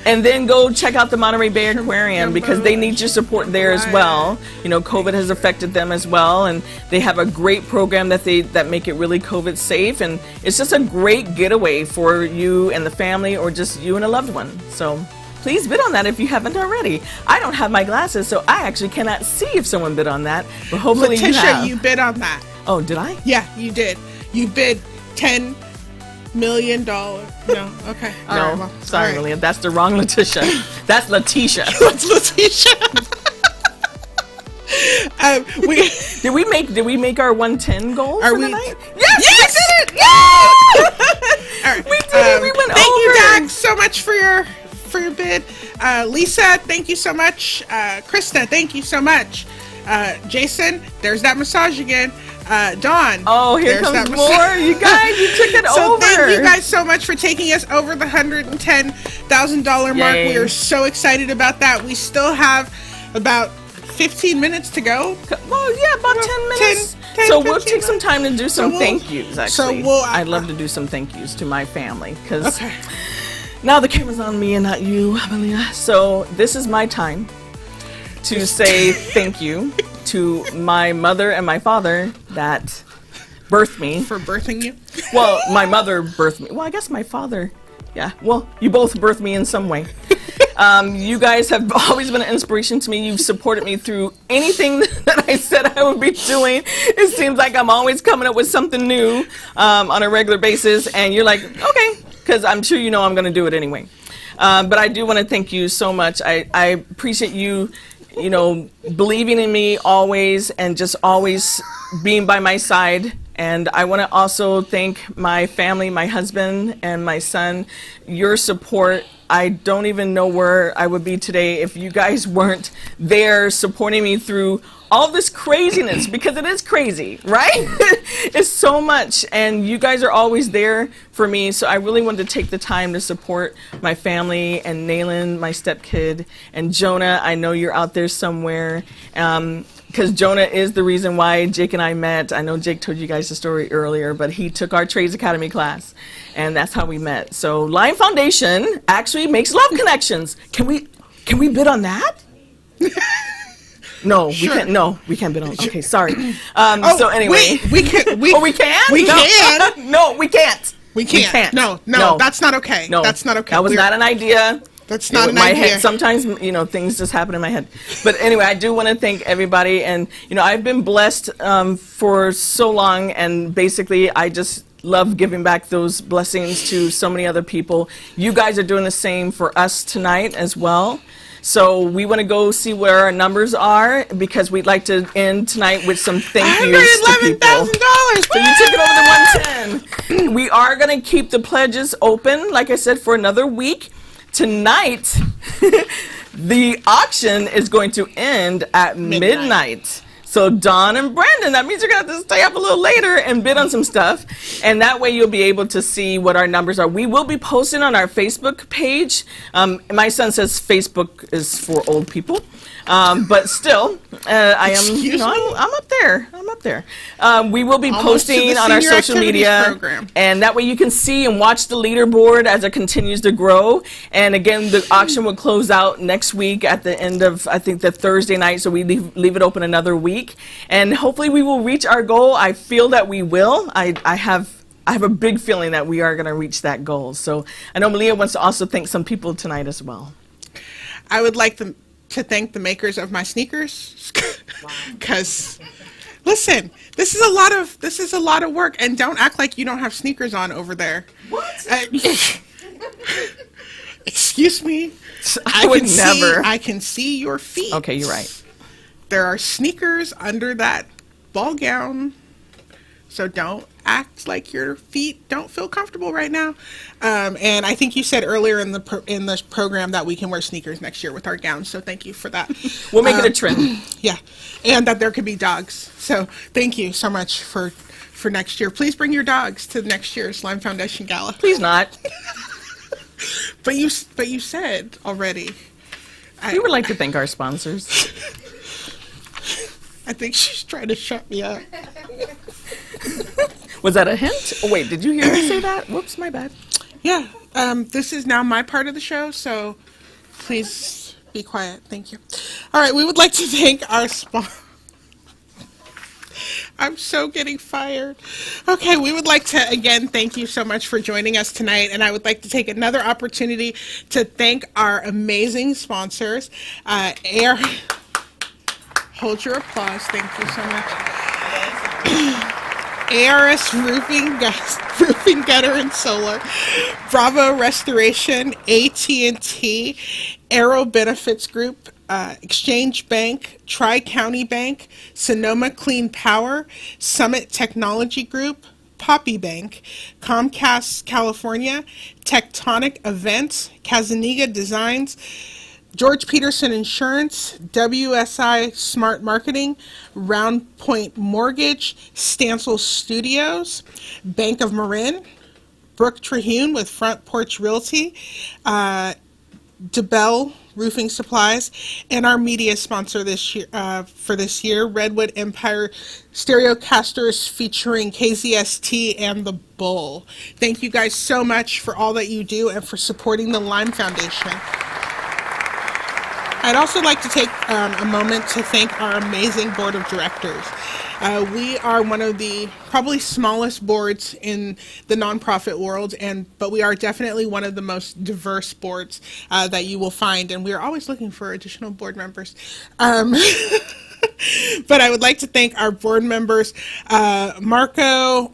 And then go check out the Monterey Bay Aquarium because they need your support there as well. COVID has affected them as well, and they have a great program that make it really COVID safe, and it's just a great getaway for you and the family, or just you and a loved one. So please bid on that if you haven't already. I don't have my glasses, so I actually cannot see if someone bid on that, but hopefully you have. You bid on that. Oh, did I? Yeah, you did. You bid $10 million. No, okay. No, well, sorry, Malia. That's the wrong Letitia. That's Letitia. That's Letitia. Did we make our 110 goal for the night? Yes, we did it. All right. We did it. We went over. Thank you, Dax, so much for your bid. Lisa, thank you so much. Krista, thank you so much. Jason, there's that massage again. Dawn. Oh, here comes more. You guys, you took it so over. Thank you guys so much for taking us over the $110,000 mark. We are so excited about that. We still have about 15 minutes to go. Well, yeah, about 10 minutes. 10, so we'll take some time to do some thank yous, actually. So I'd love to do some thank yous to my family, because now the camera's on me and not you, Amelia. So this is my time to say thank you to my mother and my father that birthed me. For birthing you? Well, my mother birthed me. Well, I guess my father, yeah. Well, you both birthed me in some way. You guys have always been an inspiration to me. You've supported me through anything that I said I would be doing. It seems like I'm always coming up with something new on a regular basis, and you're like, okay, because I'm sure you know I'm going to do it anyway. But I do want to thank you so much. I appreciate you, believing in me always and just always being by my side. And I want to also thank my family, my husband and my son. Your support, I don't even know where I would be today if you guys weren't there supporting me through all this craziness, because it is crazy, right? It's so much, and you guys are always there for me, so I really wanted to take the time to support my family, and Nayland, my stepkid, and Jonah, I know you're out there somewhere, because Jonah is the reason why Jake and I met. I know Jake told you guys the story earlier, but he took our Trades Academy class, and that's how we met. So Lime Foundation actually makes love connections. Can we bid on that? No, sure. We can't. No, we can't bid on. Okay, sorry. So anyway, we can. We can. We no. can. No, we can't. We can't. No, that's not okay. No, that's not okay. That was not an idea. That's not an my idea. Head, sometimes things just happen in my head. But anyway, I do want to thank everybody, and I've been blessed for so long, and basically I just love giving back those blessings to so many other people. You guys are doing the same for us tonight as well. So we want to go see where our numbers are, because we'd like to end tonight with some thank yous to people. $111,000. So you took it over the 110. We are going to keep the pledges open, like I said, for another week. Tonight, the auction is going to end at midnight. So Dawn and Brandon, that means you're going to have to stay up a little later and bid on some stuff. And that way you'll be able to see what our numbers are. We will be posting on our Facebook page. My son says Facebook is for old people. But still, I am, I'm up there. I'm up there. We will be posting on our social media. Program. And that way you can see and watch the leaderboard as it continues to grow. And again, the auction will close out next week at the end of, I think, the Thursday night. So we leave it open another week. And hopefully we will reach our goal. I feel that we will. I have I have a big feeling that we are going to reach that goal. So I know Malia wants to also thank some people tonight as well. I would like to thank the makers of my sneakers, because listen, this is a lot of work, and don't act like you don't have sneakers on over there. What? Excuse me. I would never. I can see your feet. Okay, you're right. There are sneakers under that ball gown, so don't act like your feet don't feel comfortable right now. And I think you said earlier in the program that we can wear sneakers next year with our gowns, so thank you for that. We'll make it a trend. Yeah, and that there could be dogs. So thank you so much for next year. Please bring your dogs to next year's Lime Foundation Gala. Please not. But you said already. We would like to thank our sponsors. I think she's trying to shut me up. Was that a hint? Oh, wait, did you hear me say that? Whoops, my bad. Yeah, this is now my part of the show, so please be quiet. Thank you. All right, we would like to thank our sponsor. I'm so getting fired. Okay, we would like to, again, thank you so much for joining us tonight, and I would like to take another opportunity to thank our amazing sponsors. Hold your applause. Thank you so much. ARS Roofing, Gutter, and Solar, Bravo Restoration, AT&T, Aero Benefits Group, Exchange Bank, Tri-County Bank, Sonoma Clean Power, Summit Technology Group, Poppy Bank, Comcast California, Tectonic Events, Casaniga Designs, George Peterson Insurance, WSI Smart Marketing, Round Point Mortgage, Stancil Studios, Bank of Marin, Brooke Trehune with Front Porch Realty, DeBell Roofing Supplies, and our media sponsor this year, for this year, Redwood Empire Stereocasters featuring KZST and The Bull. Thank you guys so much for all that you do and for supporting the Lime Foundation. I'd also like to take a moment to thank our amazing board of directors. We are one of the probably smallest boards in the nonprofit world, but we are definitely one of the most diverse boards that you will find, and we are always looking for additional board members. But I would like to thank our board members, Marco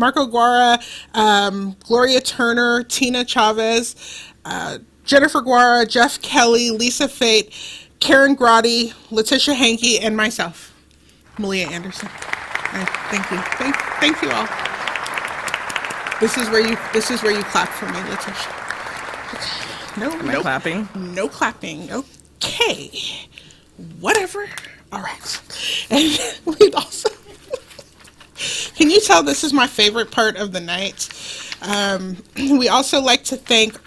Guara, Gloria Turner, Tina Chavez, Jennifer Guara, Jeff Kelly, Lisa Fate, Karen Grotti, Letitia Hankey, and myself, Malia Anderson. Thank you. Thank you all. This is where you clap for me, Letitia. Okay. Am I clapping? No clapping. Okay. Whatever. All right. And we'd also. Can you tell this is my favorite part of the night? We also like to thank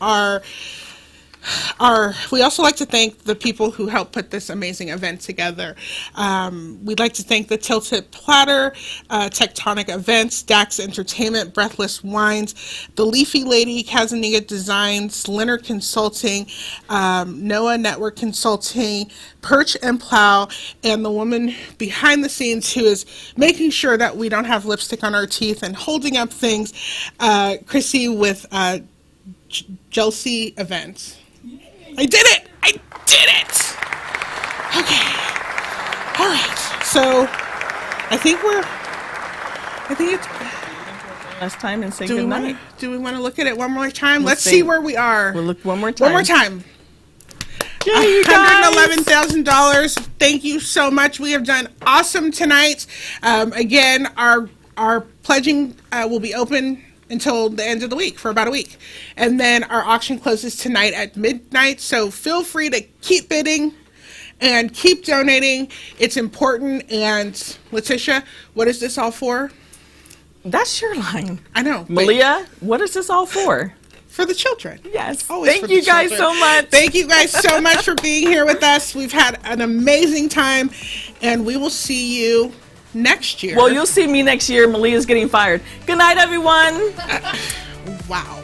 the people who helped put this amazing event together. We'd like to thank the Tilted Platter, Tectonic Events, Dax Entertainment, Breathless Wines, The Leafy Lady, Casaniga Designs, Leonard Consulting, Noah Network Consulting, Perch and Plow, and the woman behind the scenes who is making sure that we don't have lipstick on our teeth and holding up things, Chrissy with Chelsea Events. I did it! Okay. All right. So, I think it's last time and say good night. Do we want to look at it one more time? Let's see where we are. We'll look one more time. One more time. Yay, you guys. $111,000. Thank you so much. We have done awesome tonight. Again, our pledging will be open until the end of the week, for about a week. And then our auction closes tonight at midnight, so feel free to keep bidding and keep donating. It's important. And Letitia, what is this all for? That's your line. I know. Malia, what is this all for? For the children. Yes. Always Thank for you the guys children. so much. Thank you guys so much for being here with us. We've had an amazing time, and we will see you next year. Well, you'll see me next year. Malia's getting fired. Good night, everyone. Wow.